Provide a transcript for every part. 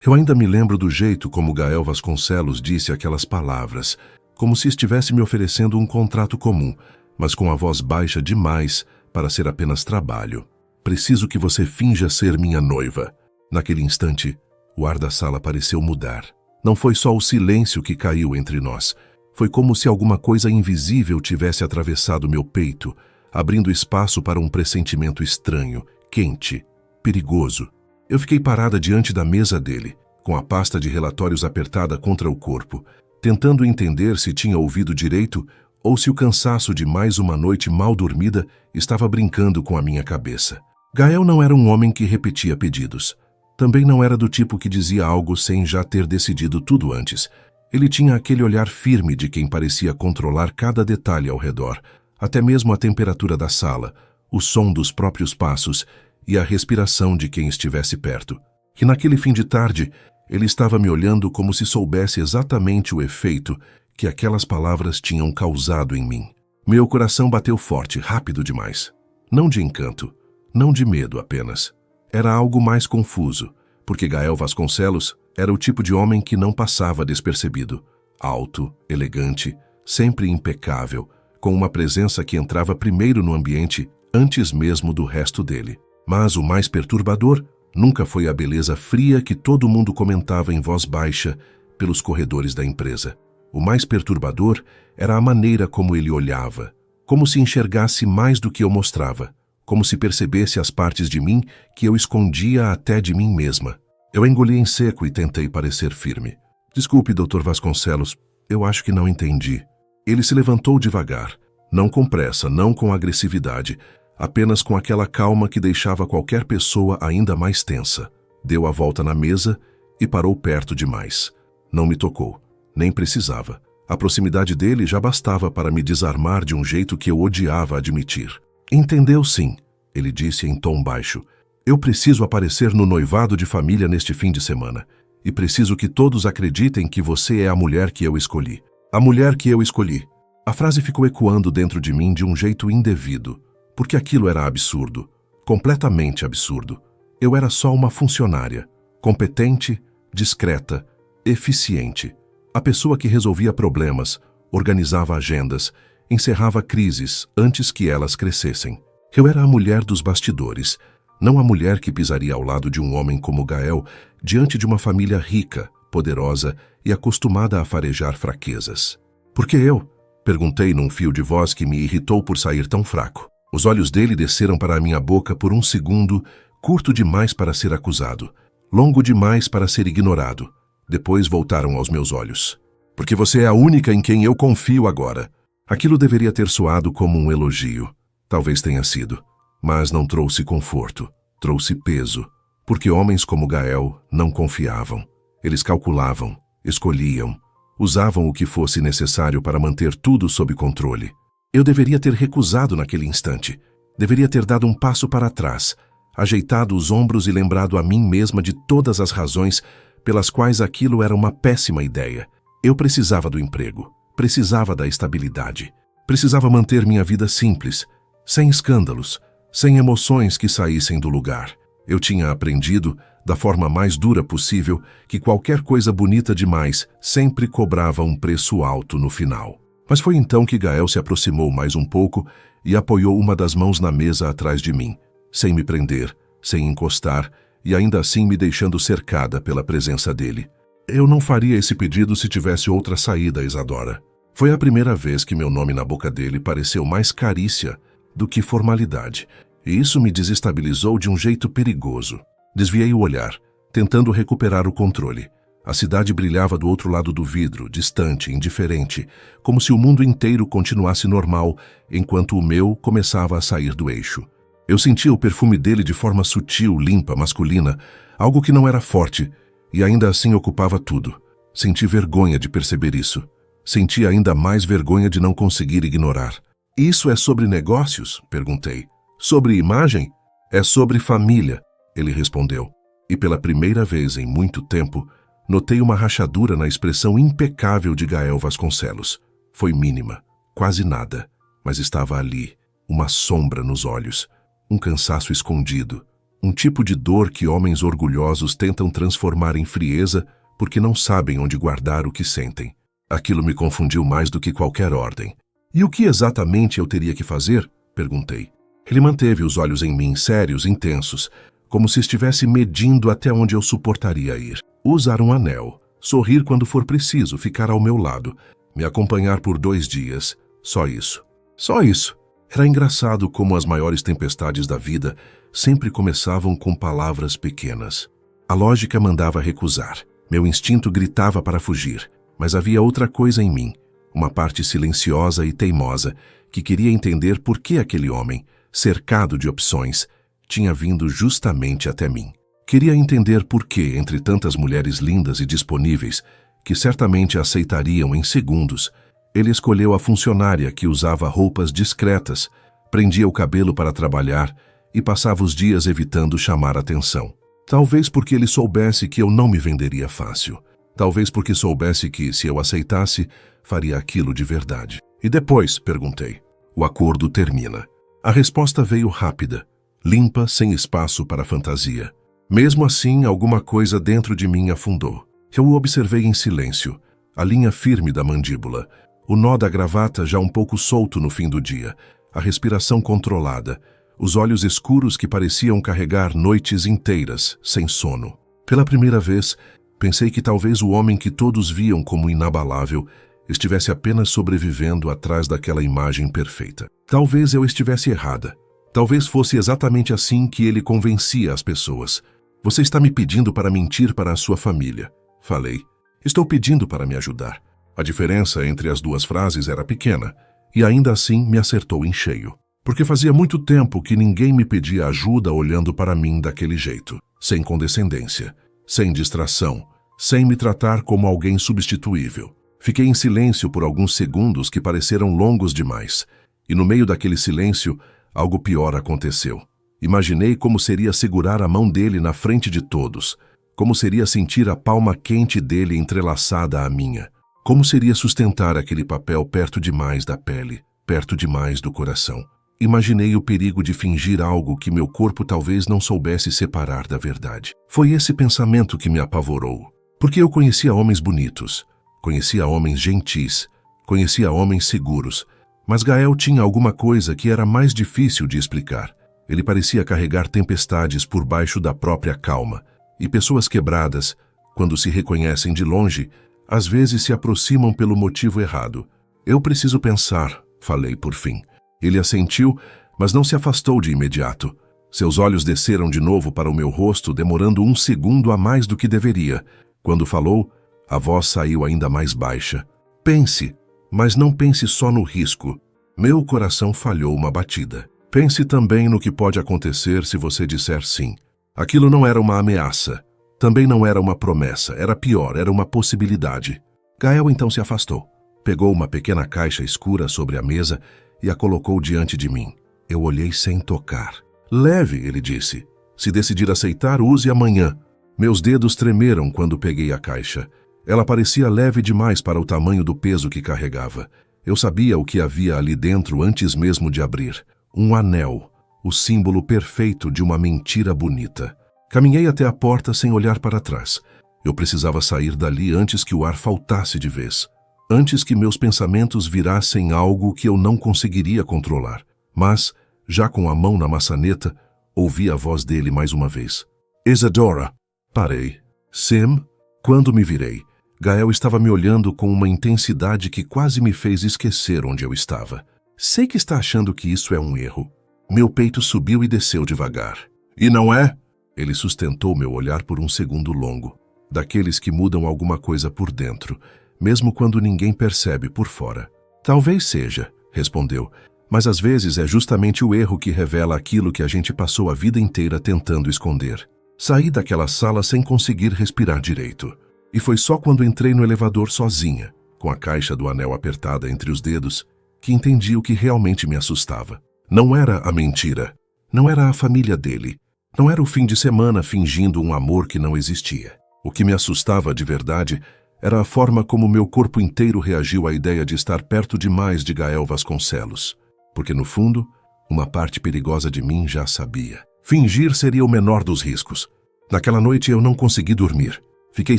Eu ainda me lembro do jeito como Gael Vasconcelos disse aquelas palavras, como se estivesse me oferecendo um contrato comum, mas com a voz baixa demais para ser apenas trabalho. Preciso que você finja ser minha noiva. Naquele instante, o ar da sala pareceu mudar. Não foi só o silêncio que caiu entre nós. Foi como se alguma coisa invisível tivesse atravessado meu peito, abrindo espaço para um pressentimento estranho, quente, perigoso. Eu fiquei parada diante da mesa dele, com a pasta de relatórios apertada contra o corpo, tentando entender se tinha ouvido direito ou se o cansaço de mais uma noite mal dormida estava brincando com a minha cabeça. Gael não era um homem que repetia pedidos. Também não era do tipo que dizia algo sem já ter decidido tudo antes. Ele tinha aquele olhar firme de quem parecia controlar cada detalhe ao redor, até mesmo a temperatura da sala, o som dos próprios passos e a respiração de quem estivesse perto. E naquele fim de tarde, ele estava me olhando como se soubesse exatamente o efeito que aquelas palavras tinham causado em mim. Meu coração bateu forte, rápido demais. Não de encanto, não de medo apenas. Era algo mais confuso, porque Gael Vasconcelos era o tipo de homem que não passava despercebido. Alto, elegante, sempre impecável, com uma presença que entrava primeiro no ambiente antes mesmo do resto dele. Mas o mais perturbador nunca foi a beleza fria que todo mundo comentava em voz baixa pelos corredores da empresa. O mais perturbador era a maneira como ele olhava, como se enxergasse mais do que eu mostrava, como se percebesse as partes de mim que eu escondia até de mim mesma. Eu engoli em seco e tentei parecer firme. Desculpe, Dr. Vasconcelos, eu acho que não entendi. Ele se levantou devagar, não com pressa, não com agressividade, apenas com aquela calma que deixava qualquer pessoa ainda mais tensa. Deu a volta na mesa e parou perto demais. Não me tocou, nem precisava. A proximidade dele já bastava para me desarmar de um jeito que eu odiava admitir. Entendeu sim, ele disse em tom baixo. Eu preciso aparecer no noivado de família neste fim de semana. E preciso que todos acreditem que você é a mulher que eu escolhi. A mulher que eu escolhi. A frase ficou ecoando dentro de mim de um jeito indevido. Porque aquilo era absurdo, completamente absurdo. Eu era só uma funcionária, competente, discreta, eficiente. A pessoa que resolvia problemas, organizava agendas, encerrava crises antes que elas crescessem. Eu era a mulher dos bastidores, não a mulher que pisaria ao lado de um homem como Gael, diante de uma família rica, poderosa e acostumada a farejar fraquezas. Por que eu? Perguntei num fio de voz que me irritou por sair tão fraco. Os olhos dele desceram para a minha boca por um segundo, curto demais para ser acusado, longo demais para ser ignorado. Depois voltaram aos meus olhos. Porque você é a única em quem eu confio agora. Aquilo deveria ter soado como um elogio. Talvez tenha sido. Mas não trouxe conforto. Trouxe peso. Porque homens como Gael não confiavam. Eles calculavam, escolhiam, usavam o que fosse necessário para manter tudo sob controle. Eu deveria ter recusado naquele instante. Deveria ter dado um passo para trás, ajeitado os ombros e lembrado a mim mesma de todas as razões pelas quais aquilo era uma péssima ideia. Eu precisava do emprego, precisava da estabilidade, precisava manter minha vida simples, sem escândalos, sem emoções que saíssem do lugar. Eu tinha aprendido, da forma mais dura possível, que qualquer coisa bonita demais sempre cobrava um preço alto no final. Mas foi então que Gael se aproximou mais um pouco e apoiou uma das mãos na mesa atrás de mim, sem me prender, sem encostar e ainda assim me deixando cercada pela presença dele. Eu não faria esse pedido se tivesse outra saída, Isadora. Foi a primeira vez que meu nome na boca dele pareceu mais carícia do que formalidade, e isso me desestabilizou de um jeito perigoso. Desviei o olhar, tentando recuperar o controle. A cidade brilhava do outro lado do vidro, distante, indiferente, como se o mundo inteiro continuasse normal, enquanto o meu começava a sair do eixo. Eu sentia o perfume dele de forma sutil, limpa, masculina, algo que não era forte, e ainda assim ocupava tudo. Senti vergonha de perceber isso. Senti ainda mais vergonha de não conseguir ignorar. Isso é sobre negócios? Perguntei. Sobre imagem? É sobre família, ele respondeu. E pela primeira vez em muito tempo, notei uma rachadura na expressão impecável de Gael Vasconcelos. Foi mínima, quase nada, mas estava ali, uma sombra nos olhos, um cansaço escondido, Um tipo de dor que homens orgulhosos tentam transformar em frieza porque não sabem onde guardar o que sentem. Aquilo me confundiu mais do que qualquer ordem. E o que exatamente eu teria que fazer? Perguntei. Ele manteve os olhos em mim, sérios, intensos, como se estivesse medindo até onde eu suportaria ir. Usar um anel, sorrir quando for preciso, ficar ao meu lado, me acompanhar por 2 dias. Só isso. Só isso. Era engraçado como as maiores tempestades da vida sempre começavam com palavras pequenas. A lógica mandava recusar. Meu instinto gritava para fugir. Mas havia outra coisa em mim, uma parte silenciosa e teimosa, que queria entender por que aquele homem, cercado de opções, tinha vindo justamente até mim. Queria entender por que, entre tantas mulheres lindas e disponíveis, que certamente aceitariam em segundos, ele escolheu a funcionária que usava roupas discretas, prendia o cabelo para trabalhar e passava os dias evitando chamar atenção. Talvez porque ele soubesse que eu não me venderia fácil. Talvez porque soubesse que, se eu aceitasse, faria aquilo de verdade. E depois, perguntei. O acordo termina. A resposta veio rápida, limpa, sem espaço para fantasia. Mesmo assim, alguma coisa dentro de mim afundou. Eu o observei em silêncio, a linha firme da mandíbula, o nó da gravata já um pouco solto no fim do dia, a respiração controlada, os olhos escuros que pareciam carregar noites inteiras, sem sono. Pela primeira vez, pensei que talvez o homem que todos viam como inabalável estivesse apenas sobrevivendo atrás daquela imagem perfeita. Talvez eu estivesse errada. Talvez fosse exatamente assim que ele convencia as pessoas. Você está me pedindo para mentir para a sua família. Falei. Estou pedindo para me ajudar. A diferença entre as 2 frases era pequena, e ainda assim me acertou em cheio. Porque fazia muito tempo que ninguém me pedia ajuda olhando para mim daquele jeito, sem condescendência, sem distração, sem me tratar como alguém substituível. Fiquei em silêncio por alguns segundos que pareceram longos demais, e no meio daquele silêncio, algo pior aconteceu. Imaginei como seria segurar a mão dele na frente de todos, como seria sentir a palma quente dele entrelaçada à minha, como seria sustentar aquele papel perto demais da pele, perto demais do coração. Imaginei o perigo de fingir algo que meu corpo talvez não soubesse separar da verdade. Foi esse pensamento que me apavorou, porque eu conhecia homens bonitos, conhecia homens gentis, conhecia homens seguros, mas Gael tinha alguma coisa que era mais difícil de explicar. Ele parecia carregar tempestades por baixo da própria calma, e pessoas quebradas, quando se reconhecem de longe, às vezes se aproximam pelo motivo errado. Eu preciso pensar, falei por fim. Ele assentiu, mas não se afastou de imediato. Seus olhos desceram de novo para o meu rosto, demorando 1 segundo a mais do que deveria. Quando falou, a voz saiu ainda mais baixa. Pense, mas não pense só no risco. Meu coração falhou uma batida. Pense também no que pode acontecer se você disser sim. Aquilo não era uma ameaça. Também não era uma promessa. Era pior, era uma possibilidade. Gael então se afastou. Pegou uma pequena caixa escura sobre a mesa e a colocou diante de mim. Eu olhei sem tocar. Leve, ele disse. Se decidir aceitar, use amanhã. Meus dedos tremeram quando peguei a caixa. Ela parecia leve demais para o tamanho do peso que carregava. Eu sabia o que havia ali dentro antes mesmo de abrir. Um anel, o símbolo perfeito de uma mentira bonita. Caminhei até a porta sem olhar para trás. Eu precisava sair dali antes que o ar faltasse de vez. Antes que meus pensamentos virassem algo que eu não conseguiria controlar. Mas, já com a mão na maçaneta, ouvi a voz dele mais uma vez. Isadora! Parei. Sim? Quando me virei, Gael estava me olhando com uma intensidade que quase me fez esquecer onde eu estava. Sei que está achando que isso é um erro. Meu peito subiu e desceu devagar. E não é? Ele sustentou meu olhar por um segundo longo, daqueles que mudam alguma coisa por dentro, mesmo quando ninguém percebe por fora. Talvez seja, respondeu, mas às vezes é justamente o erro que revela aquilo que a gente passou a vida inteira tentando esconder. Saí daquela sala sem conseguir respirar direito. E foi só quando entrei no elevador sozinha, com a caixa do anel apertada entre os dedos, que entendi o que realmente me assustava. Não era a mentira. Não era a família dele. Não era o fim de semana fingindo um amor que não existia. O que me assustava de verdade era a forma como meu corpo inteiro reagiu à ideia de estar perto demais de Gael Vasconcelos. Porque, no fundo, uma parte perigosa de mim já sabia. Fingir seria o menor dos riscos. Naquela noite eu não consegui dormir. Fiquei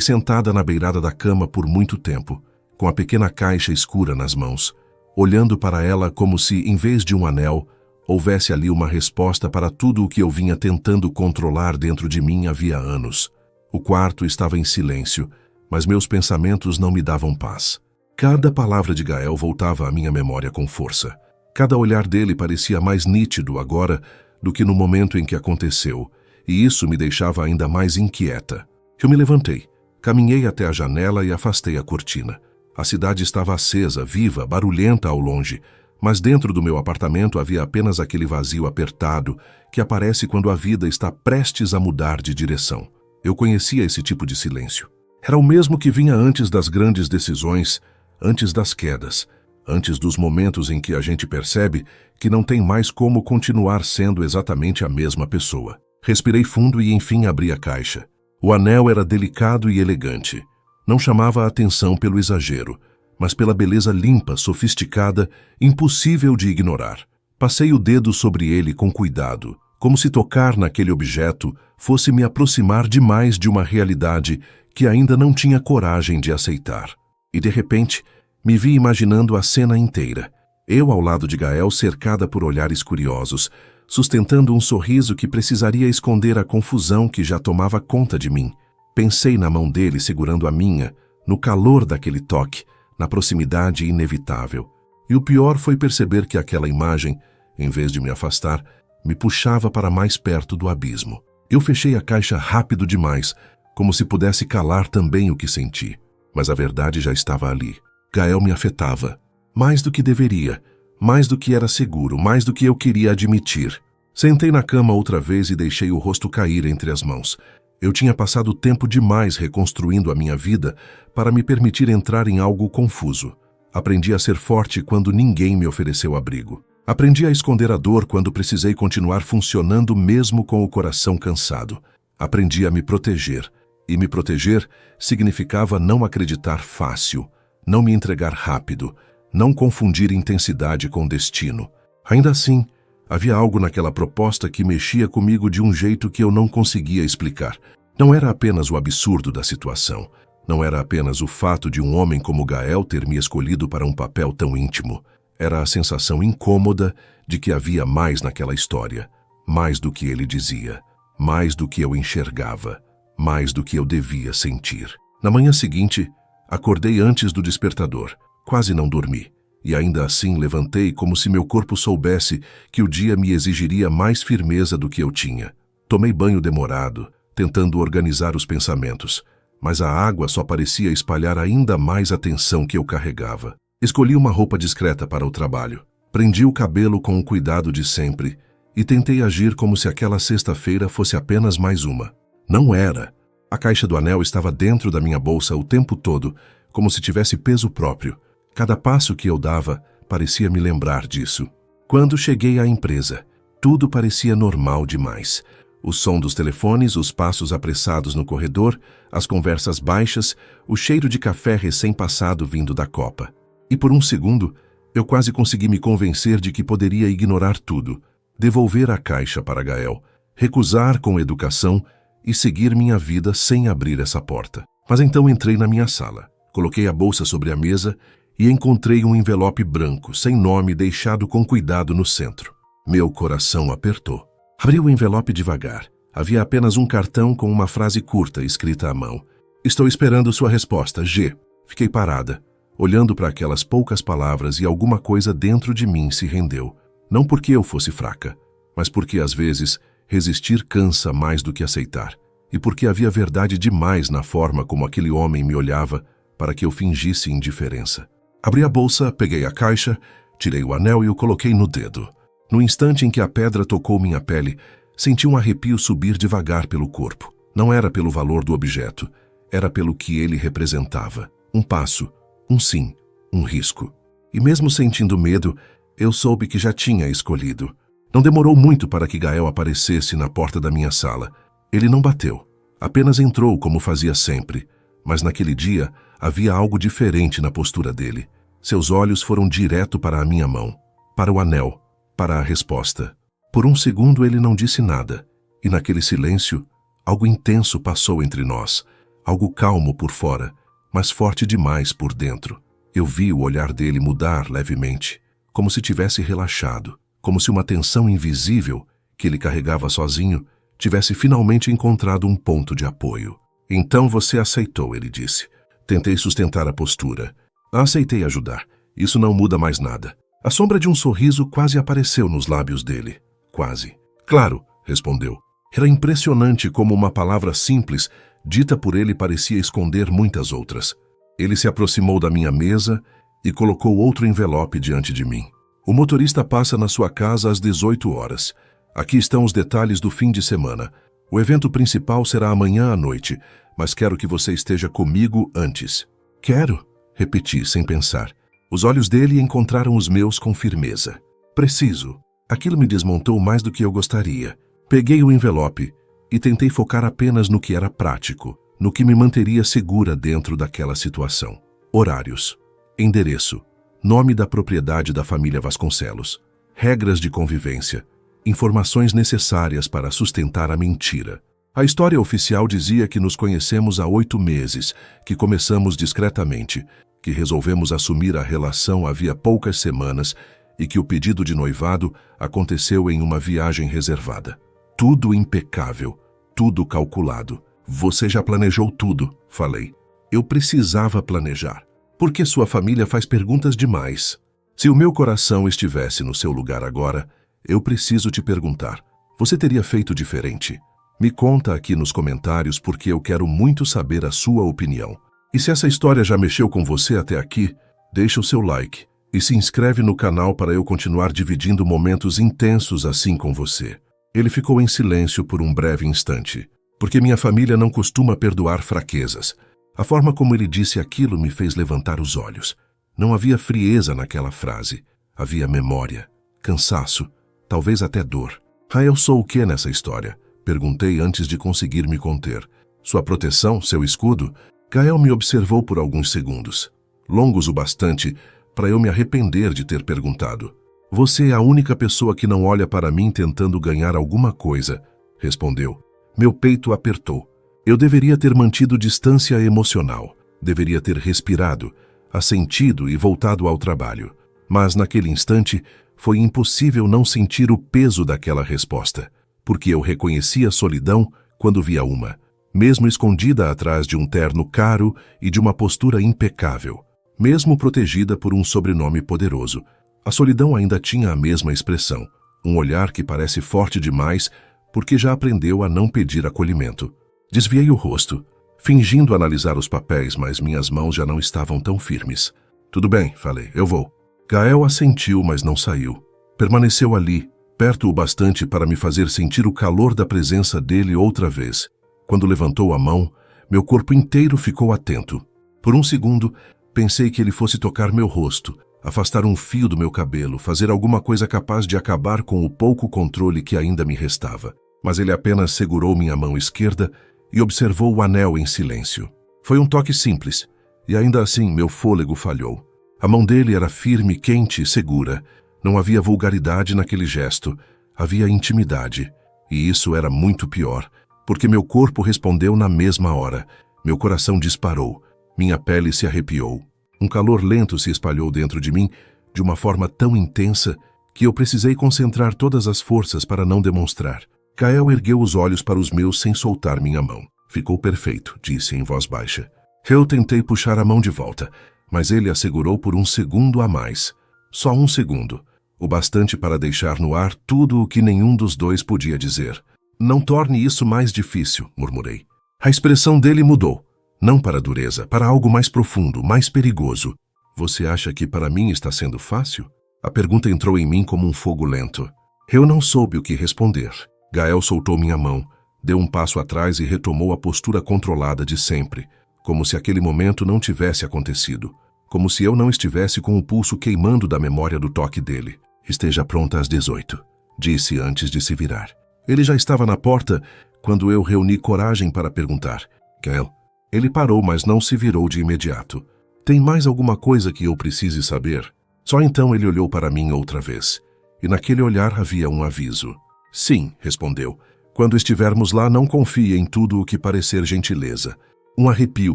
sentada na beirada da cama por muito tempo, com a pequena caixa escura nas mãos, olhando para ela como se, em vez de um anel, houvesse ali uma resposta para tudo o que eu vinha tentando controlar dentro de mim havia anos. O quarto estava em silêncio, mas meus pensamentos não me davam paz. Cada palavra de Gael voltava à minha memória com força. Cada olhar dele parecia mais nítido agora do que no momento em que aconteceu, e isso me deixava ainda mais inquieta. Eu me levantei, caminhei até a janela e afastei a cortina. A cidade estava acesa, viva, barulhenta ao longe, mas dentro do meu apartamento havia apenas aquele vazio apertado que aparece quando a vida está prestes a mudar de direção. Eu conhecia esse tipo de silêncio. Era o mesmo que vinha antes das grandes decisões, antes das quedas, antes dos momentos em que a gente percebe que não tem mais como continuar sendo exatamente a mesma pessoa. Respirei fundo e enfim abri a caixa. O anel era delicado e elegante. Não chamava a atenção pelo exagero, mas pela beleza limpa, sofisticada, impossível de ignorar. Passei o dedo sobre ele com cuidado, como se tocar naquele objeto fosse me aproximar demais de uma realidade que ainda não tinha coragem de aceitar. E de repente, me vi imaginando a cena inteira. Eu ao lado de Gael, cercada por olhares curiosos, sustentando um sorriso que precisaria esconder a confusão que já tomava conta de mim. Pensei na mão dele segurando a minha, no calor daquele toque, na proximidade inevitável. E o pior foi perceber que aquela imagem, em vez de me afastar, me puxava para mais perto do abismo. Eu fechei a caixa rápido demais, como se pudesse calar também o que senti. Mas a verdade já estava ali. Gael me afetava. Mais do que deveria, mais do que era seguro, mais do que eu queria admitir. Sentei na cama outra vez e deixei o rosto cair entre as mãos. Eu tinha passado tempo demais reconstruindo a minha vida para me permitir entrar em algo confuso. Aprendi a ser forte quando ninguém me ofereceu abrigo. Aprendi a esconder a dor quando precisei continuar funcionando mesmo com o coração cansado. Aprendi a me proteger. E me proteger significava não acreditar fácil, não me entregar rápido, não confundir intensidade com destino. Ainda assim, havia algo naquela proposta que mexia comigo de um jeito que eu não conseguia explicar. Não era apenas o absurdo da situação. Não era apenas o fato de um homem como Gael ter me escolhido para um papel tão íntimo. Era a sensação incômoda de que havia mais naquela história. Mais do que ele dizia. Mais do que eu enxergava. Mais do que eu devia sentir. Na manhã seguinte, acordei antes do despertador. Quase não dormi. E ainda assim levantei como se meu corpo soubesse que o dia me exigiria mais firmeza do que eu tinha. Tomei banho demorado, tentando organizar os pensamentos, mas a água só parecia espalhar ainda mais a tensão que eu carregava. Escolhi uma roupa discreta para o trabalho, prendi o cabelo com o cuidado de sempre e tentei agir como se aquela sexta-feira fosse apenas mais uma. Não era. A caixa do anel estava dentro da minha bolsa o tempo todo, como se tivesse peso próprio. Cada passo que eu dava parecia me lembrar disso. Quando cheguei à empresa, tudo parecia normal demais. O som dos telefones, os passos apressados no corredor, as conversas baixas, o cheiro de café recém-passado vindo da copa. E por um segundo, eu quase consegui me convencer de que poderia ignorar tudo, devolver a caixa para Gael, recusar com educação e seguir minha vida sem abrir essa porta. Mas então entrei na minha sala, coloquei a bolsa sobre a mesa e encontrei um envelope branco, sem nome, deixado com cuidado no centro. Meu coração apertou. Abri o envelope devagar. Havia apenas um cartão com uma frase curta escrita à mão. Estou esperando sua resposta, G. Fiquei parada, olhando para aquelas poucas palavras e alguma coisa dentro de mim se rendeu. Não porque eu fosse fraca, mas porque às vezes resistir cansa mais do que aceitar. E porque havia verdade demais na forma como aquele homem me olhava para que eu fingisse indiferença. Abri a bolsa, peguei a caixa, tirei o anel e o coloquei no dedo. No instante em que a pedra tocou minha pele, senti um arrepio subir devagar pelo corpo. Não era pelo valor do objeto, era pelo que ele representava. Um passo, um sim, um risco. E mesmo sentindo medo, eu soube que já tinha escolhido. Não demorou muito para que Gael aparecesse na porta da minha sala. Ele não bateu, apenas entrou como fazia sempre. Mas naquele dia havia algo diferente na postura dele. Seus olhos foram direto para a minha mão, para o anel, para a resposta. Por um segundo ele não disse nada. E naquele silêncio, algo intenso passou entre nós, algo calmo por fora, mas forte demais por dentro. Eu vi o olhar dele mudar levemente, como se tivesse relaxado, como se uma tensão invisível, que ele carregava sozinho, tivesse finalmente encontrado um ponto de apoio. Então você aceitou, ele disse. Tentei sustentar a postura. Aceitei ajudar. Isso não muda mais nada. A sombra de um sorriso quase apareceu nos lábios dele. Quase. Claro, respondeu. Era impressionante como uma palavra simples, dita por ele, parecia esconder muitas outras. Ele se aproximou da minha mesa e colocou outro envelope diante de mim. O motorista passa na sua casa às 18 horas. Aqui estão os detalhes do fim de semana. O evento principal será amanhã à noite, mas quero que você esteja comigo antes. Quero, repeti sem pensar. Os olhos dele encontraram os meus com firmeza. Preciso. Aquilo me desmontou mais do que eu gostaria. Peguei o envelope e tentei focar apenas no que era prático, no que me manteria segura dentro daquela situação. Horários, endereço, nome da propriedade da família Vasconcelos, regras de convivência, informações necessárias para sustentar a mentira. A história oficial dizia que nos conhecemos há 8 meses, que começamos discretamente, que resolvemos assumir a relação havia poucas semanas e que o pedido de noivado aconteceu em uma viagem reservada. Tudo impecável, tudo calculado. Você já planejou tudo, falei. Eu precisava planejar, porque sua família faz perguntas demais. Se o meu coração estivesse no seu lugar agora, eu preciso te perguntar, você teria feito diferente? Me conta aqui nos comentários porque eu quero muito saber a sua opinião. E se essa história já mexeu com você até aqui, deixa o seu like e se inscreve no canal para eu continuar dividindo momentos intensos assim com você. Ele ficou em silêncio por um breve instante, porque minha família não costuma perdoar fraquezas. A forma como ele disse aquilo me fez levantar os olhos. Não havia frieza naquela frase. Havia memória, cansaço, talvez até dor. Eu sou o que nessa história? Perguntei antes de conseguir me conter. Sua proteção, seu escudo? Gael me observou por alguns segundos, longos o bastante para eu me arrepender de ter perguntado. Você é a única pessoa que não olha para mim tentando ganhar alguma coisa, respondeu. Meu peito apertou. Eu deveria ter mantido distância emocional, deveria ter respirado, assentido e voltado ao trabalho. Mas naquele instante foi impossível não sentir o peso daquela resposta, porque eu reconheci a solidão quando via uma, mesmo escondida atrás de um terno caro e de uma postura impecável, mesmo protegida por um sobrenome poderoso. A solidão ainda tinha a mesma expressão, um olhar que parece forte demais porque já aprendeu a não pedir acolhimento. Desviei o rosto, fingindo analisar os papéis, mas minhas mãos já não estavam tão firmes. Tudo bem, falei, eu vou. Gael assentiu, mas não saiu. Permaneceu ali, perto o bastante para me fazer sentir o calor da presença dele outra vez. Quando levantou a mão, meu corpo inteiro ficou atento. Por um segundo, pensei que ele fosse tocar meu rosto, afastar um fio do meu cabelo, fazer alguma coisa capaz de acabar com o pouco controle que ainda me restava. Mas ele apenas segurou minha mão esquerda e observou o anel em silêncio. Foi um toque simples, e ainda assim meu fôlego falhou. A mão dele era firme, quente e segura. Não havia vulgaridade naquele gesto, havia intimidade. E isso era muito pior, porque meu corpo respondeu na mesma hora. Meu coração disparou, minha pele se arrepiou. Um calor lento se espalhou dentro de mim de uma forma tão intensa que eu precisei concentrar todas as forças para não demonstrar. Gael ergueu os olhos para os meus sem soltar minha mão. Ficou perfeito, disse em voz baixa. Eu tentei puxar a mão de volta, mas ele a segurou por um segundo a mais. Só um segundo, o bastante para deixar no ar tudo o que nenhum dos dois podia dizer. Não torne isso mais difícil, murmurei. A expressão dele mudou. Não para dureza, para algo mais profundo, mais perigoso. Você acha que para mim está sendo fácil? A pergunta entrou em mim como um fogo lento. Eu não soube o que responder. Gael soltou minha mão, deu um passo atrás e retomou a postura controlada de sempre, como se aquele momento não tivesse acontecido, como se eu não estivesse com o pulso queimando da memória do toque dele. Esteja pronta às 18, disse antes de se virar. Ele já estava na porta quando eu reuni coragem para perguntar. Gael. Ele parou, mas não se virou de imediato. Tem mais alguma coisa que eu precise saber? Só então ele olhou para mim outra vez, e naquele olhar havia um aviso. Sim, respondeu, Quando estivermos lá, não confie em tudo o que parecer gentileza. Um arrepio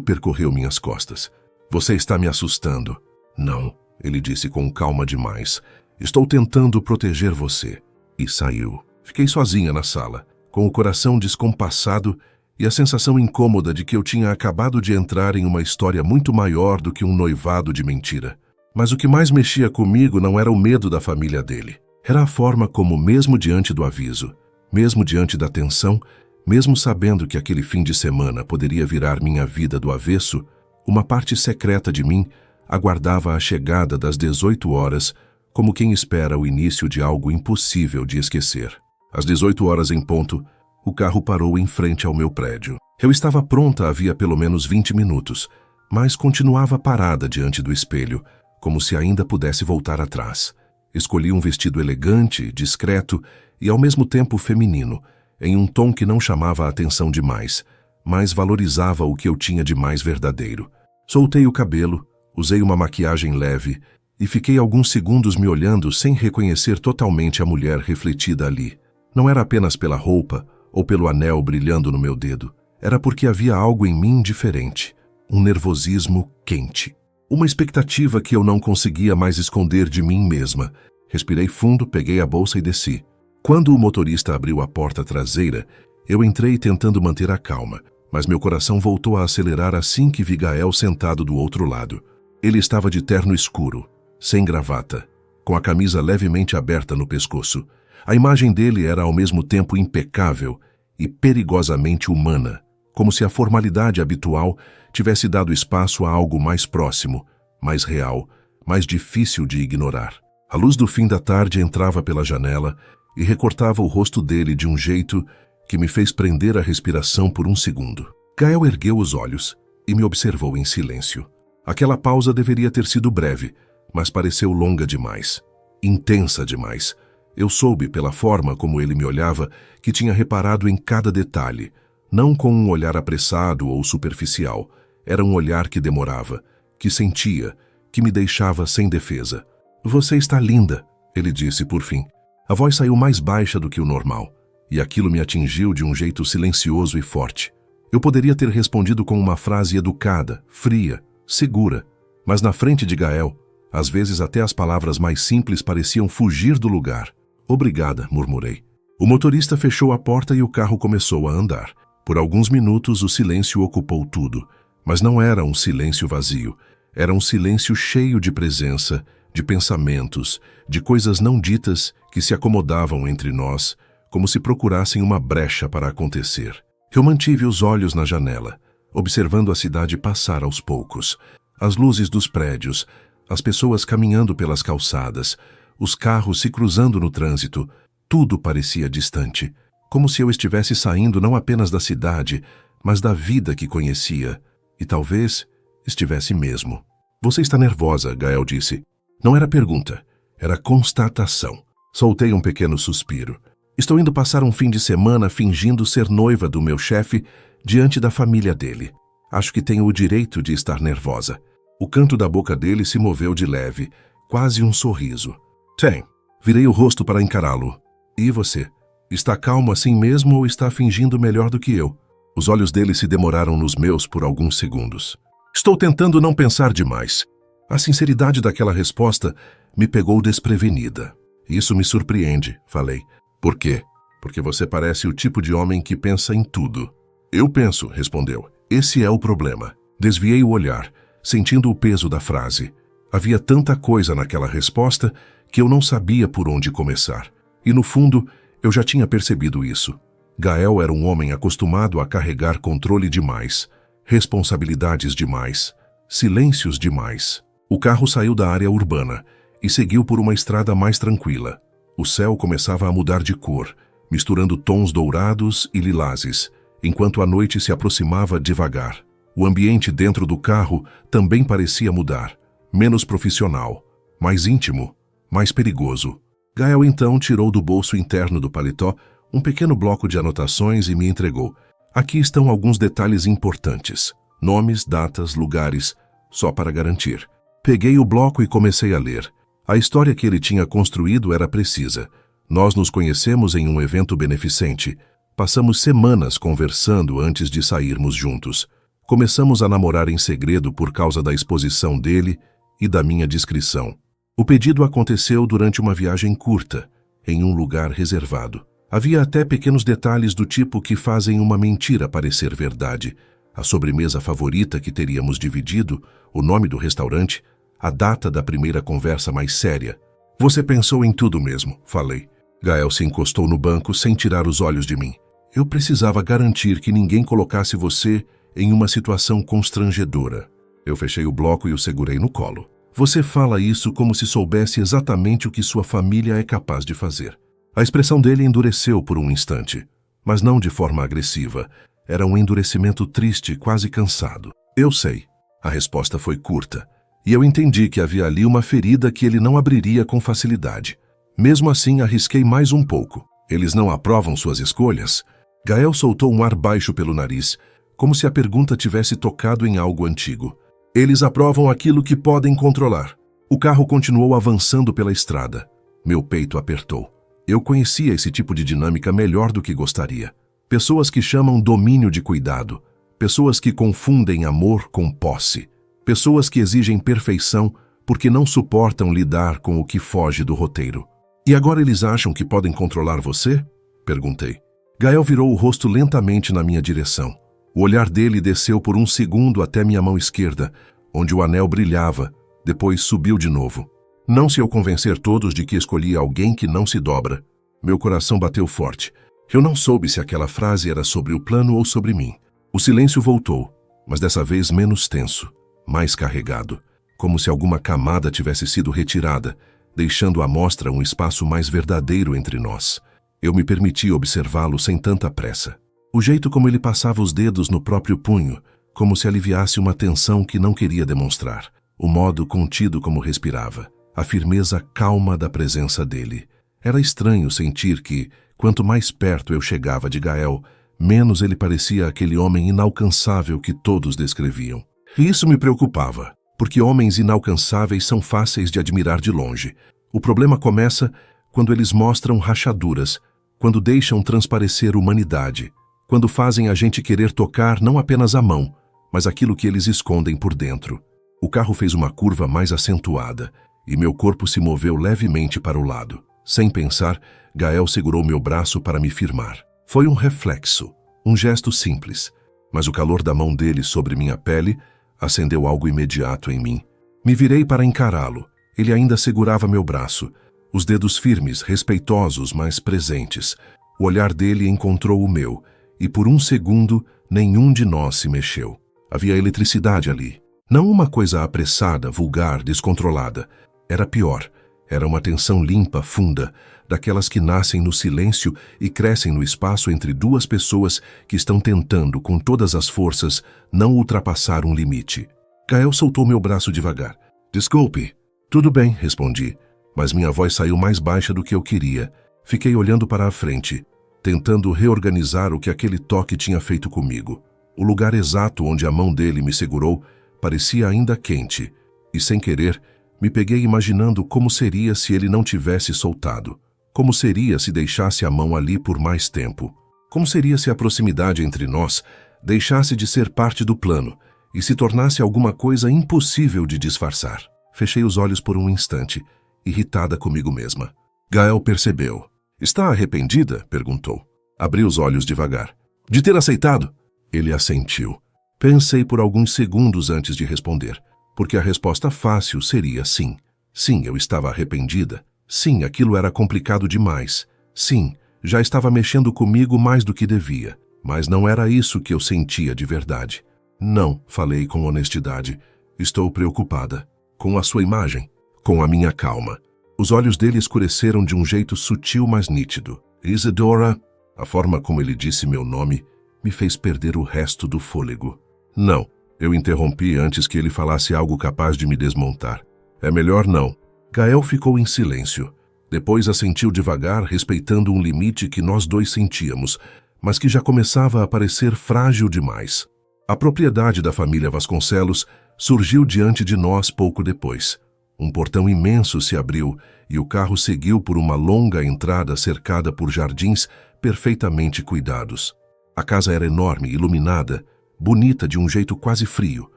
percorreu minhas costas. Você está me assustando. Não, ele disse com calma demais. Estou tentando proteger você. E saiu. Fiquei sozinha na sala, com o coração descompassado e a sensação incômoda de que eu tinha acabado de entrar em uma história muito maior do que um noivado de mentira. Mas o que mais mexia comigo não era o medo da família dele. Era a forma como, mesmo diante do aviso, mesmo diante da tensão, mesmo sabendo que aquele fim de semana poderia virar minha vida do avesso, uma parte secreta de mim aguardava a chegada das 18 horas como quem espera o início de algo impossível de esquecer. Às 18 horas em ponto, o carro parou em frente ao meu prédio. Eu estava pronta havia pelo menos 20 minutos, mas continuava parada diante do espelho, como se ainda pudesse voltar atrás. Escolhi um vestido elegante, discreto e ao mesmo tempo feminino, em um tom que não chamava a atenção demais, mas valorizava o que eu tinha de mais verdadeiro. Soltei o cabelo, usei uma maquiagem leve e fiquei alguns segundos me olhando sem reconhecer totalmente a mulher refletida ali. Não era apenas pela roupa ou pelo anel brilhando no meu dedo. Era porque havia algo em mim diferente, um nervosismo quente. Uma expectativa que eu não conseguia mais esconder de mim mesma. Respirei fundo, peguei a bolsa e desci. Quando o motorista abriu a porta traseira, eu entrei tentando manter a calma, mas meu coração voltou a acelerar assim que vi Gael sentado do outro lado. Ele estava de terno escuro, sem gravata, com a camisa levemente aberta no pescoço. A imagem dele era ao mesmo tempo impecável e perigosamente humana, como se a formalidade habitual tivesse dado espaço a algo mais próximo, mais real, mais difícil de ignorar. A luz do fim da tarde entrava pela janela e recortava o rosto dele de um jeito que me fez prender a respiração por um segundo. Gael ergueu os olhos e me observou em silêncio. Aquela pausa deveria ter sido breve, mas pareceu longa demais, intensa demais. Eu soube, pela forma como ele me olhava, que tinha reparado em cada detalhe, não com um olhar apressado ou superficial. Era um olhar que demorava, que sentia, que me deixava sem defesa. Você está linda, ele disse por fim. A voz saiu mais baixa do que o normal, e aquilo me atingiu de um jeito silencioso e forte. Eu poderia ter respondido com uma frase educada, fria, segura, mas na frente de Gael, às vezes até as palavras mais simples pareciam fugir do lugar. Obrigada, murmurei. O motorista fechou a porta e o carro começou a andar. Por alguns minutos o silêncio ocupou tudo, mas não era um silêncio vazio. Era um silêncio cheio de presença, de pensamentos, de coisas não ditas que se acomodavam entre nós, como se procurassem uma brecha para acontecer. Eu mantive os olhos na janela, observando a cidade passar aos poucos. As luzes dos prédios, as pessoas caminhando pelas calçadas, os carros se cruzando no trânsito, tudo parecia distante, como se eu estivesse saindo não apenas da cidade, mas da vida que conhecia, e talvez estivesse mesmo. Você está nervosa, Gael disse. Não era pergunta, era constatação. Soltei um pequeno suspiro. Estou indo passar um fim de semana fingindo ser noiva do meu chefe diante da família dele. Acho que tenho o direito de estar nervosa. O canto da boca dele se moveu de leve, quase um sorriso. Tem. Virei o rosto para encará-lo. E você? Está calmo assim mesmo ou está fingindo melhor do que eu? Os olhos dele se demoraram nos meus por alguns segundos. Estou tentando não pensar demais. A sinceridade daquela resposta me pegou desprevenida. Isso me surpreende, falei. Por quê? Porque você parece o tipo de homem que pensa em tudo. Eu penso, respondeu. Esse é o problema. Desviei o olhar, sentindo o peso da frase. Havia tanta coisa naquela resposta que eu não sabia por onde começar. E no fundo, eu já tinha percebido isso. Gael era um homem acostumado a carregar controle demais, responsabilidades demais, silêncios demais. O carro saiu da área urbana e seguiu por uma estrada mais tranquila. O céu começava a mudar de cor, misturando tons dourados e lilazes, enquanto a noite se aproximava devagar. O ambiente dentro do carro também parecia mudar, menos profissional, mais íntimo, mais perigoso. Gael então tirou do bolso interno do paletó um pequeno bloco de anotações e me entregou. Aqui estão alguns detalhes importantes. Nomes, datas, lugares, só para garantir. Peguei o bloco e comecei a ler. A história que ele tinha construído era precisa. Nós nos conhecemos em um evento beneficente. Passamos semanas conversando antes de sairmos juntos. Começamos a namorar em segredo por causa da exposição dele e da minha discrição. O pedido aconteceu durante uma viagem curta, em um lugar reservado. Havia até pequenos detalhes do tipo que fazem uma mentira parecer verdade. A sobremesa favorita que teríamos dividido, o nome do restaurante, a data da primeira conversa mais séria. Você pensou em tudo mesmo, falei. Gael se encostou no banco sem tirar os olhos de mim. Eu precisava garantir que ninguém colocasse você em uma situação constrangedora. Eu fechei o bloco e o segurei no colo. Você fala isso como se soubesse exatamente o que sua família é capaz de fazer. A expressão dele endureceu por um instante, mas não de forma agressiva. Era um endurecimento triste, quase cansado. Eu sei. A resposta foi curta, e eu entendi que havia ali uma ferida que ele não abriria com facilidade. Mesmo assim, arrisquei mais um pouco. Eles não aprovam suas escolhas? Gael soltou um ar baixo pelo nariz, como se a pergunta tivesse tocado em algo antigo. Eles aprovam aquilo que podem controlar. O carro continuou avançando pela estrada. Meu peito apertou. Eu conhecia esse tipo de dinâmica melhor do que gostaria. Pessoas que chamam domínio de cuidado. Pessoas que confundem amor com posse. Pessoas que exigem perfeição porque não suportam lidar com o que foge do roteiro. E agora eles acham que podem controlar você? Perguntei. Gael virou o rosto lentamente na minha direção. O olhar dele desceu por um segundo até minha mão esquerda, onde o anel brilhava, depois subiu de novo. Não se eu convencer todos de que escolhi alguém que não se dobra. Meu coração bateu forte. Eu não soube se aquela frase era sobre o plano ou sobre mim. O silêncio voltou, mas dessa vez menos tenso, mais carregado, como se alguma camada tivesse sido retirada, deixando à mostra um espaço mais verdadeiro entre nós. Eu me permiti observá-lo sem tanta pressa. O jeito como ele passava os dedos no próprio punho, como se aliviasse uma tensão que não queria demonstrar. O modo contido como respirava, a firmeza calma da presença dele. Era estranho sentir que, quanto mais perto eu chegava de Gael, menos ele parecia aquele homem inalcançável que todos descreviam. E isso me preocupava, porque homens inalcançáveis são fáceis de admirar de longe. O problema começa quando eles mostram rachaduras, quando deixam transparecer humanidade, quando fazem a gente querer tocar não apenas a mão, mas aquilo que eles escondem por dentro. O carro fez uma curva mais acentuada e meu corpo se moveu levemente para o lado. Sem pensar, Gael segurou meu braço para me firmar. Foi um reflexo, um gesto simples, mas o calor da mão dele sobre minha pele acendeu algo imediato em mim. Me virei para encará-lo. Ele ainda segurava meu braço, os dedos firmes, respeitosos, mas presentes. O olhar dele encontrou o meu, e por um segundo nenhum de nós se mexeu. Havia eletricidade ali. Não uma coisa apressada, vulgar, descontrolada. Era pior. Era uma tensão limpa, funda, daquelas que nascem no silêncio e crescem no espaço entre duas pessoas que estão tentando, com todas as forças, não ultrapassar um limite. Gael soltou meu braço devagar. Desculpe. Tudo bem, respondi, mas minha voz saiu mais baixa do que eu queria. Fiquei olhando para a frente, tentando reorganizar o que aquele toque tinha feito comigo. O lugar exato onde a mão dele me segurou parecia ainda quente, e sem querer, me peguei imaginando como seria se ele não tivesse soltado. Como seria se deixasse a mão ali por mais tempo. Como seria se a proximidade entre nós deixasse de ser parte do plano e se tornasse alguma coisa impossível de disfarçar. Fechei os olhos por um instante, irritada comigo mesma. Gael percebeu. Está arrependida? Perguntou. Abri os olhos devagar. De ter aceitado? Ele assentiu. Pensei por alguns segundos antes de responder, porque a resposta fácil seria sim. Sim, eu estava arrependida. Sim, aquilo era complicado demais. Sim, já estava mexendo comigo mais do que devia. Mas não era isso que eu sentia de verdade. Não, falei com honestidade. Estou preocupada. Com a sua imagem. Com a minha calma. Os olhos dele escureceram de um jeito sutil, mas nítido. Isadora, a forma como ele disse meu nome, me fez perder o resto do fôlego. Não, eu interrompi antes que ele falasse algo capaz de me desmontar. É melhor não. Gael ficou em silêncio. Depois assentiu devagar, respeitando um limite que nós dois sentíamos, mas que já começava a parecer frágil demais. A propriedade da família Vasconcelos surgiu diante de nós pouco depois. Um portão imenso se abriu e o carro seguiu por uma longa entrada cercada por jardins perfeitamente cuidados. A casa era enorme, iluminada, bonita de um jeito quase frio,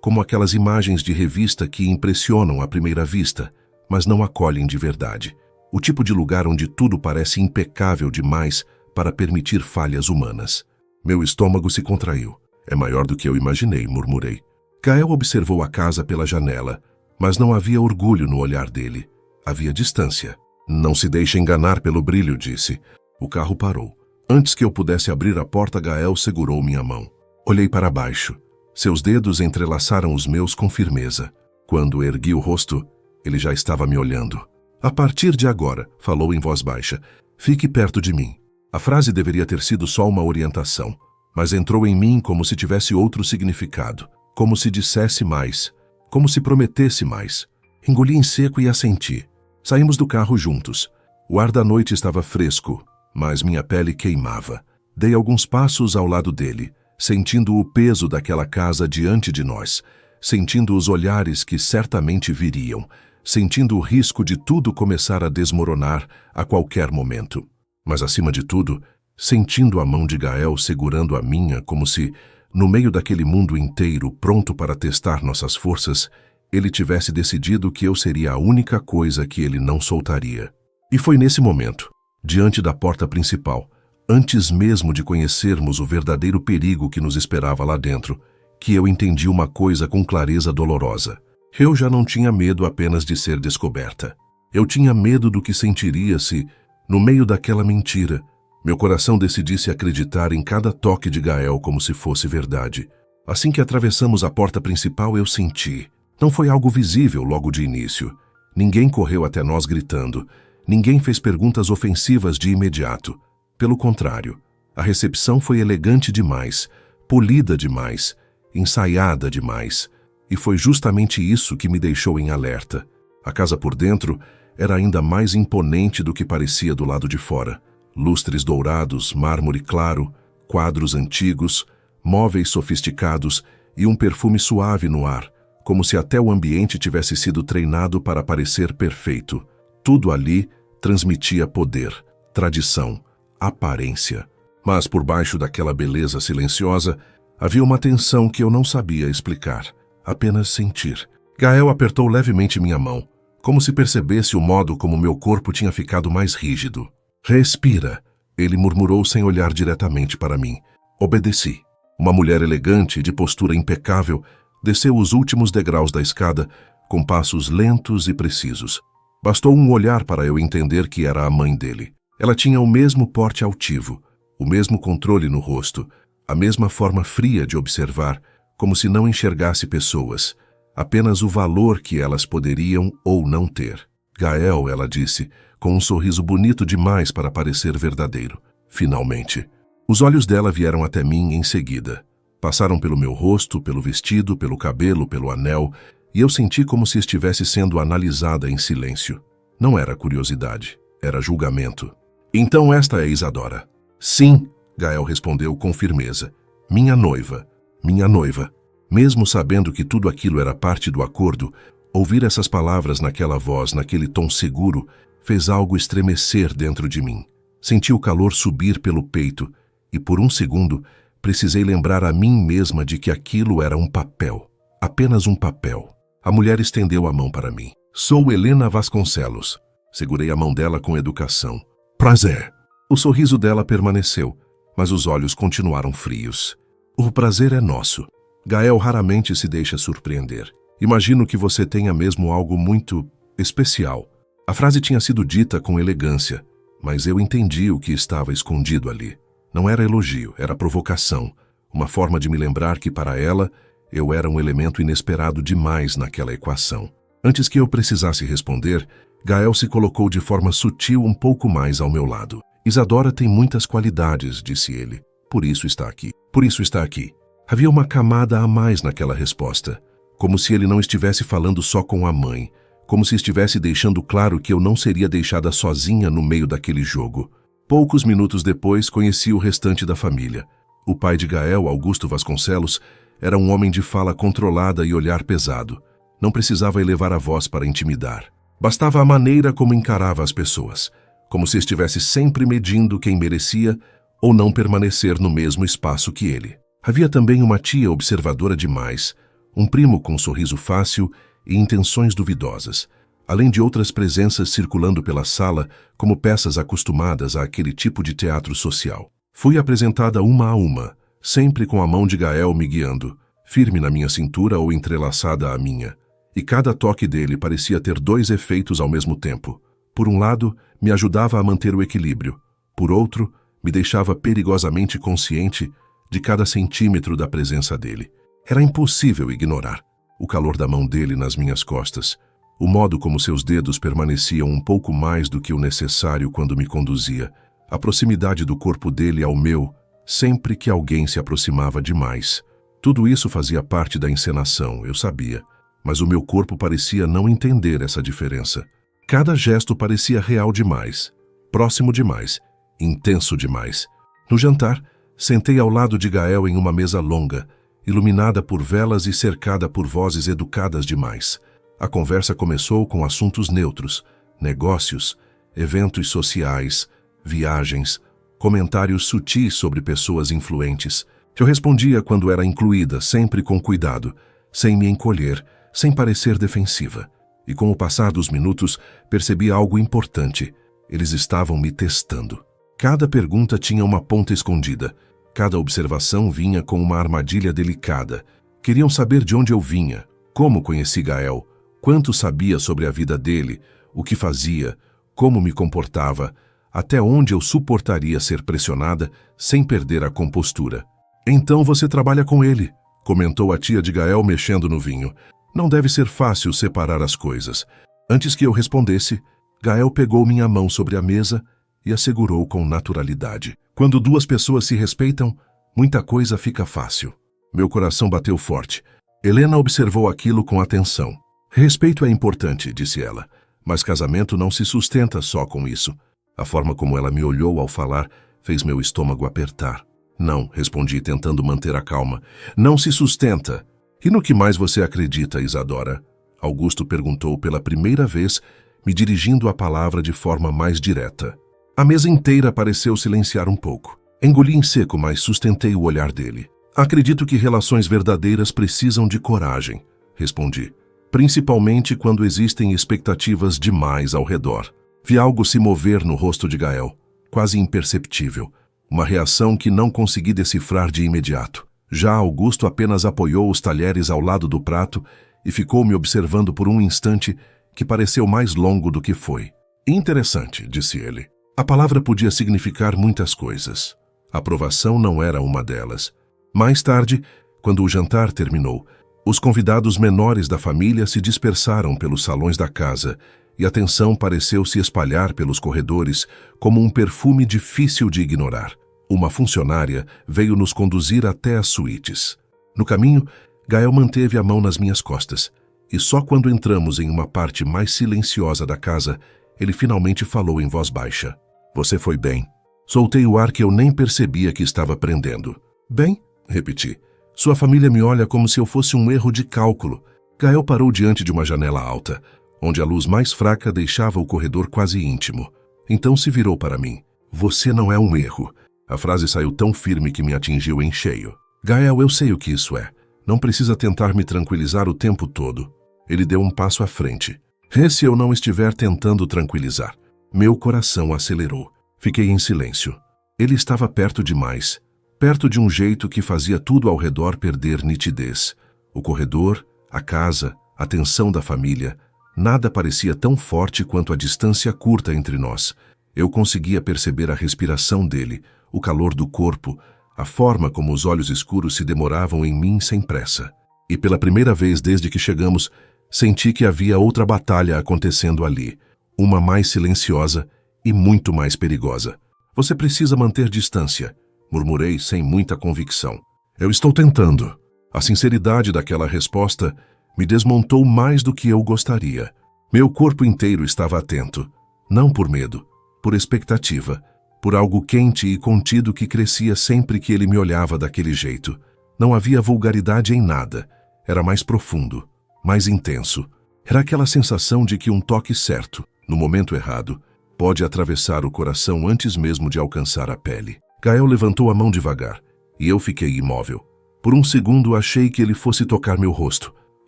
como aquelas imagens de revista que impressionam à primeira vista, mas não acolhem de verdade. O tipo de lugar onde tudo parece impecável demais para permitir falhas humanas. Meu estômago se contraiu. É maior do que eu imaginei, murmurei. Gael observou a casa pela janela, mas não havia orgulho no olhar dele. Havia distância. Não se deixe enganar pelo brilho, disse. O carro parou. Antes que eu pudesse abrir a porta, Gael segurou minha mão. Olhei para baixo. Seus dedos entrelaçaram os meus com firmeza. Quando ergui o rosto, ele já estava me olhando. A partir de agora, falou em voz baixa, fique perto de mim. A frase deveria ter sido só uma orientação, mas entrou em mim como se tivesse outro significado, como se dissesse mais, como se prometesse mais. Engoli em seco e assenti. Saímos do carro juntos. O ar da noite estava fresco, mas minha pele queimava. Dei alguns passos ao lado dele, sentindo o peso daquela casa diante de nós, sentindo os olhares que certamente viriam, sentindo o risco de tudo começar a desmoronar a qualquer momento. Mas, acima de tudo, sentindo a mão de Gael segurando a minha como se, no meio daquele mundo inteiro pronto para testar nossas forças, ele tivesse decidido que eu seria a única coisa que ele não soltaria. E foi nesse momento, diante da porta principal, antes mesmo de conhecermos o verdadeiro perigo que nos esperava lá dentro, que eu entendi uma coisa com clareza dolorosa. Eu já não tinha medo apenas de ser descoberta. Eu tinha medo do que sentiria se, no meio daquela mentira, meu coração decidisse acreditar em cada toque de Gael como se fosse verdade. Assim que atravessamos a porta principal, eu senti. Não foi algo visível logo de início. Ninguém correu até nós gritando. Ninguém fez perguntas ofensivas de imediato. Pelo contrário, a recepção foi elegante demais, polida demais, ensaiada demais. E foi justamente isso que me deixou em alerta. A casa por dentro era ainda mais imponente do que parecia do lado de fora. Lustres dourados, mármore claro, quadros antigos, móveis sofisticados e um perfume suave no ar, como se até o ambiente tivesse sido treinado para parecer perfeito. Tudo ali transmitia poder, tradição, aparência. Mas por baixo daquela beleza silenciosa, havia uma tensão que eu não sabia explicar, apenas sentir. Gael apertou levemente minha mão, como se percebesse o modo como meu corpo tinha ficado mais rígido. Respira, ele murmurou sem olhar diretamente para mim. Obedeci. Uma mulher elegante, de postura impecável, desceu os últimos degraus da escada, com passos lentos e precisos. Bastou um olhar para eu entender que era a mãe dele. Ela tinha o mesmo porte altivo, o mesmo controle no rosto, a mesma forma fria de observar, como se não enxergasse pessoas, apenas o valor que elas poderiam ou não ter. Gael, ela disse, com um sorriso bonito demais para parecer verdadeiro. Finalmente. Os olhos dela vieram até mim em seguida. Passaram pelo meu rosto, pelo vestido, pelo cabelo, pelo anel, e eu senti como se estivesse sendo analisada em silêncio. Não era curiosidade, era julgamento. Então esta é Isadora. Sim, Gael respondeu com firmeza. Minha noiva. Minha noiva. Mesmo sabendo que tudo aquilo era parte do acordo, ouvir essas palavras naquela voz, naquele tom seguro, fez algo estremecer dentro de mim. Senti o calor subir pelo peito e, por um segundo, precisei lembrar a mim mesma de que aquilo era um papel. Apenas um papel. A mulher estendeu a mão para mim. Sou Helena Vasconcelos. Segurei a mão dela com educação. Prazer. O sorriso dela permaneceu, mas os olhos continuaram frios. O prazer é nosso. Gael raramente se deixa surpreender. Imagino que você tenha mesmo algo muito especial. A frase tinha sido dita com elegância, mas eu entendi o que estava escondido ali. Não era elogio, era provocação, uma forma de me lembrar que para ela eu era um elemento inesperado demais naquela equação. Antes que eu precisasse responder, Gael se colocou de forma sutil um pouco mais ao meu lado. Isadora tem muitas qualidades, disse ele. Por isso está aqui. Por isso está aqui. Havia uma camada a mais naquela resposta, como se ele não estivesse falando só com a mãe, como se estivesse deixando claro que eu não seria deixada sozinha no meio daquele jogo. Poucos minutos depois, conheci o restante da família. O pai de Gael, Augusto Vasconcelos, era um homem de fala controlada e olhar pesado. Não precisava elevar a voz para intimidar. Bastava a maneira como encarava as pessoas, como se estivesse sempre medindo quem merecia ou não permanecer no mesmo espaço que ele. Havia também uma tia observadora demais, um primo com um sorriso fácil e intenções duvidosas, além de outras presenças circulando pela sala como peças acostumadas àquele tipo de teatro social. Fui apresentada uma a uma, sempre com a mão de Gael me guiando, firme na minha cintura ou entrelaçada à minha, e cada toque dele parecia ter dois efeitos ao mesmo tempo. Por um lado, me ajudava a manter o equilíbrio, por outro, me deixava perigosamente consciente de cada centímetro da presença dele. Era impossível ignorar o calor da mão dele nas minhas costas, o modo como seus dedos permaneciam um pouco mais do que o necessário quando me conduzia, a proximidade do corpo dele ao meu, sempre que alguém se aproximava demais. Tudo isso fazia parte da encenação, eu sabia, mas o meu corpo parecia não entender essa diferença. Cada gesto parecia real demais, próximo demais, intenso demais. No jantar, sentei ao lado de Gael em uma mesa longa, iluminada por velas e cercada por vozes educadas demais. A conversa começou com assuntos neutros, negócios, eventos sociais, viagens, comentários sutis sobre pessoas influentes. Eu respondia quando era incluída, sempre com cuidado, sem me encolher, sem parecer defensiva. E com o passar dos minutos, percebi algo importante. Eles estavam me testando. Cada pergunta tinha uma ponta escondida. Cada observação vinha com uma armadilha delicada. Queriam saber de onde eu vinha, como conheci Gael, quanto sabia sobre a vida dele, o que fazia, como me comportava, até onde eu suportaria ser pressionada sem perder a compostura. "Então você trabalha com ele", comentou a tia de Gael mexendo no vinho. Não deve ser fácil separar as coisas. Antes que eu respondesse, Gael pegou minha mão sobre a mesa e a segurou com naturalidade. Quando duas pessoas se respeitam, muita coisa fica fácil. Meu coração bateu forte. Helena observou aquilo com atenção. "Respeito é importante", disse ela, "mas casamento não se sustenta só com isso." A forma como ela me olhou ao falar fez meu estômago apertar. "Não", respondi, tentando manter a calma. "Não se sustenta." "E no que mais você acredita, Isadora?" Augusto perguntou pela primeira vez, me dirigindo a palavra de forma mais direta. A mesa inteira pareceu silenciar um pouco. Engoli em seco, mas sustentei o olhar dele. "Acredito que relações verdadeiras precisam de coragem", respondi. "Principalmente quando existem expectativas demais ao redor." Vi algo se mover no rosto de Gael, quase imperceptível. Uma reação que não consegui decifrar de imediato. Já Augusto apenas apoiou os talheres ao lado do prato e ficou me observando por um instante que pareceu mais longo do que foi. "Interessante", disse ele. A palavra podia significar muitas coisas. Aprovação não era uma delas. Mais tarde, quando o jantar terminou, os convidados menores da família se dispersaram pelos salões da casa e a tensão pareceu se espalhar pelos corredores como um perfume difícil de ignorar. Uma funcionária veio nos conduzir até as suítes. No caminho, Gael manteve a mão nas minhas costas, e só quando entramos em uma parte mais silenciosa da casa, ele finalmente falou em voz baixa. "Você foi bem." Soltei o ar que eu nem percebia que estava prendendo. "Bem?", repeti. "Sua família me olha como se eu fosse um erro de cálculo." Gael parou diante de uma janela alta, onde a luz mais fraca deixava o corredor quase íntimo. Então se virou para mim. "Você não é um erro." A frase saiu tão firme que me atingiu em cheio. "Gael, eu sei o que isso é. Não precisa tentar me tranquilizar o tempo todo." Ele deu um passo à frente. "E se eu não estiver tentando tranquilizar?" Meu coração acelerou. Fiquei em silêncio. Ele estava perto demais. Perto de um jeito que fazia tudo ao redor perder nitidez. O corredor, a casa, a tensão da família. Nada parecia tão forte quanto a distância curta entre nós. Eu conseguia perceber a respiração dele, o calor do corpo, a forma como os olhos escuros se demoravam em mim sem pressa. E pela primeira vez desde que chegamos, senti que havia outra batalha acontecendo ali, uma mais silenciosa e muito mais perigosa. "Você precisa manter distância", murmurei sem muita convicção. "Eu estou tentando." A sinceridade daquela resposta me desmontou mais do que eu gostaria. Meu corpo inteiro estava atento, não por medo, por expectativa, por algo quente e contido que crescia sempre que ele me olhava daquele jeito. Não havia vulgaridade em nada, era mais profundo, mais intenso. Era aquela sensação de que um toque certo, no momento errado, pode atravessar o coração antes mesmo de alcançar a pele. Gael levantou a mão devagar, e eu fiquei imóvel. Por um segundo achei que ele fosse tocar meu rosto,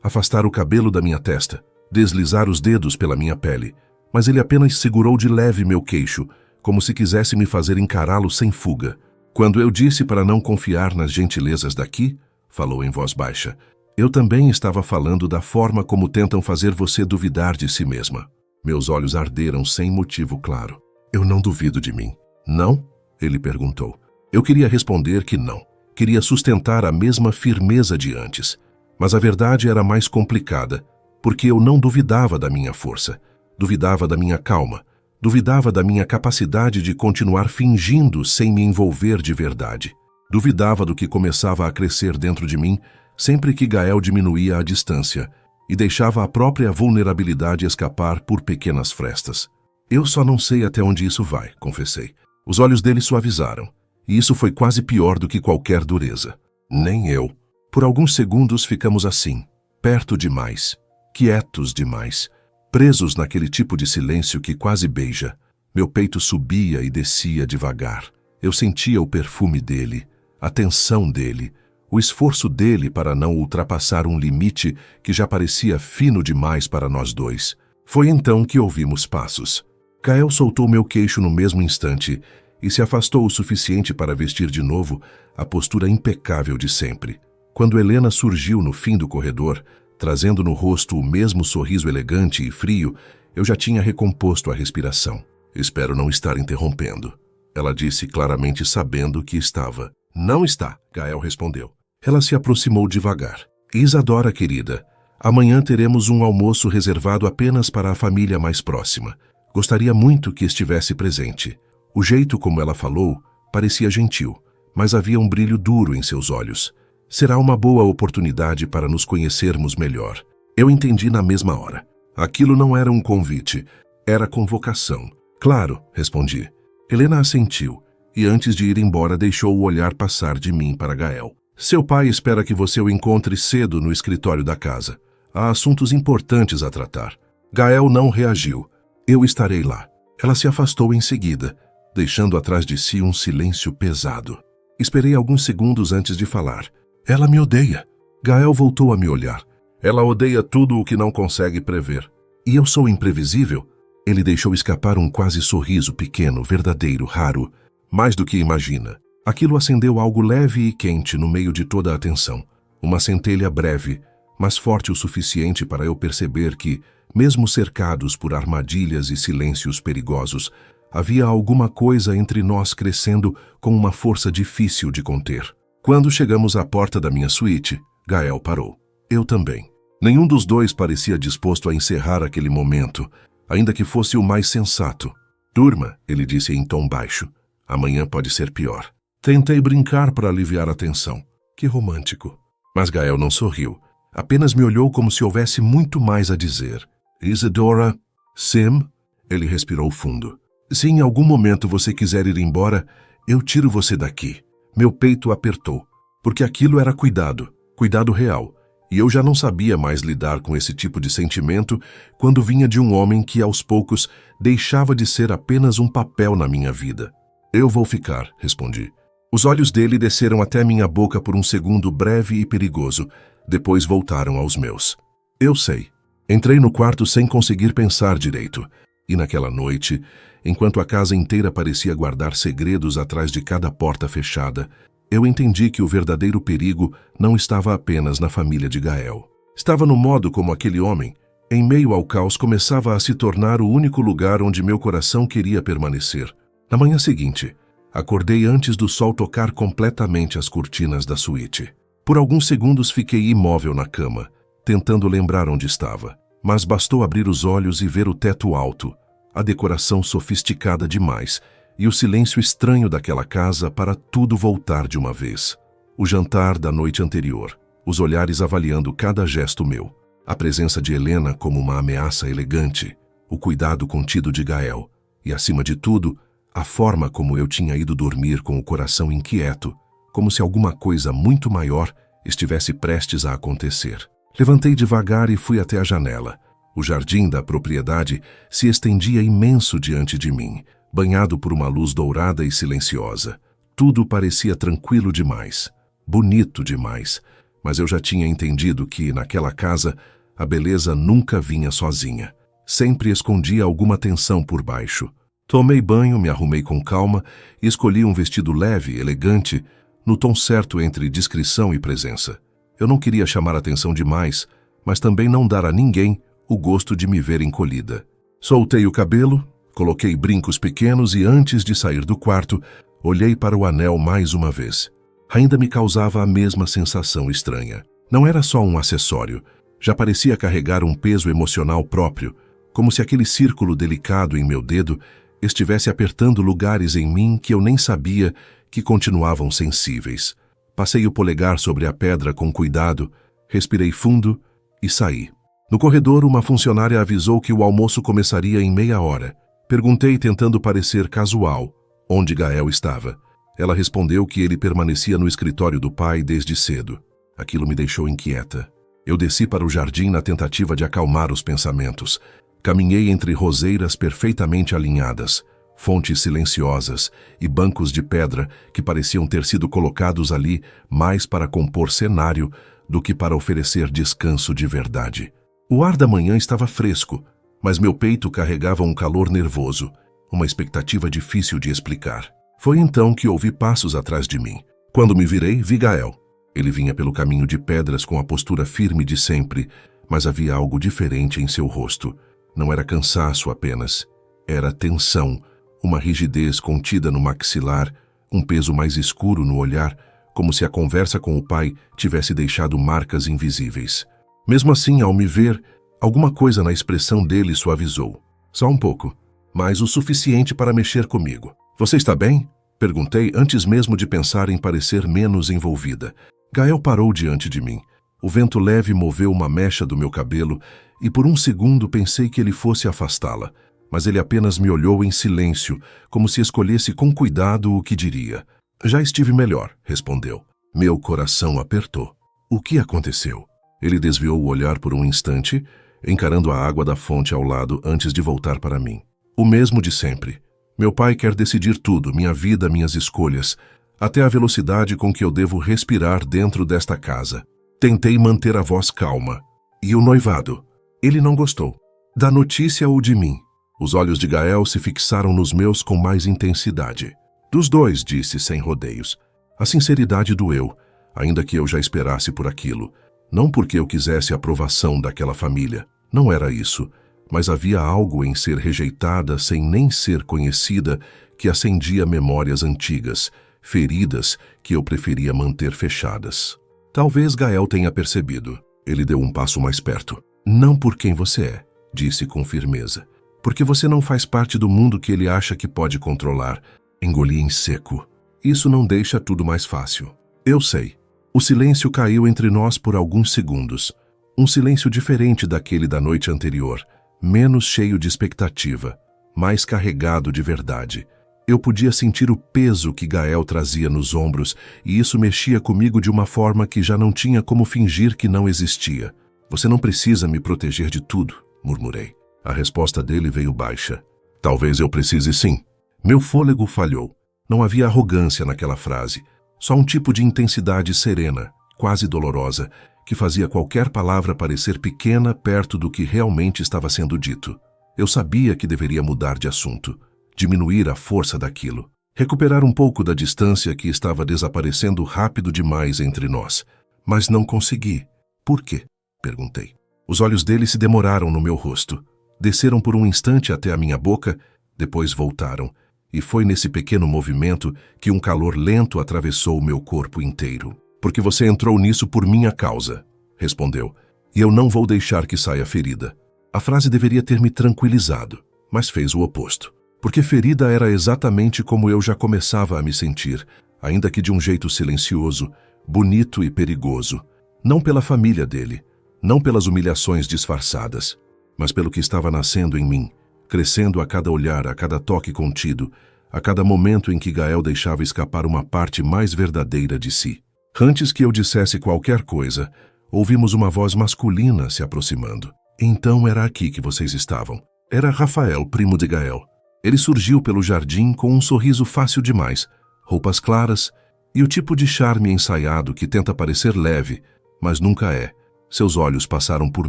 afastar o cabelo da minha testa, deslizar os dedos pela minha pele, mas ele apenas segurou de leve meu queixo, como se quisesse me fazer encará-lo sem fuga. Quando eu disse para não confiar nas gentilezas daqui, falou em voz baixa, eu também estava falando da forma como tentam fazer você duvidar de si mesma. Meus olhos arderam sem motivo claro. Eu não duvido de mim. Não? Ele perguntou. Eu queria responder que não. Queria sustentar a mesma firmeza de antes. Mas a verdade era mais complicada, porque eu não duvidava da minha força. Duvidava da minha calma. Duvidava da minha capacidade de continuar fingindo sem me envolver de verdade. Duvidava do que começava a crescer dentro de mim sempre que Gael diminuía a distância e deixava a própria vulnerabilidade escapar por pequenas frestas. Eu só não sei até onde isso vai, confessei. Os olhos dele suavizaram, e isso foi quase pior do que qualquer dureza. Nem eu. Por alguns segundos ficamos assim, perto demais, quietos demais, presos naquele tipo de silêncio que quase beija. Meu peito subia e descia devagar. Eu sentia o perfume dele, a tensão dele, o esforço dele para não ultrapassar um limite que já parecia fino demais para nós dois. Foi então que ouvimos passos. Gael soltou meu queixo no mesmo instante e se afastou o suficiente para vestir de novo a postura impecável de sempre. Quando Helena surgiu no fim do corredor, trazendo no rosto o mesmo sorriso elegante e frio, eu já tinha recomposto a respiração. Espero não estar interrompendo. Ela disse claramente sabendo que estava. Não está, Gael respondeu. Ela se aproximou devagar. Isadora, querida, amanhã teremos um almoço reservado apenas para a família mais próxima. Gostaria muito que estivesse presente. O jeito como ela falou parecia gentil, mas havia um brilho duro em seus olhos. Será uma boa oportunidade para nos conhecermos melhor. Eu entendi na mesma hora. Aquilo não era um convite, era convocação. Claro, respondi. Helena assentiu, e antes de ir embora deixou o olhar passar de mim para Gael. Seu pai espera que você o encontre cedo no escritório da casa. Há assuntos importantes a tratar. Gael não reagiu. Eu estarei lá. Ela se afastou em seguida, deixando atrás de si um silêncio pesado. Esperei alguns segundos antes de falar. Ela me odeia. Gael voltou a me olhar. Ela odeia tudo o que não consegue prever. E eu sou imprevisível? Ele deixou escapar um quase sorriso pequeno, verdadeiro, raro. Mais do que imagina. Aquilo acendeu algo leve e quente no meio de toda a tensão. Uma centelha breve, mas forte o suficiente para eu perceber que, mesmo cercados por armadilhas e silêncios perigosos, havia alguma coisa entre nós crescendo com uma força difícil de conter. Quando chegamos à porta da minha suíte, Gael parou. Eu também. Nenhum dos dois parecia disposto a encerrar aquele momento, ainda que fosse o mais sensato. Durma, ele disse em tom baixo. Amanhã pode ser pior. Tentei brincar para aliviar a tensão. Que romântico. Mas Gael não sorriu. Apenas me olhou como se houvesse muito mais a dizer. Isadora... Sim? Ele respirou fundo. Se em algum momento você quiser ir embora, eu tiro você daqui. Meu peito apertou, porque aquilo era cuidado, cuidado real, e eu já não sabia mais lidar com esse tipo de sentimento quando vinha de um homem que, aos poucos, deixava de ser apenas um papel na minha vida. Eu vou ficar, respondi. Os olhos dele desceram até minha boca por um segundo breve e perigoso, depois voltaram aos meus. Eu sei. Entrei no quarto sem conseguir pensar direito, e naquela noite, enquanto a casa inteira parecia guardar segredos atrás de cada porta fechada, eu entendi que o verdadeiro perigo não estava apenas na família de Gael. Estava no modo como aquele homem, em meio ao caos, começava a se tornar o único lugar onde meu coração queria permanecer. Na manhã seguinte, acordei antes do sol tocar completamente as cortinas da suíte. Por alguns segundos fiquei imóvel na cama, tentando lembrar onde estava. Mas bastou abrir os olhos e ver o teto alto, a decoração sofisticada demais e o silêncio estranho daquela casa para tudo voltar de uma vez. O jantar da noite anterior, os olhares avaliando cada gesto meu, a presença de Helena como uma ameaça elegante, o cuidado contido de Gael e, acima de tudo, a forma como eu tinha ido dormir com o coração inquieto, como se alguma coisa muito maior estivesse prestes a acontecer. Levantei devagar e fui até a janela. O jardim da propriedade se estendia imenso diante de mim, banhado por uma luz dourada e silenciosa. Tudo parecia tranquilo demais, bonito demais, mas eu já tinha entendido que, naquela casa, a beleza nunca vinha sozinha. Sempre escondia alguma tensão por baixo. Tomei banho, me arrumei com calma e escolhi um vestido leve, elegante, no tom certo entre discrição e presença. Eu não queria chamar atenção demais, mas também não dar a ninguém o gosto de me ver encolhida. Soltei o cabelo, coloquei brincos pequenos e, antes de sair do quarto, olhei para o anel mais uma vez. Ainda me causava a mesma sensação estranha. Não era só um acessório, já parecia carregar um peso emocional próprio, como se aquele círculo delicado em meu dedo estivesse apertando lugares em mim que eu nem sabia que continuavam sensíveis. Passei o polegar sobre a pedra com cuidado, respirei fundo e saí. No corredor, uma funcionária avisou que o almoço começaria em meia hora. Perguntei, tentando parecer casual, onde Gael estava. Ela respondeu que ele permanecia no escritório do pai desde cedo. Aquilo me deixou inquieta. Eu desci para o jardim na tentativa de acalmar os pensamentos. Caminhei entre roseiras perfeitamente alinhadas, fontes silenciosas e bancos de pedra que pareciam ter sido colocados ali mais para compor cenário do que para oferecer descanso de verdade. O ar da manhã estava fresco, mas meu peito carregava um calor nervoso, uma expectativa difícil de explicar. Foi então que ouvi passos atrás de mim. Quando me virei, vi Gael. Ele vinha pelo caminho de pedras com a postura firme de sempre, mas havia algo diferente em seu rosto. Não era cansaço apenas. Era tensão, uma rigidez contida no maxilar, um peso mais escuro no olhar, como se a conversa com o pai tivesse deixado marcas invisíveis. Mesmo assim, ao me ver, alguma coisa na expressão dele suavizou. Só um pouco, mas o suficiente para mexer comigo. Você está bem? Perguntei antes mesmo de pensar em parecer menos envolvida. Gael parou diante de mim. O vento leve moveu uma mecha do meu cabelo e por um segundo pensei que ele fosse afastá-la, mas ele apenas me olhou em silêncio, como se escolhesse com cuidado o que diria. Já estive melhor, respondeu. Meu coração apertou. O que aconteceu? Ele desviou o olhar por um instante, encarando a água da fonte ao lado antes de voltar para mim. O mesmo de sempre. Meu pai quer decidir tudo, minha vida, minhas escolhas, até a velocidade com que eu devo respirar dentro desta casa. Tentei manter a voz calma. E o noivado? Ele não gostou. Da notícia ou de mim? Os olhos de Gael se fixaram nos meus com mais intensidade. Dos dois, disse sem rodeios. A sinceridade doeu, ainda que eu já esperasse por aquilo. Não porque eu quisesse a aprovação daquela família. Não era isso. Mas havia algo em ser rejeitada sem nem ser conhecida que acendia memórias antigas, feridas que eu preferia manter fechadas. Talvez Gael tenha percebido. Ele deu um passo mais perto. Não por quem você é, disse com firmeza. Porque você não faz parte do mundo que ele acha que pode controlar. Engoli em seco. Isso não deixa tudo mais fácil. Eu sei. O silêncio caiu entre nós por alguns segundos. Um silêncio diferente daquele da noite anterior. Menos cheio de expectativa, mais carregado de verdade. Eu podia sentir o peso que Gael trazia nos ombros e isso mexia comigo de uma forma que já não tinha como fingir que não existia. Você não precisa me proteger de tudo, murmurei. A resposta dele veio baixa. Talvez eu precise sim. Meu fôlego falhou. Não havia arrogância naquela frase, só um tipo de intensidade serena, quase dolorosa, que fazia qualquer palavra parecer pequena perto do que realmente estava sendo dito. Eu sabia que deveria mudar de assunto, diminuir a força daquilo, recuperar um pouco da distância que estava desaparecendo rápido demais entre nós. Mas não consegui. Por quê? Perguntei. Os olhos dele se demoraram no meu rosto. Desceram por um instante até a minha boca, depois voltaram. E foi nesse pequeno movimento que um calor lento atravessou o meu corpo inteiro. Porque você entrou nisso por minha causa, respondeu. E eu não vou deixar que saia ferida. A frase deveria ter me tranquilizado, mas fez o oposto. Porque ferida era exatamente como eu já começava a me sentir, ainda que de um jeito silencioso, bonito e perigoso. Não pela família dele, não pelas humilhações disfarçadas, mas pelo que estava nascendo em mim, crescendo a cada olhar, a cada toque contido, a cada momento em que Gael deixava escapar uma parte mais verdadeira de si. Antes que eu dissesse qualquer coisa, ouvimos uma voz masculina se aproximando. Então era aqui que vocês estavam. Era Rafael, primo de Gael. Ele surgiu pelo jardim com um sorriso fácil demais, roupas claras e o tipo de charme ensaiado que tenta parecer leve, mas nunca é. Seus olhos passaram por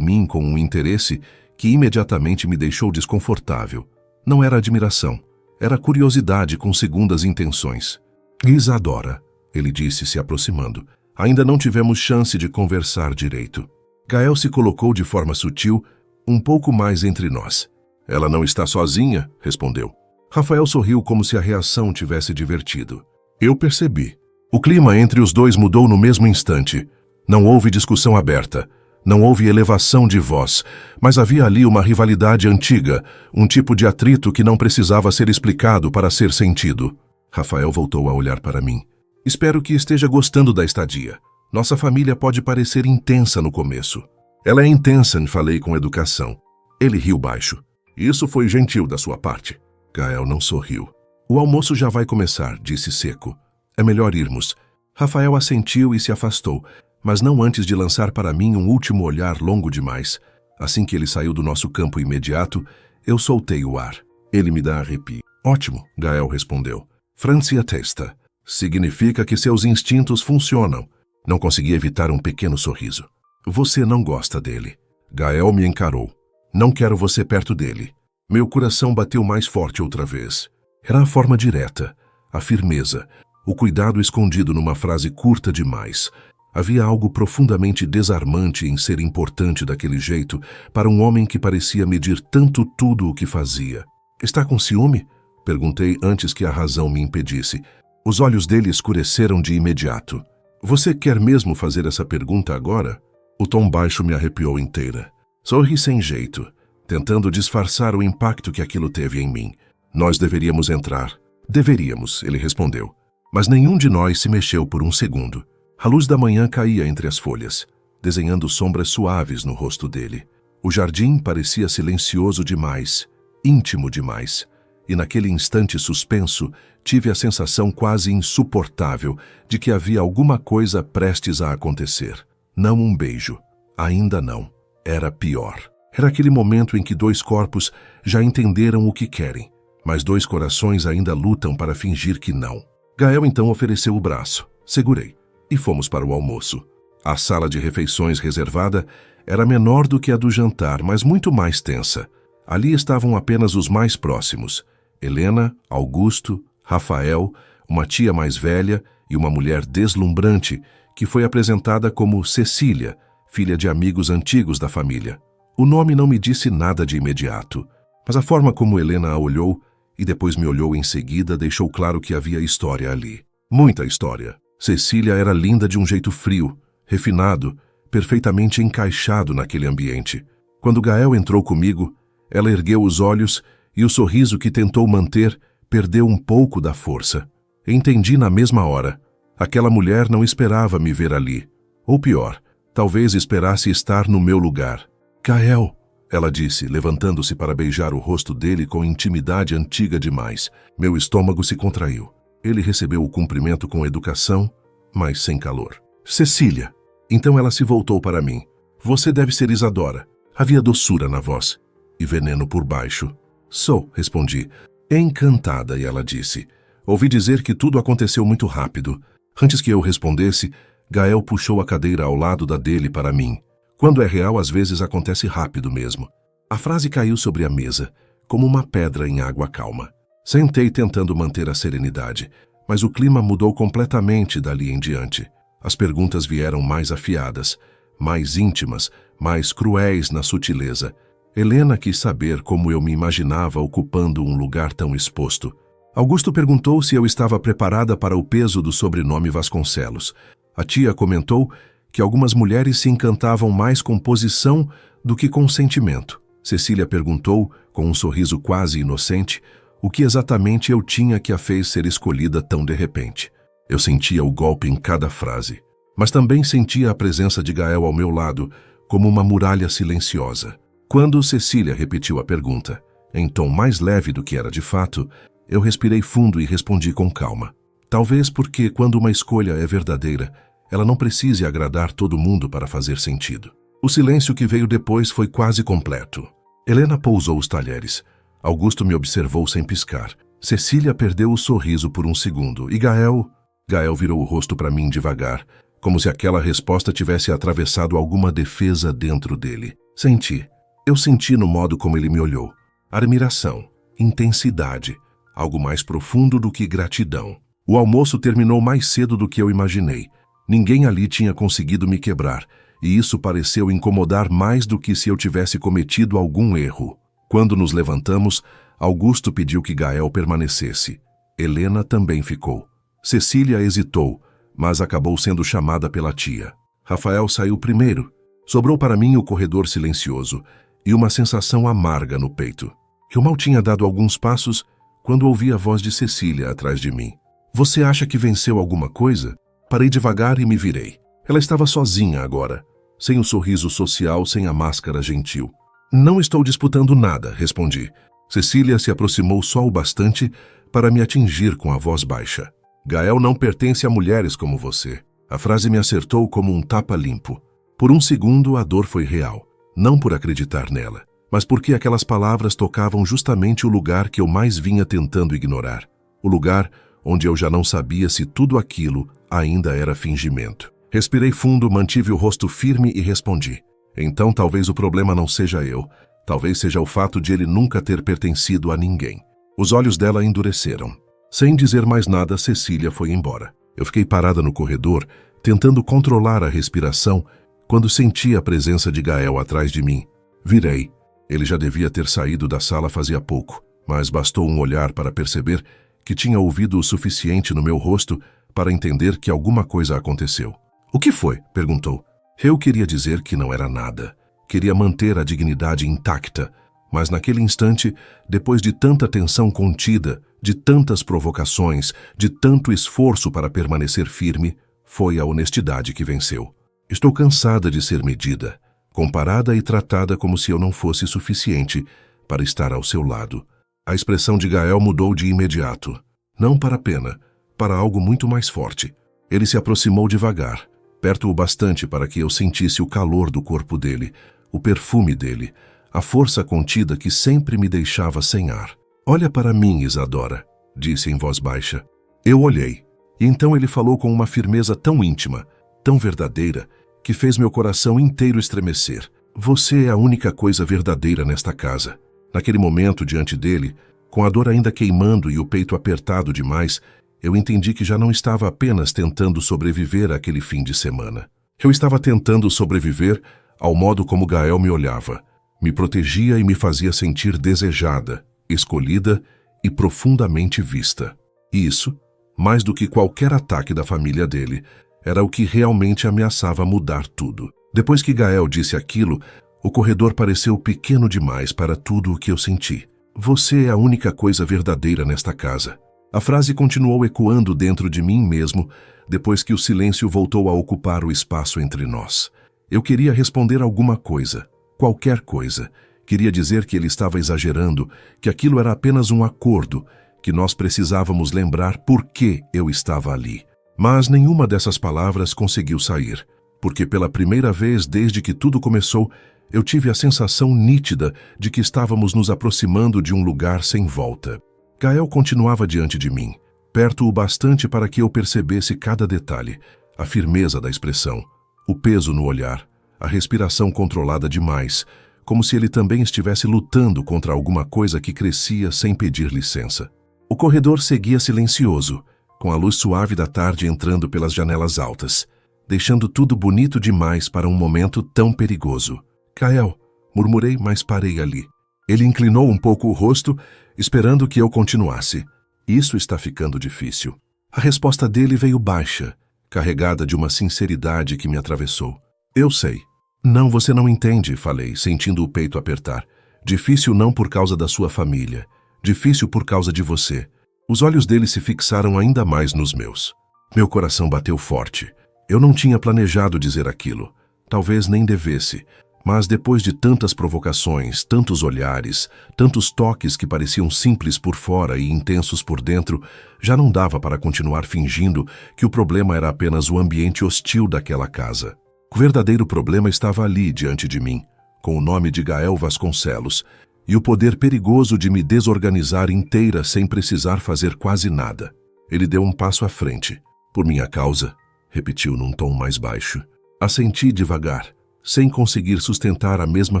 mim com um interesse que imediatamente me deixou desconfortável. Não era admiração, era curiosidade com segundas intenções. Isadora, ele disse se aproximando. Ainda não tivemos chance de conversar direito. Gael se colocou de forma sutil, um pouco mais entre nós. Ela não está sozinha, respondeu. Rafael sorriu como se a reação tivesse divertido. Eu percebi. O clima entre os dois mudou no mesmo instante. Não houve discussão aberta. Não houve elevação de voz, mas havia ali uma rivalidade antiga, um tipo de atrito que não precisava ser explicado para ser sentido. Rafael voltou a olhar para mim. Espero que esteja gostando da estadia. Nossa família pode parecer intensa no começo. Ela é intensa, falei com educação. Ele riu baixo. Isso foi gentil da sua parte. Gael não sorriu. O almoço já vai começar, disse seco. É melhor irmos. Rafael assentiu e se afastou, mas não antes de lançar para mim um último olhar longo demais. Assim que ele saiu do nosso campo imediato, eu soltei o ar. Ele me dá arrepio. Ótimo, Gael respondeu. Franzi a testa. Significa que seus instintos funcionam. Não consegui evitar um pequeno sorriso. Você não gosta dele. Gael me encarou. Não quero você perto dele. Meu coração bateu mais forte outra vez. Era a forma direta, a firmeza, o cuidado escondido numa frase curta demais. Havia algo profundamente desarmante em ser importante daquele jeito para um homem que parecia medir tanto tudo o que fazia. Está com ciúme? Perguntei antes que a razão me impedisse. Os olhos dele escureceram de imediato. Você quer mesmo fazer essa pergunta agora? O tom baixo me arrepiou inteira. Sorri sem jeito, tentando disfarçar o impacto que aquilo teve em mim. Nós deveríamos entrar. Deveríamos, ele respondeu. Mas nenhum de nós se mexeu por um segundo. A luz da manhã caía entre as folhas, desenhando sombras suaves no rosto dele. O jardim parecia silencioso demais, íntimo demais. E naquele instante suspenso, tive a sensação quase insuportável de que havia alguma coisa prestes a acontecer. Não um beijo. Ainda não. Era pior. Era aquele momento em que dois corpos já entenderam o que querem, mas dois corações ainda lutam para fingir que não. Gael então ofereceu o braço. Segurei. E fomos para o almoço. A sala de refeições reservada era menor do que a do jantar, mas muito mais tensa. Ali estavam apenas os mais próximos. Helena, Augusto, Rafael, uma tia mais velha e uma mulher deslumbrante que foi apresentada como Cecília, filha de amigos antigos da família. O nome não me disse nada de imediato, mas a forma como Helena a olhou e depois me olhou em seguida deixou claro que havia história ali. Muita história. Cecília era linda de um jeito frio, refinado, perfeitamente encaixado naquele ambiente. Quando Gael entrou comigo, ela ergueu os olhos e o sorriso que tentou manter perdeu um pouco da força. Entendi na mesma hora. Aquela mulher não esperava me ver ali. Ou pior, talvez esperasse estar no meu lugar. Gael, ela disse, levantando-se para beijar o rosto dele com intimidade antiga demais. Meu estômago se contraiu. Ele recebeu o cumprimento com educação, mas sem calor. Cecília. Então ela se voltou para mim. Você deve ser Isadora. Havia doçura na voz e veneno por baixo. Sou, respondi. Encantada, e ela disse. Ouvi dizer que tudo aconteceu muito rápido. Antes que eu respondesse, Gael puxou a cadeira ao lado da dele para mim. Quando é real, às vezes acontece rápido mesmo. A frase caiu sobre a mesa, como uma pedra em água calma. Sentei tentando manter a serenidade, mas o clima mudou completamente dali em diante. As perguntas vieram mais afiadas, mais íntimas, mais cruéis na sutileza. Helena quis saber como eu me imaginava ocupando um lugar tão exposto. Augusto perguntou se eu estava preparada para o peso do sobrenome Vasconcelos. A tia comentou que algumas mulheres se encantavam mais com posição do que com sentimento. Cecília perguntou, com um sorriso quase inocente, o que exatamente eu tinha que a fez ser escolhida tão de repente. Eu sentia o golpe em cada frase, mas também sentia a presença de Gael ao meu lado, como uma muralha silenciosa. Quando Cecília repetiu a pergunta, em tom mais leve do que era de fato, eu respirei fundo e respondi com calma. Talvez porque, quando uma escolha é verdadeira, ela não precise agradar todo mundo para fazer sentido. O silêncio que veio depois foi quase completo. Helena pousou os talheres. Augusto me observou sem piscar. Cecília perdeu o sorriso por um segundo. E Gael? Gael virou o rosto para mim devagar, como se aquela resposta tivesse atravessado alguma defesa dentro dele. Senti. Eu senti no modo como ele me olhou. Admiração, intensidade, algo mais profundo do que gratidão. O almoço terminou mais cedo do que eu imaginei. Ninguém ali tinha conseguido me quebrar, e isso pareceu incomodar mais do que se eu tivesse cometido algum erro. Quando nos levantamos, Augusto pediu que Gael permanecesse. Helena também ficou. Cecília hesitou, mas acabou sendo chamada pela tia. Rafael saiu primeiro. Sobrou para mim o corredor silencioso e uma sensação amarga no peito. Eu mal tinha dado alguns passos quando ouvi a voz de Cecília atrás de mim. Você acha que venceu alguma coisa? Parei devagar e me virei. Ela estava sozinha agora, sem o sorriso social, sem a máscara gentil. Não estou disputando nada, respondi. Cecília se aproximou só o bastante para me atingir com a voz baixa. Gael não pertence a mulheres como você. A frase me acertou como um tapa limpo. Por um segundo, a dor foi real. Não por acreditar nela, mas porque aquelas palavras tocavam justamente o lugar que eu mais vinha tentando ignorar. O lugar onde eu já não sabia se tudo aquilo ainda era fingimento. Respirei fundo, mantive o rosto firme e respondi. Então talvez o problema não seja eu. Talvez seja o fato de ele nunca ter pertencido a ninguém. Os olhos dela endureceram. Sem dizer mais nada, Cecília foi embora. Eu fiquei parada no corredor, tentando controlar a respiração, quando senti a presença de Gael atrás de mim. Virei. Ele já devia ter saído da sala fazia pouco, mas bastou um olhar para perceber que tinha ouvido o suficiente no meu rosto para entender que alguma coisa aconteceu. O que foi? Perguntou. Eu queria dizer que não era nada. Queria manter a dignidade intacta, mas naquele instante, depois de tanta tensão contida, de tantas provocações, de tanto esforço para permanecer firme, foi a honestidade que venceu. Estou cansada de ser medida, comparada e tratada como se eu não fosse suficiente para estar ao seu lado. A expressão de Gael mudou de imediato. Não para pena, para algo muito mais forte. Ele se aproximou devagar, perto o bastante para que eu sentisse o calor do corpo dele, o perfume dele, a força contida que sempre me deixava sem ar. Olha para mim, Isadora, disse em voz baixa. Eu olhei, e então ele falou com uma firmeza tão íntima, tão verdadeira, que fez meu coração inteiro estremecer. Você é a única coisa verdadeira nesta casa. Naquele momento, diante dele, com a dor ainda queimando e o peito apertado demais, eu entendi que já não estava apenas tentando sobreviver àquele fim de semana. Eu estava tentando sobreviver ao modo como Gael me olhava, me protegia e me fazia sentir desejada, escolhida e profundamente vista. E isso, mais do que qualquer ataque da família dele, era o que realmente ameaçava mudar tudo. Depois que Gael disse aquilo, o corredor pareceu pequeno demais para tudo o que eu senti. Você é a única coisa verdadeira nesta casa. A frase continuou ecoando dentro de mim mesmo, depois que o silêncio voltou a ocupar o espaço entre nós. Eu queria responder alguma coisa, qualquer coisa. Queria dizer que ele estava exagerando, que aquilo era apenas um acordo, que nós precisávamos lembrar por que eu estava ali. Mas nenhuma dessas palavras conseguiu sair, porque pela primeira vez desde que tudo começou, eu tive a sensação nítida de que estávamos nos aproximando de um lugar sem volta. Gael continuava diante de mim, perto o bastante para que eu percebesse cada detalhe, a firmeza da expressão, o peso no olhar, a respiração controlada demais, como se ele também estivesse lutando contra alguma coisa que crescia sem pedir licença. O corredor seguia silencioso, com a luz suave da tarde entrando pelas janelas altas, deixando tudo bonito demais para um momento tão perigoso. Gael, murmurei, mas parei ali. Ele inclinou um pouco o rosto, esperando que eu continuasse. Isso está ficando difícil. A resposta dele veio baixa, carregada de uma sinceridade que me atravessou. Eu sei. Não, você não entende, falei, sentindo o peito apertar. Difícil não por causa da sua família. Difícil por causa de você. Os olhos dele se fixaram ainda mais nos meus. Meu coração bateu forte. Eu não tinha planejado dizer aquilo. Talvez nem devesse. Mas depois de tantas provocações, tantos olhares, tantos toques que pareciam simples por fora e intensos por dentro, já não dava para continuar fingindo que o problema era apenas o ambiente hostil daquela casa. O verdadeiro problema estava ali diante de mim, com o nome de Gael Vasconcelos, e o poder perigoso de me desorganizar inteira sem precisar fazer quase nada. Ele deu um passo à frente. Por minha causa, repetiu num tom mais baixo. Assenti devagar, sem conseguir sustentar a mesma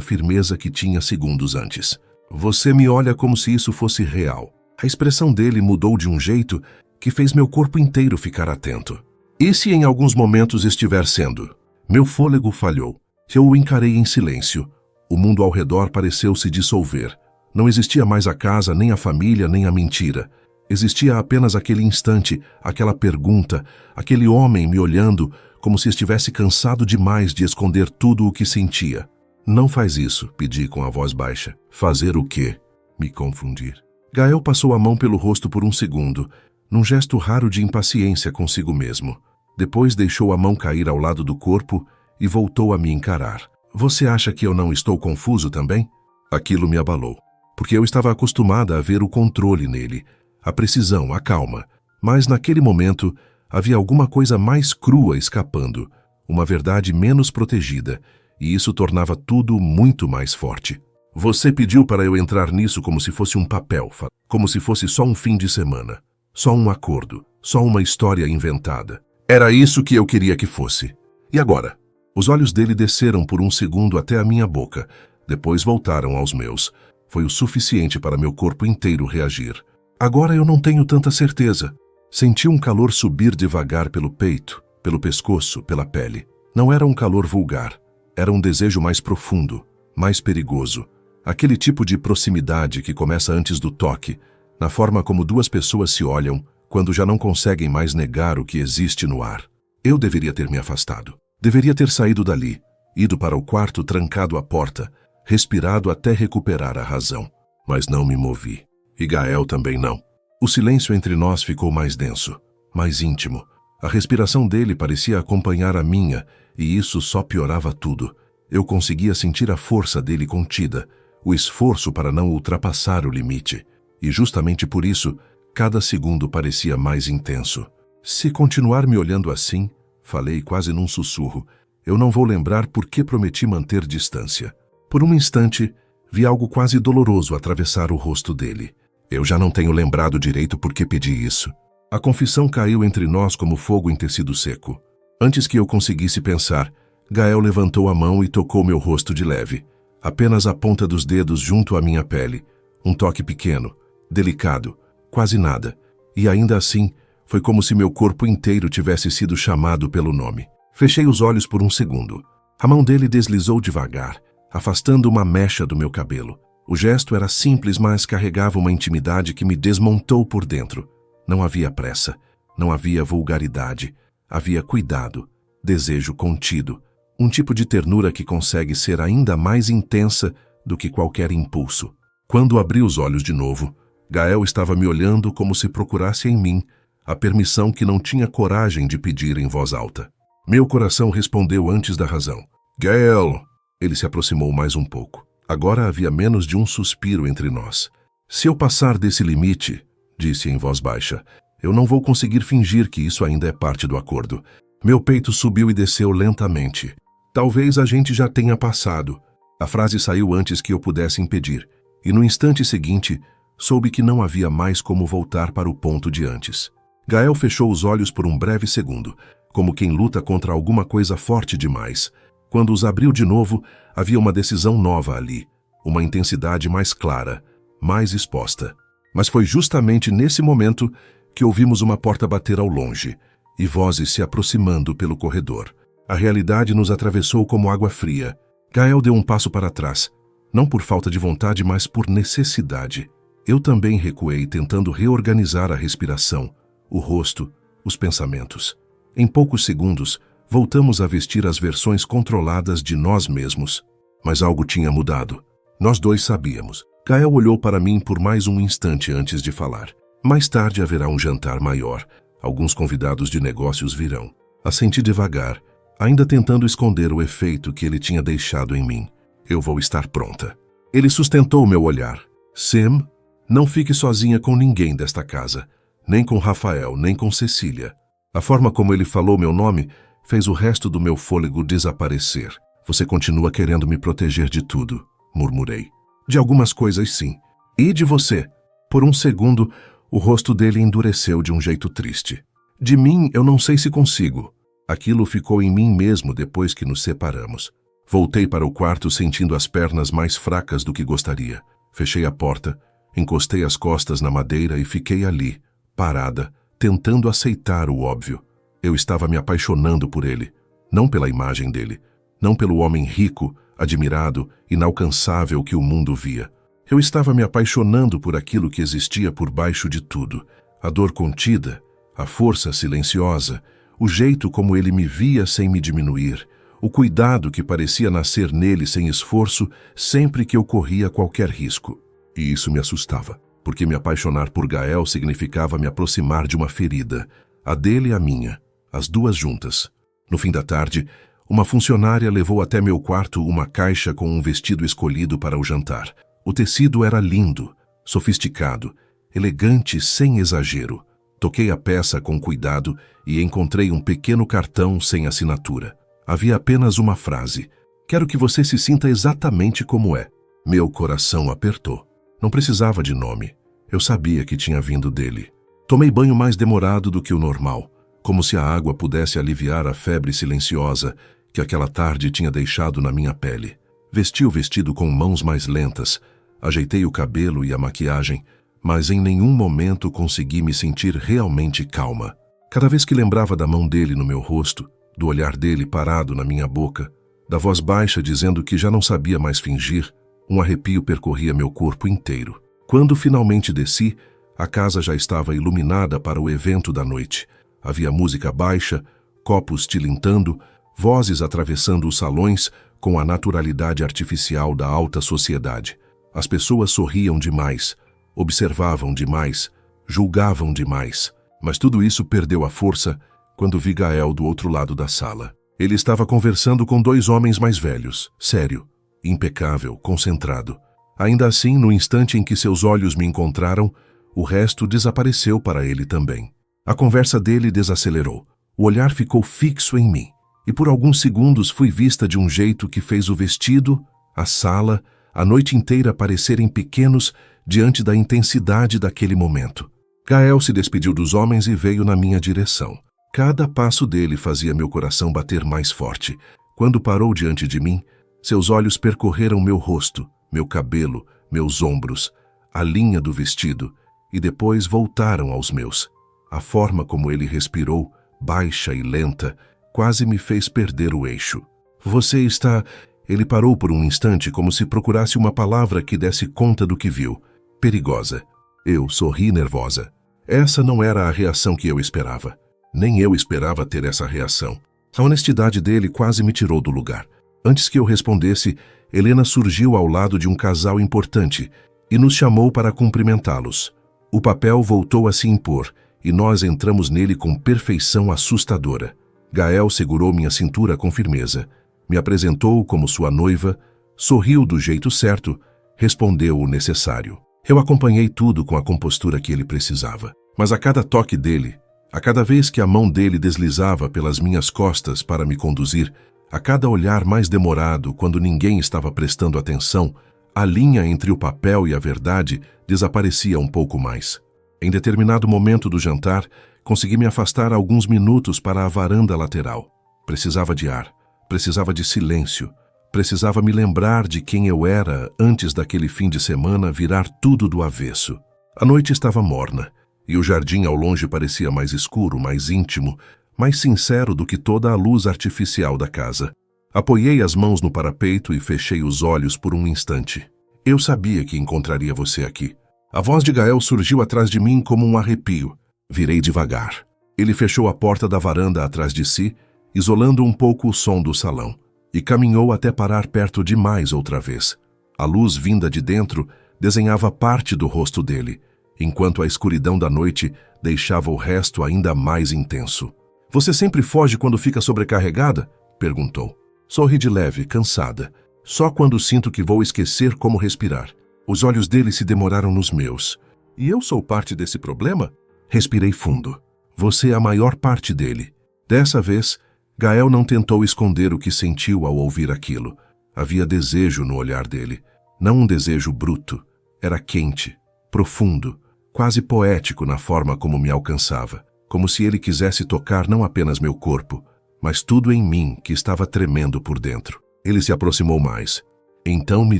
firmeza que tinha segundos antes. Você me olha como se isso fosse real. A expressão dele mudou de um jeito que fez meu corpo inteiro ficar atento. E se em alguns momentos estiver sendo? Meu fôlego falhou. Eu o encarei em silêncio. O mundo ao redor pareceu se dissolver. Não existia mais a casa, nem a família, nem a mentira. Existia apenas aquele instante, aquela pergunta, aquele homem me olhando como se estivesse cansado demais de esconder tudo o que sentia. Não faz isso, pedi com a voz baixa. Fazer o quê? Me confundir. Gael passou a mão pelo rosto por um segundo, num gesto raro de impaciência consigo mesmo. Depois deixou a mão cair ao lado do corpo e voltou a me encarar. Você acha que eu não estou confuso também? Aquilo me abalou, porque eu estava acostumada a ver o controle nele, a precisão, a calma. Mas naquele momento havia alguma coisa mais crua escapando, uma verdade menos protegida, e isso tornava tudo muito mais forte. Você pediu para eu entrar nisso como se fosse um papel, como se fosse só um fim de semana, só um acordo, só uma história inventada. Era isso que eu queria que fosse. E agora? Os olhos dele desceram por um segundo até a minha boca, depois voltaram aos meus. Foi o suficiente para meu corpo inteiro reagir. Agora eu não tenho tanta certeza. Senti um calor subir devagar pelo peito, pelo pescoço, pela pele. Não era um calor vulgar. Era um desejo mais profundo, mais perigoso. Aquele tipo de proximidade que começa antes do toque, na forma como duas pessoas se olham quando já não conseguem mais negar o que existe no ar. Eu deveria ter me afastado. Deveria ter saído dali, ido para o quarto trancado à porta, respirado até recuperar a razão. Mas não me movi. E Gael também não. O silêncio entre nós ficou mais denso, mais íntimo. A respiração dele parecia acompanhar a minha, e isso só piorava tudo. Eu conseguia sentir a força dele contida, o esforço para não ultrapassar o limite. E justamente por isso, cada segundo parecia mais intenso. Se continuar me olhando assim, falei quase num sussurro, eu não vou lembrar por que prometi manter distância. Por um instante, vi algo quase doloroso atravessar o rosto dele. Eu já não tenho lembrado direito por que pedi isso. A confissão caiu entre nós como fogo em tecido seco. Antes que eu conseguisse pensar, Gael levantou a mão e tocou meu rosto de leve. Apenas a ponta dos dedos junto à minha pele. Um toque pequeno, delicado, quase nada. E ainda assim, foi como se meu corpo inteiro tivesse sido chamado pelo nome. Fechei os olhos por um segundo. A mão dele deslizou devagar, afastando uma mecha do meu cabelo. O gesto era simples, mas carregava uma intimidade que me desmontou por dentro. Não havia pressa, não havia vulgaridade. Havia cuidado, desejo contido. Um tipo de ternura que consegue ser ainda mais intensa do que qualquer impulso. Quando abri os olhos de novo, Gael estava me olhando como se procurasse em mim a permissão que não tinha coragem de pedir em voz alta. Meu coração respondeu antes da razão. Gael! Ele se aproximou mais um pouco. Agora havia menos de um suspiro entre nós. Se eu passar desse limite, disse em voz baixa, eu não vou conseguir fingir que isso ainda é parte do acordo. Meu peito subiu e desceu lentamente. Talvez a gente já tenha passado. A frase saiu antes que eu pudesse impedir. E no instante seguinte, soube que não havia mais como voltar para o ponto de antes. Gael fechou os olhos por um breve segundo, como quem luta contra alguma coisa forte demais. Quando os abriu de novo, havia uma decisão nova ali, uma intensidade mais clara, mais exposta. Mas foi justamente nesse momento que ouvimos uma porta bater ao longe e vozes se aproximando pelo corredor. A realidade nos atravessou como água fria. Gael deu um passo para trás, não por falta de vontade, mas por necessidade. Eu também recuei, tentando reorganizar a respiração, o rosto, os pensamentos. Em poucos segundos, voltamos a vestir as versões controladas de nós mesmos. Mas algo tinha mudado. Nós dois sabíamos. Gael olhou para mim por mais um instante antes de falar. Mais tarde haverá um jantar maior. Alguns convidados de negócios virão. Assenti devagar, ainda tentando esconder o efeito que ele tinha deixado em mim. Eu vou estar pronta. Ele sustentou meu olhar. Sam, não fique sozinha com ninguém desta casa. Nem com Rafael, nem com Cecília. A forma como ele falou meu nome Fez o resto do meu fôlego desaparecer. Você continua querendo me proteger de tudo, murmurei. De algumas coisas, sim. E de você? Por um segundo, o rosto dele endureceu de um jeito triste. De mim, eu não sei se consigo. Aquilo ficou em mim mesmo depois que nos separamos. Voltei para o quarto sentindo as pernas mais fracas do que gostaria. Fechei a porta, encostei as costas na madeira e fiquei ali, parada, tentando aceitar o óbvio. Eu estava me apaixonando por ele, não pela imagem dele, não pelo homem rico, admirado, inalcançável que o mundo via. Eu estava me apaixonando por aquilo que existia por baixo de tudo, a dor contida, a força silenciosa, o jeito como ele me via sem me diminuir, o cuidado que parecia nascer nele sem esforço sempre que eu corria qualquer risco. E isso me assustava, porque me apaixonar por Gael significava me aproximar de uma ferida, a dele e a minha, as duas juntas. No fim da tarde, uma funcionária levou até meu quarto uma caixa com um vestido escolhido para o jantar. O tecido era lindo, sofisticado, elegante sem exagero. Toquei a peça com cuidado e encontrei um pequeno cartão sem assinatura. Havia apenas uma frase: "Quero que você se sinta exatamente como é." Meu coração apertou. Não precisava de nome. Eu sabia que tinha vindo dele. Tomei banho mais demorado do que o normal, como se a água pudesse aliviar a febre silenciosa que aquela tarde tinha deixado na minha pele. Vesti o vestido com mãos mais lentas, ajeitei o cabelo e a maquiagem, mas em nenhum momento consegui me sentir realmente calma. Cada vez que lembrava da mão dele no meu rosto, do olhar dele parado na minha boca, da voz baixa dizendo que já não sabia mais fingir, um arrepio percorria meu corpo inteiro. Quando finalmente desci, a casa já estava iluminada para o evento da noite. Havia música baixa, copos tilintando, vozes atravessando os salões com a naturalidade artificial da alta sociedade. As pessoas sorriam demais, observavam demais, julgavam demais. Mas tudo isso perdeu a força quando vi Gael do outro lado da sala. Ele estava conversando com dois homens mais velhos, sério, impecável, concentrado. Ainda assim, no instante em que seus olhos me encontraram, o resto desapareceu para ele também. A conversa dele desacelerou. O olhar ficou fixo em mim. E por alguns segundos fui vista de um jeito que fez o vestido, a sala, a noite inteira parecerem pequenos diante da intensidade daquele momento. Gael se despediu dos homens e veio na minha direção. Cada passo dele fazia meu coração bater mais forte. Quando parou diante de mim, seus olhos percorreram meu rosto, meu cabelo, meus ombros, a linha do vestido, e depois voltaram aos meus. A forma como ele respirou, baixa e lenta, quase me fez perder o eixo. Você está... Ele parou por um instante como se procurasse uma palavra que desse conta do que viu. Perigosa. Eu sorri nervosa. Essa não era a reação que eu esperava. Nem eu esperava ter essa reação. A honestidade dele quase me tirou do lugar. Antes que eu respondesse, Helena surgiu ao lado de um casal importante e nos chamou para cumprimentá-los. O papel voltou a se impor e nós entramos nele com perfeição assustadora. Gael segurou minha cintura com firmeza, me apresentou como sua noiva, sorriu do jeito certo, respondeu o necessário. Eu acompanhei tudo com a compostura que ele precisava. Mas a cada toque dele, a cada vez que a mão dele deslizava pelas minhas costas para me conduzir, a cada olhar mais demorado quando ninguém estava prestando atenção, a linha entre o papel e a verdade desaparecia um pouco mais. Em determinado momento do jantar, consegui me afastar alguns minutos para a varanda lateral. Precisava de ar, precisava de silêncio, precisava me lembrar de quem eu era antes daquele fim de semana virar tudo do avesso. A noite estava morna, e o jardim ao longe parecia mais escuro, mais íntimo, mais sincero do que toda a luz artificial da casa. Apoiei as mãos no parapeito e fechei os olhos por um instante. Eu sabia que encontraria você aqui. A voz de Gael surgiu atrás de mim como um arrepio. Virei devagar. Ele fechou a porta da varanda atrás de si, isolando um pouco o som do salão, e caminhou até parar perto demais outra vez. A luz vinda de dentro desenhava parte do rosto dele, enquanto a escuridão da noite deixava o resto ainda mais intenso. "Você sempre foge quando fica sobrecarregada?" perguntou. Sorri de leve, cansada. "Só quando sinto que vou esquecer como respirar." Os olhos dele se demoraram nos meus. "E eu sou parte desse problema?" Respirei fundo. "Você é a maior parte dele." Dessa vez, Gael não tentou esconder o que sentiu ao ouvir aquilo. Havia desejo no olhar dele. Não um desejo bruto. Era quente, profundo, quase poético na forma como me alcançava. Como se ele quisesse tocar não apenas meu corpo, mas tudo em mim que estava tremendo por dentro. Ele se aproximou mais. Então me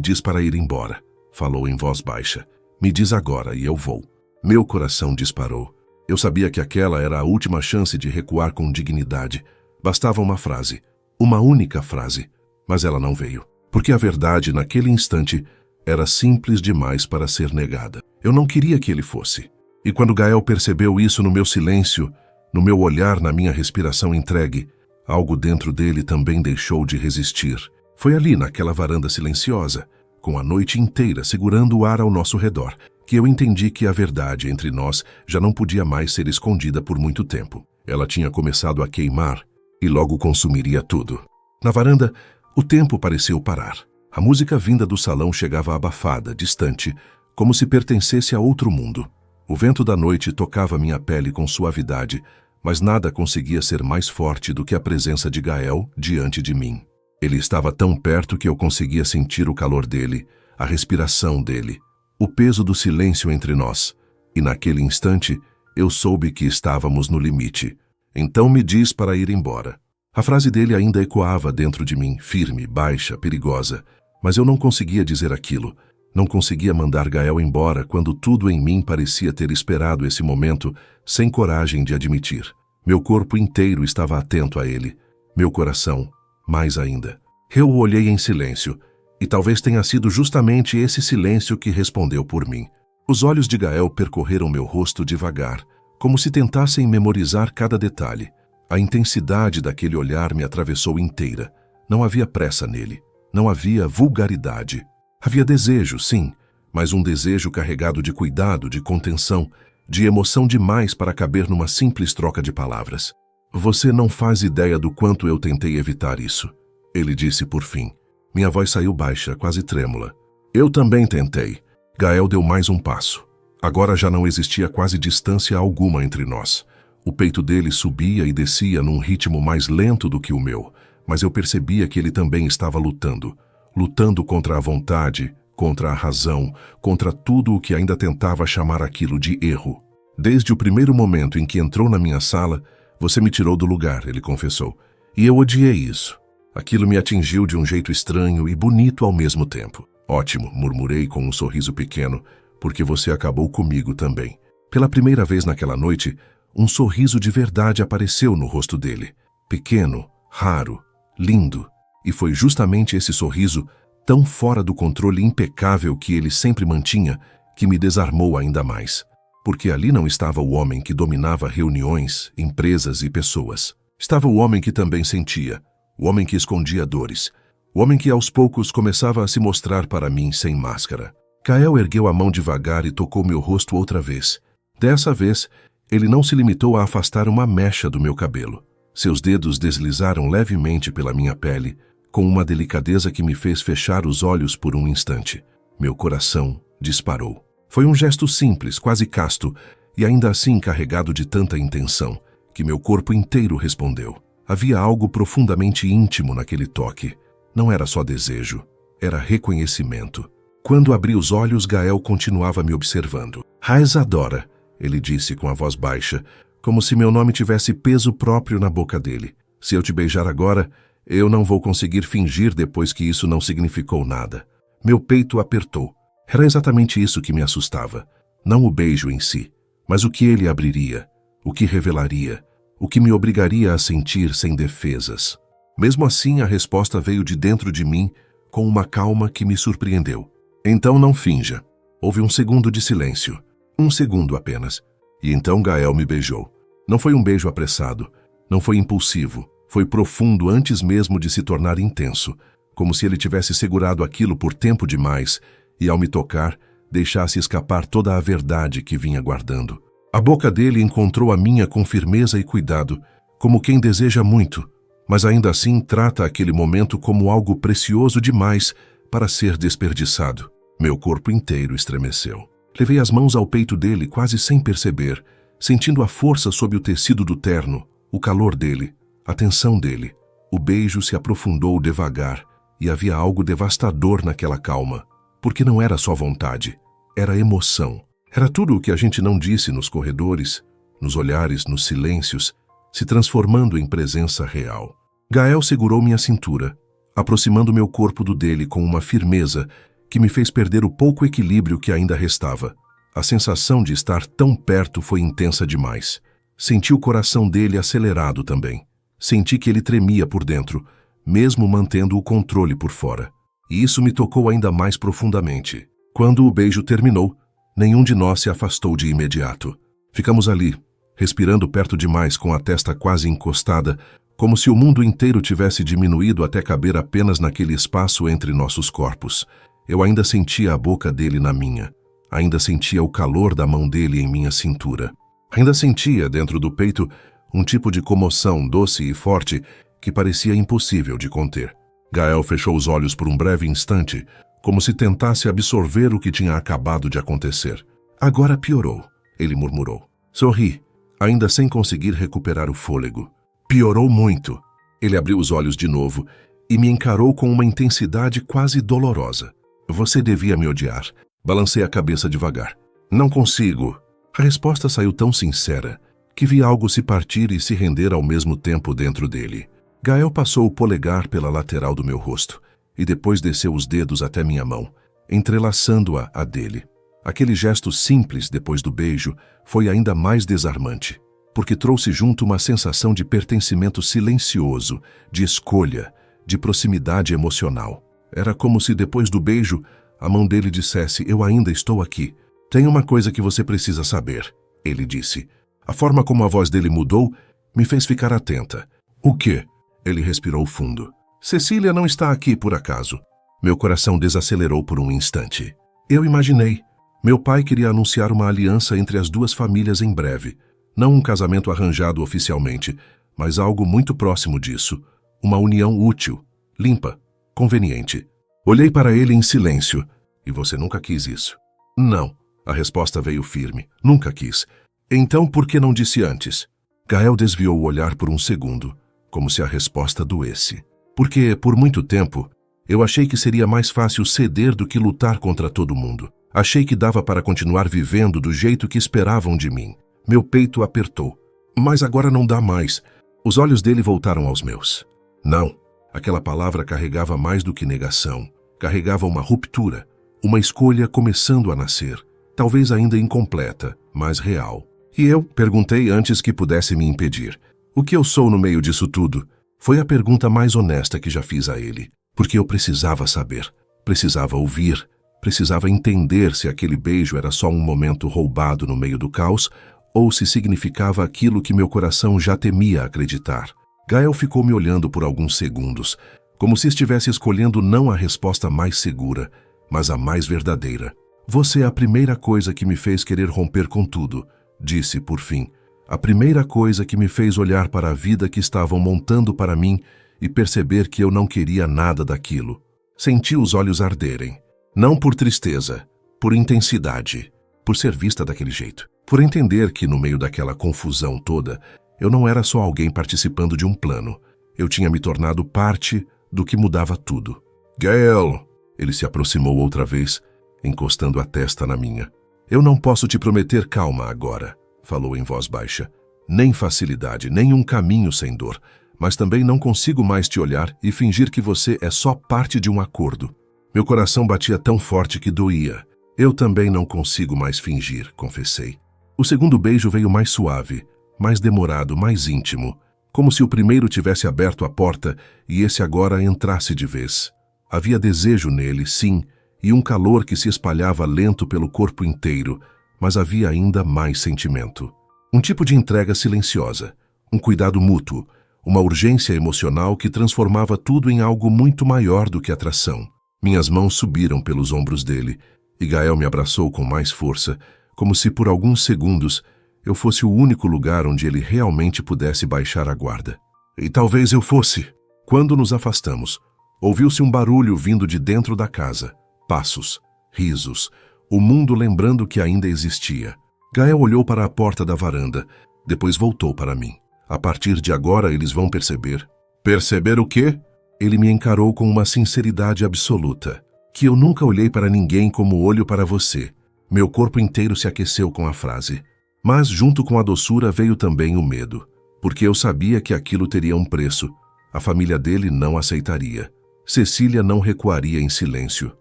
diz para ir embora, falou em voz baixa. Me diz agora e eu vou. Meu coração disparou. Eu sabia que aquela era a última chance de recuar com dignidade. Bastava uma frase, uma única frase, mas ela não veio. Porque a verdade, naquele instante, era simples demais para ser negada. Eu não queria que ele fosse. E quando Gael percebeu isso no meu silêncio, no meu olhar, na minha respiração entregue, algo dentro dele também deixou de resistir. Foi ali, naquela varanda silenciosa, com a noite inteira segurando o ar ao nosso redor, que eu entendi que a verdade entre nós já não podia mais ser escondida por muito tempo. Ela tinha começado a queimar e logo consumiria tudo. Na varanda, o tempo pareceu parar. A música vinda do salão chegava abafada, distante, como se pertencesse a outro mundo. O vento da noite tocava minha pele com suavidade, mas nada conseguia ser mais forte do que a presença de Gael diante de mim. Ele estava tão perto que eu conseguia sentir o calor dele, a respiração dele, o peso do silêncio entre nós. E naquele instante, eu soube que estávamos no limite. Então me diz para ir embora. A frase dele ainda ecoava dentro de mim, firme, baixa, perigosa. Mas eu não conseguia dizer aquilo. Não conseguia mandar Gael embora quando tudo em mim parecia ter esperado esse momento, sem coragem de admitir. Meu corpo inteiro estava atento a ele. Meu coração, mais ainda. Eu o olhei em silêncio, e talvez tenha sido justamente esse silêncio que respondeu por mim. Os olhos de Gael percorreram meu rosto devagar, como se tentassem memorizar cada detalhe. A intensidade daquele olhar me atravessou inteira. Não havia pressa nele. Não havia vulgaridade. Havia desejo, sim, mas um desejo carregado de cuidado, de contenção, de emoção demais para caber numa simples troca de palavras. Você não faz ideia do quanto eu tentei evitar isso, ele disse por fim. Minha voz saiu baixa, quase trêmula. Eu também tentei. Gael deu mais um passo. Agora já não existia quase distância alguma entre nós. O peito dele subia e descia num ritmo mais lento do que o meu, mas eu percebia que ele também estava lutando. Lutando contra a vontade, contra a razão, contra tudo o que ainda tentava chamar aquilo de erro. Desde o primeiro momento em que entrou na minha sala, você me tirou do lugar, ele confessou. E eu odiei isso. Aquilo me atingiu de um jeito estranho e bonito ao mesmo tempo. Ótimo, murmurei com um sorriso pequeno, porque você acabou comigo também. Pela primeira vez naquela noite, um sorriso de verdade apareceu no rosto dele. Pequeno, raro, lindo. E foi justamente esse sorriso, tão fora do controle impecável que ele sempre mantinha, que me desarmou ainda mais. Porque ali não estava o homem que dominava reuniões, empresas e pessoas. Estava o homem que também sentia, o homem que escondia dores, o homem que aos poucos começava a se mostrar para mim sem máscara. Gael ergueu a mão devagar e tocou meu rosto outra vez. Dessa vez, ele não se limitou a afastar uma mecha do meu cabelo. Seus dedos deslizaram levemente pela minha pele, com uma delicadeza que me fez fechar os olhos por um instante. Meu coração disparou. Foi um gesto simples, quase casto, e ainda assim carregado de tanta intenção, que meu corpo inteiro respondeu. Havia algo profundamente íntimo naquele toque. Não era só desejo, era reconhecimento. Quando abri os olhos, Gael continuava me observando. Raizadora, ele disse com a voz baixa, como se meu nome tivesse peso próprio na boca dele. Se eu te beijar agora, eu não vou conseguir fingir depois que isso não significou nada. Meu peito apertou. Era exatamente isso que me assustava. Não o beijo em si, mas o que ele abriria, o que revelaria, o que me obrigaria a sentir sem defesas. Mesmo assim, a resposta veio de dentro de mim com uma calma que me surpreendeu. Então não finja. Houve um segundo de silêncio. Um segundo apenas. E então Gael me beijou. Não foi um beijo apressado. Não foi impulsivo. Foi profundo antes mesmo de se tornar intenso. Como se ele tivesse segurado aquilo por tempo demais e, ao me tocar, deixasse escapar toda a verdade que vinha guardando. A boca dele encontrou a minha com firmeza e cuidado, como quem deseja muito, mas ainda assim trata aquele momento como algo precioso demais para ser desperdiçado. Meu corpo inteiro estremeceu. Levei as mãos ao peito dele quase sem perceber, sentindo a força sob o tecido do terno, o calor dele, A tensão dele. O beijo se aprofundou devagar e havia algo devastador naquela calma, porque não era só vontade, era emoção. Era tudo o que a gente não disse nos corredores, nos olhares, nos silêncios, se transformando em presença real. Gael segurou minha cintura, aproximando meu corpo do dele com uma firmeza que me fez perder o pouco equilíbrio que ainda restava. A sensação de estar tão perto foi intensa demais. Senti o coração dele acelerado também. Senti que ele tremia por dentro, mesmo mantendo o controle por fora. E isso me tocou ainda mais profundamente. Quando o beijo terminou, nenhum de nós se afastou de imediato. Ficamos ali, respirando perto demais com a testa quase encostada, como se o mundo inteiro tivesse diminuído até caber apenas naquele espaço entre nossos corpos. Eu ainda sentia a boca dele na minha. Ainda sentia o calor da mão dele em minha cintura. Ainda sentia, dentro do peito, um tipo de comoção doce e forte que parecia impossível de conter. Gael fechou os olhos por um breve instante, como se tentasse absorver o que tinha acabado de acontecer. Agora piorou, ele murmurou. Sorri, ainda sem conseguir recuperar o fôlego. Piorou muito. Ele abriu os olhos de novo e me encarou com uma intensidade quase dolorosa. Você devia me odiar. Balancei a cabeça devagar. Não consigo. A resposta saiu tão sincera que vi algo se partir e se render ao mesmo tempo dentro dele. Gael passou o polegar pela lateral do meu rosto e depois desceu os dedos até minha mão, entrelaçando-a à dele. Aquele gesto simples depois do beijo foi ainda mais desarmante, porque trouxe junto uma sensação de pertencimento silencioso, de escolha, de proximidade emocional. Era como se depois do beijo, a mão dele dissesse: eu ainda estou aqui. Tem uma coisa que você precisa saber, ele disse. A forma como a voz dele mudou me fez ficar atenta. O quê? Ele respirou fundo. Cecília não está aqui por acaso. Meu coração desacelerou por um instante. Eu imaginei. Meu pai queria anunciar uma aliança entre as duas famílias em breve. Não um casamento arranjado oficialmente, mas algo muito próximo disso. Uma união útil, limpa, conveniente. Olhei para ele em silêncio. E você nunca quis isso? Não. A resposta veio firme. Nunca quis. Então por que não disse antes? Gael desviou o olhar por um segundo, como se a resposta doesse. Porque, por muito tempo, eu achei que seria mais fácil ceder do que lutar contra todo mundo. Achei que dava para continuar vivendo do jeito que esperavam de mim. Meu peito apertou. Mas agora não dá mais. Os olhos dele voltaram aos meus. Não. Aquela palavra carregava mais do que negação. Carregava uma ruptura, uma escolha começando a nascer. Talvez ainda incompleta, mas real. E eu perguntei antes que pudesse me impedir. O que eu sou no meio disso tudo? Foi a pergunta mais honesta que já fiz a ele. Porque eu precisava saber, precisava ouvir, precisava entender se aquele beijo era só um momento roubado no meio do caos ou se significava aquilo que meu coração já temia acreditar. Gael ficou me olhando por alguns segundos, como se estivesse escolhendo não a resposta mais segura, mas a mais verdadeira. Você é a primeira coisa que me fez querer romper com tudo, disse por fim. A primeira coisa que me fez olhar para a vida que estavam montando para mim e perceber que eu não queria nada daquilo. Senti os olhos arderem. Não por tristeza, por intensidade, por ser vista daquele jeito. Por entender que, no meio daquela confusão toda, eu não era só alguém participando de um plano. Eu tinha me tornado parte do que mudava tudo. Gael! Ele se aproximou outra vez, encostando a testa na minha. Eu não posso te prometer calma agora, falou em voz baixa. Nem facilidade, nem um caminho sem dor. Mas também não consigo mais te olhar e fingir que você é só parte de um acordo. Meu coração batia tão forte que doía. Eu também não consigo mais fingir, confessei. O segundo beijo veio mais suave, mais demorado, mais íntimo, como se o primeiro tivesse aberto a porta e esse agora entrasse de vez. Havia desejo nele, sim, e um calor que se espalhava lento pelo corpo inteiro, mas havia ainda mais sentimento. Um tipo de entrega silenciosa, um cuidado mútuo, uma urgência emocional que transformava tudo em algo muito maior do que atração. Minhas mãos subiram pelos ombros dele, e Gael me abraçou com mais força, como se por alguns segundos eu fosse o único lugar onde ele realmente pudesse baixar a guarda. E talvez eu fosse. Quando nos afastamos, ouviu-se um barulho vindo de dentro da casa. Passos, risos, o mundo lembrando que ainda existia. Gael olhou para a porta da varanda, depois voltou para mim. A partir de agora eles vão perceber. Perceber o quê? Ele me encarou com uma sinceridade absoluta. Que eu nunca olhei para ninguém como olho para você. Meu corpo inteiro se aqueceu com a frase. Mas junto com a doçura veio também o medo. Porque eu sabia que aquilo teria um preço. A família dele não aceitaria. Cecília não recuaria em silêncio.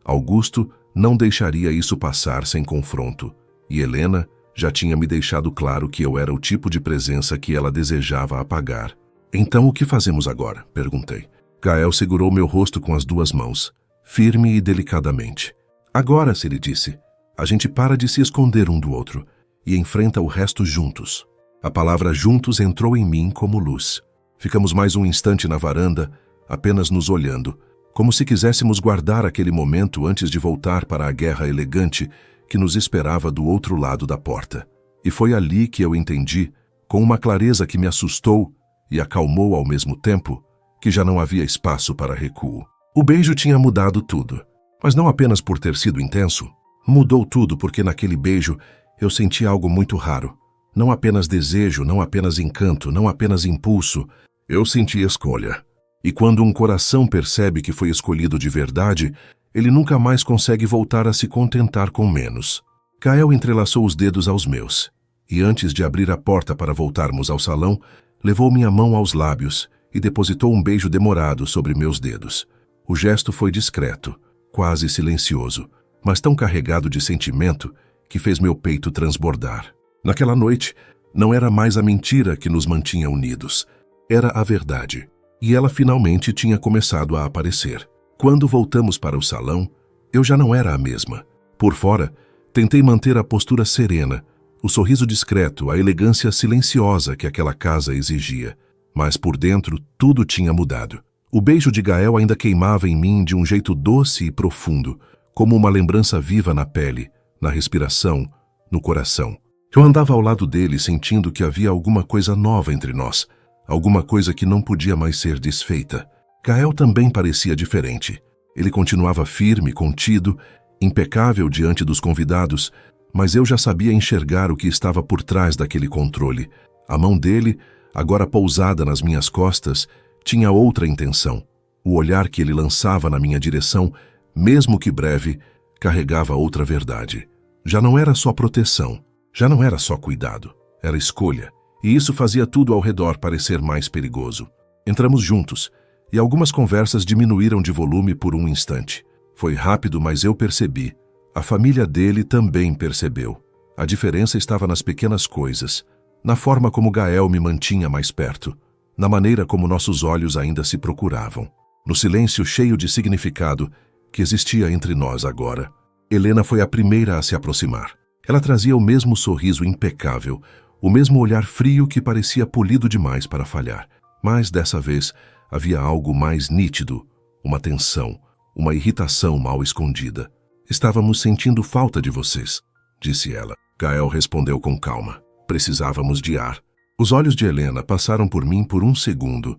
Augusto não deixaria isso passar sem confronto. E Helena já tinha me deixado claro que eu era o tipo de presença que ela desejava apagar. Então o que fazemos agora? Perguntei. Gael segurou meu rosto com as duas mãos, firme e delicadamente. Agora, se ele disse, a gente para de se esconder um do outro e enfrenta o resto juntos. A palavra juntos entrou em mim como luz. Ficamos mais um instante na varanda, apenas nos olhando, como se quiséssemos guardar aquele momento antes de voltar para a guerra elegante que nos esperava do outro lado da porta. E foi ali que eu entendi, com uma clareza que me assustou e acalmou ao mesmo tempo, que já não havia espaço para recuo. O beijo tinha mudado tudo, mas não apenas por ter sido intenso. Mudou tudo porque naquele beijo eu senti algo muito raro. Não apenas desejo, não apenas encanto, não apenas impulso. Eu senti escolha. E quando um coração percebe que foi escolhido de verdade, ele nunca mais consegue voltar a se contentar com menos. Gael entrelaçou os dedos aos meus, e antes de abrir a porta para voltarmos ao salão, levou minha mão aos lábios e depositou um beijo demorado sobre meus dedos. O gesto foi discreto, quase silencioso, mas tão carregado de sentimento que fez meu peito transbordar. Naquela noite, não era mais a mentira que nos mantinha unidos, era a verdade. E ela finalmente tinha começado a aparecer. Quando voltamos para o salão, eu já não era a mesma. Por fora, tentei manter a postura serena, o sorriso discreto, a elegância silenciosa que aquela casa exigia. Mas por dentro, tudo tinha mudado. O beijo de Gael ainda queimava em mim de um jeito doce e profundo, como uma lembrança viva na pele, na respiração, no coração. Eu andava ao lado dele sentindo que havia alguma coisa nova entre nós, alguma coisa que não podia mais ser desfeita. Gael também parecia diferente. Ele continuava firme, contido, impecável diante dos convidados, mas eu já sabia enxergar o que estava por trás daquele controle. A mão dele, agora pousada nas minhas costas, tinha outra intenção. O olhar que ele lançava na minha direção, mesmo que breve, carregava outra verdade. Já não era só proteção, já não era só cuidado, era escolha. E isso fazia tudo ao redor parecer mais perigoso. Entramos juntos, e algumas conversas diminuíram de volume por um instante. Foi rápido, mas eu percebi. A família dele também percebeu. A diferença estava nas pequenas coisas, na forma como Gael me mantinha mais perto, na maneira como nossos olhos ainda se procuravam, no silêncio cheio de significado que existia entre nós agora. Helena foi a primeira a se aproximar. Ela trazia o mesmo sorriso impecável, o mesmo olhar frio que parecia polido demais para falhar. Mas, dessa vez, havia algo mais nítido, uma tensão, uma irritação mal escondida. Estávamos sentindo falta de vocês, disse ela. Gael respondeu com calma. Precisávamos de ar. Os olhos de Helena passaram por mim por um segundo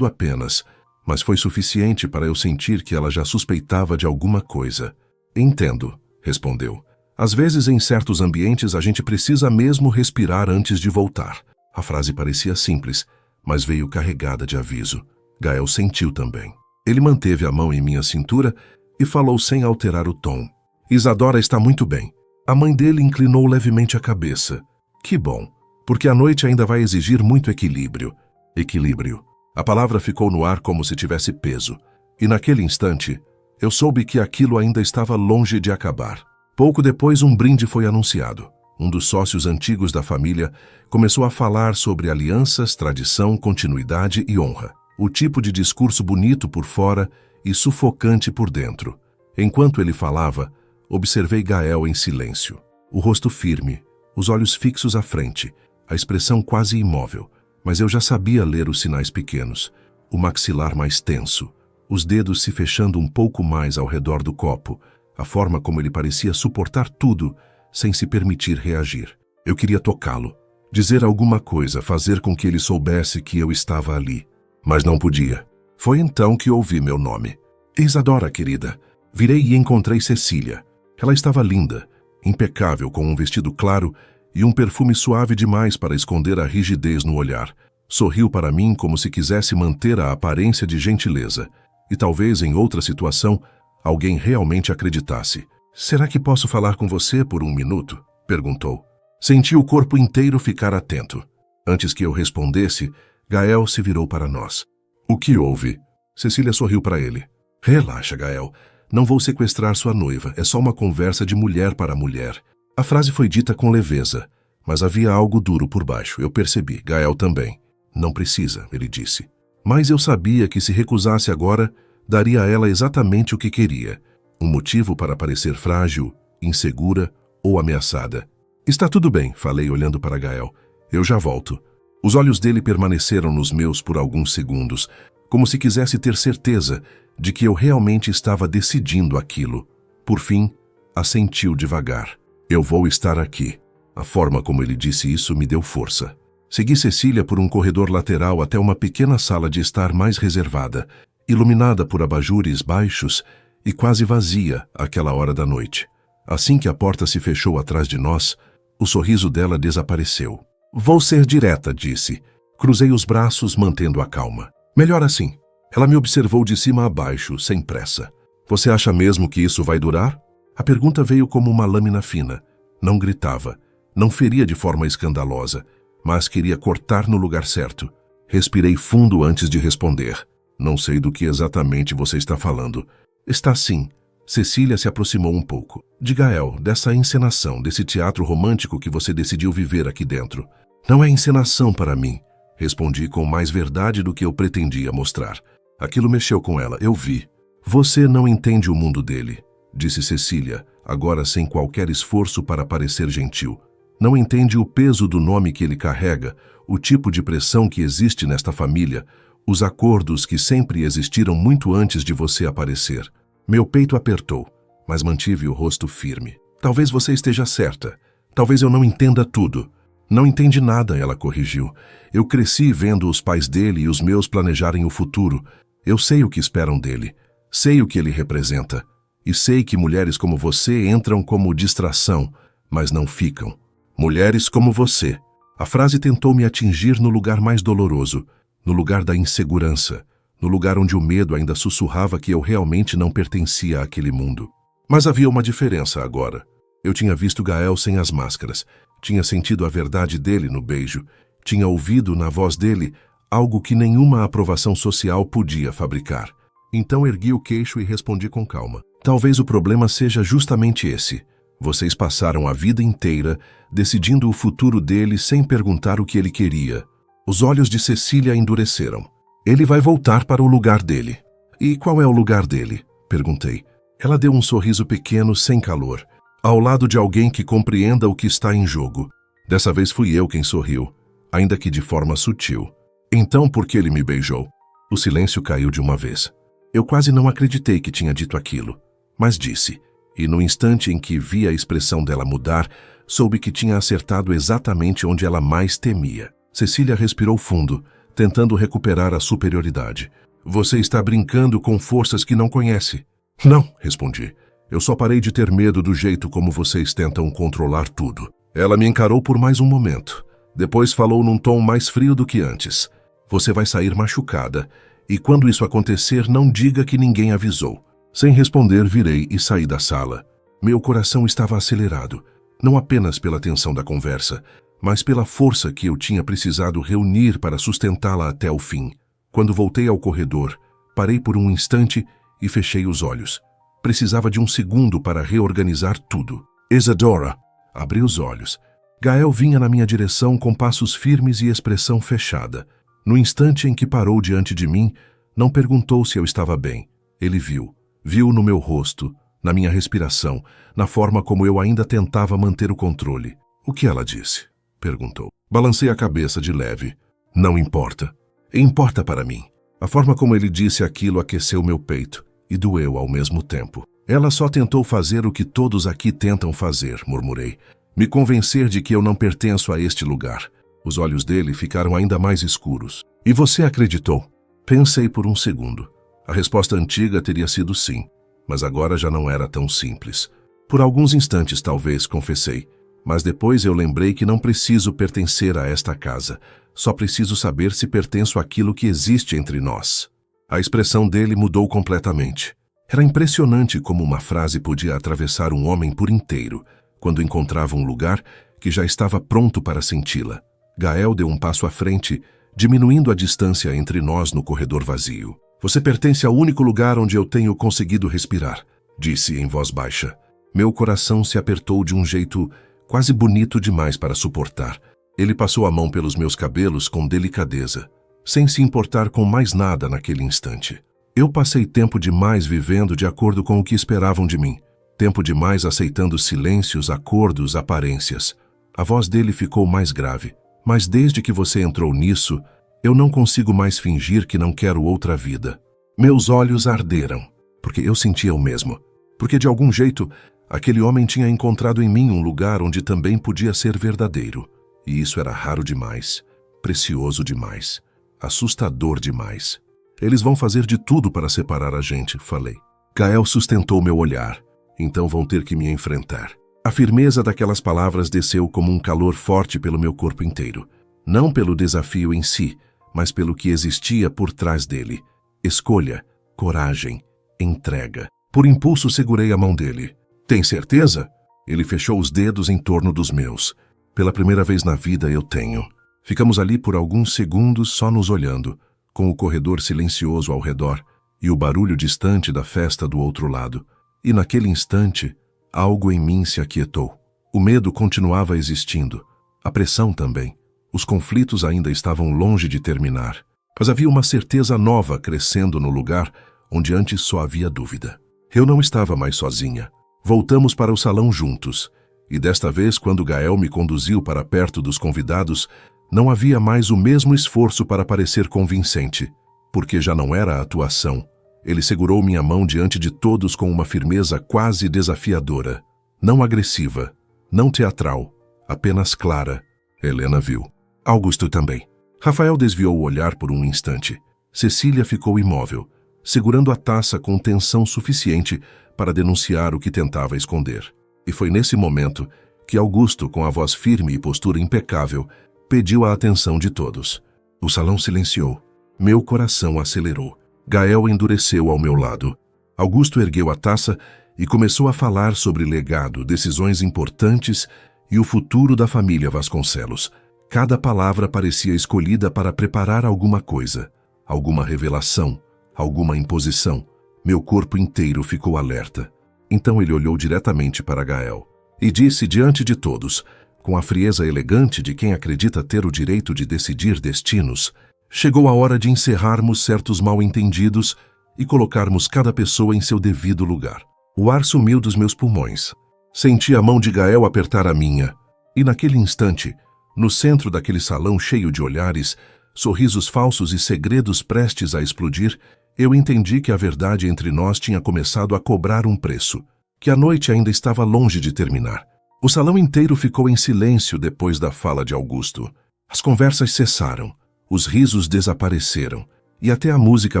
apenas, mas foi suficiente para eu sentir que ela já suspeitava de alguma coisa. Entendo, respondeu. Às vezes, em certos ambientes, a gente precisa mesmo respirar antes de voltar. A frase parecia simples, mas veio carregada de aviso. Gael sentiu também. Ele manteve a mão em minha cintura e falou sem alterar o tom. Isadora está muito bem. A mãe dele inclinou levemente a cabeça. Que bom, porque a noite ainda vai exigir muito equilíbrio. Equilíbrio. A palavra ficou no ar como se tivesse peso. E naquele instante, eu soube que aquilo ainda estava longe de acabar. Pouco depois, um brinde foi anunciado. Um dos sócios antigos da família começou a falar sobre alianças, tradição, continuidade e honra. O tipo de discurso bonito por fora e sufocante por dentro. Enquanto ele falava, observei Gael em silêncio. O rosto firme, os olhos fixos à frente, a expressão quase imóvel. Mas eu já sabia ler os sinais pequenos. O maxilar mais tenso, os dedos se fechando um pouco mais ao redor do copo, a forma como ele parecia suportar tudo sem se permitir reagir. Eu queria tocá-lo, dizer alguma coisa, fazer com que ele soubesse que eu estava ali. Mas não podia. Foi então que ouvi meu nome. Isadora, querida. Virei e encontrei Cecília. Ela estava linda, impecável, com um vestido claro e um perfume suave demais para esconder a rigidez no olhar. Sorriu para mim como se quisesse manter a aparência de gentileza. E talvez, em outra situação, alguém realmente acreditasse. "Será que posso falar com você por um minuto?" perguntou. Senti o corpo inteiro ficar atento. Antes que eu respondesse, Gael se virou para nós. "O que houve?" Cecília sorriu para ele. "Relaxa, Gael. Não vou sequestrar sua noiva. É só uma conversa de mulher para mulher." A frase foi dita com leveza, mas havia algo duro por baixo. Eu percebi. Gael também. "Não precisa", ele disse. Mas eu sabia que se recusasse agora, daria a ela exatamente o que queria. Um motivo para parecer frágil, insegura ou ameaçada. "Está tudo bem", falei olhando para Gael. "Eu já volto." Os olhos dele permaneceram nos meus por alguns segundos, como se quisesse ter certeza de que eu realmente estava decidindo aquilo. Por fim, assentiu devagar. "Eu vou estar aqui." A forma como ele disse isso me deu força. Segui Cecília por um corredor lateral até uma pequena sala de estar mais reservada, iluminada por abajures baixos e quase vazia àquela hora da noite. Assim que a porta se fechou atrás de nós, o sorriso dela desapareceu. "Vou ser direta", disse. Cruzei os braços, mantendo a calma. "Melhor assim." Ela me observou de cima a baixo, sem pressa. "Você acha mesmo que isso vai durar?" A pergunta veio como uma lâmina fina. Não gritava, não feria de forma escandalosa, mas queria cortar no lugar certo. Respirei fundo antes de responder. "Não sei do que exatamente você está falando." "Está sim." Cecília se aproximou um pouco. "De Gael, dessa encenação, desse teatro romântico que você decidiu viver aqui dentro." "Não é encenação para mim", respondi com mais verdade do que eu pretendia mostrar. Aquilo mexeu com ela, eu vi. "Você não entende o mundo dele", disse Cecília, agora sem qualquer esforço para parecer gentil. "Não entende o peso do nome que ele carrega, o tipo de pressão que existe nesta família, os acordos que sempre existiram muito antes de você aparecer." Meu peito apertou, mas mantive o rosto firme. "Talvez você esteja certa. Talvez eu não entenda tudo." "Não entende nada", ela corrigiu. "Eu cresci vendo os pais dele e os meus planejarem o futuro. Eu sei o que esperam dele. Sei o que ele representa. E sei que mulheres como você entram como distração, mas não ficam. Mulheres como você." A frase tentou me atingir no lugar mais doloroso, no lugar da insegurança, no lugar onde o medo ainda sussurrava que eu realmente não pertencia àquele mundo. Mas havia uma diferença agora. Eu tinha visto Gael sem as máscaras, tinha sentido a verdade dele no beijo, tinha ouvido na voz dele algo que nenhuma aprovação social podia fabricar. Então ergui o queixo e respondi com calma. "Talvez o problema seja justamente esse. Vocês passaram a vida inteira decidindo o futuro dele sem perguntar o que ele queria." Os olhos de Cecília endureceram. "Ele vai voltar para o lugar dele." "E qual é o lugar dele?" perguntei. Ela deu um sorriso pequeno, sem calor. "Ao lado de alguém que compreenda o que está em jogo." Dessa vez fui eu quem sorriu, ainda que de forma sutil. "Então por que ele me beijou?" O silêncio caiu de uma vez. Eu quase não acreditei que tinha dito aquilo, mas disse. E no instante em que vi a expressão dela mudar, soube que tinha acertado exatamente onde ela mais temia. Cecília respirou fundo, tentando recuperar a superioridade. "Você está brincando com forças que não conhece." "Não", respondi. "Eu só parei de ter medo do jeito como vocês tentam controlar tudo." Ela me encarou por mais um momento. Depois falou num tom mais frio do que antes. "Você vai sair machucada, e quando isso acontecer, não diga que ninguém avisou." Sem responder, virei e saí da sala. Meu coração estava acelerado, não apenas pela tensão da conversa, mas pela força que eu tinha precisado reunir para sustentá-la até o fim. Quando voltei ao corredor, parei por um instante e fechei os olhos. Precisava de um segundo para reorganizar tudo. "Isadora!" Abri os olhos. Gael vinha na minha direção com passos firmes e expressão fechada. No instante em que parou diante de mim, não perguntou se eu estava bem. Ele viu. Viu no meu rosto, na minha respiração, na forma como eu ainda tentava manter o controle. "O que ela disse?" perguntou. Balancei a cabeça de leve. "Não importa." "Importa para mim." A forma como ele disse aquilo aqueceu meu peito e doeu ao mesmo tempo. "Ela só tentou fazer o que todos aqui tentam fazer", murmurei. "Me convencer de que eu não pertenço a este lugar." Os olhos dele ficaram ainda mais escuros. "E você acreditou?" Pensei por um segundo. A resposta antiga teria sido sim, mas agora já não era tão simples. "Por alguns instantes, talvez", confessei, Mas depois eu lembrei que não preciso pertencer a esta casa. Só preciso saber se pertenço àquilo que existe entre nós. A expressão dele mudou completamente. Era impressionante como uma frase podia atravessar um homem por inteiro, quando encontrava um lugar que já estava pronto para senti-la. Gael deu um passo à frente, diminuindo a distância entre nós no corredor vazio. Você pertence ao único lugar onde eu tenho conseguido respirar, disse em voz baixa. Meu coração se apertou de um jeito quase bonito demais para suportar. Ele passou a mão pelos meus cabelos com delicadeza, sem se importar com mais nada naquele instante. Eu passei tempo demais vivendo de acordo com o que esperavam de mim. Tempo demais aceitando silêncios, acordos, aparências. A voz dele ficou mais grave. Mas desde que você entrou nisso, eu não consigo mais fingir que não quero outra vida. Meus olhos arderam, porque eu sentia o mesmo. Porque de algum jeito, aquele homem tinha encontrado em mim um lugar onde também podia ser verdadeiro. E isso era raro demais, precioso demais, assustador demais. Eles vão fazer de tudo para separar a gente, falei. Gael sustentou meu olhar. Então vão ter que me enfrentar. A firmeza daquelas palavras desceu como um calor forte pelo meu corpo inteiro. Não pelo desafio em si, mas pelo que existia por trás dele. Escolha, coragem, entrega. Por impulso segurei a mão dele. Tem certeza? Ele fechou os dedos em torno dos meus. Pela primeira vez na vida eu tenho. Ficamos ali por alguns segundos só nos olhando, com o corredor silencioso ao redor e o barulho distante da festa do outro lado. E naquele instante, algo em mim se aquietou. O medo continuava existindo, a pressão também. Os conflitos ainda estavam longe de terminar, mas havia uma certeza nova crescendo no lugar onde antes só havia dúvida. Eu não estava mais sozinha. Voltamos para o salão juntos, e desta vez, quando Gael me conduziu para perto dos convidados, não havia mais o mesmo esforço para parecer convincente, porque já não era a atuação. Ele segurou minha mão diante de todos com uma firmeza quase desafiadora. Não agressiva, não teatral, apenas clara. Helena viu. Augusto também. Rafael desviou o olhar por um instante. Cecília ficou imóvel, segurando a taça com tensão suficiente para denunciar o que tentava esconder. E foi nesse momento que Augusto, com a voz firme e postura impecável, pediu a atenção de todos. O salão silenciou. Meu coração acelerou. Gael endureceu ao meu lado. Augusto ergueu a taça e começou a falar sobre legado, decisões importantes e o futuro da família Vasconcelos. Cada palavra parecia escolhida para preparar alguma coisa, alguma revelação, alguma imposição. Meu corpo inteiro ficou alerta. Então ele olhou diretamente para Gael e disse diante de todos, com a frieza elegante de quem acredita ter o direito de decidir destinos: chegou a hora de encerrarmos certos mal-entendidos e colocarmos cada pessoa em seu devido lugar. O ar sumiu dos meus pulmões. Senti a mão de Gael apertar a minha. E naquele instante, no centro daquele salão cheio de olhares, sorrisos falsos e segredos prestes a explodir, eu entendi que a verdade entre nós tinha começado a cobrar um preço, que a noite ainda estava longe de terminar. O salão inteiro ficou em silêncio depois da fala de Augusto. As conversas cessaram. Os risos desapareceram, e até a música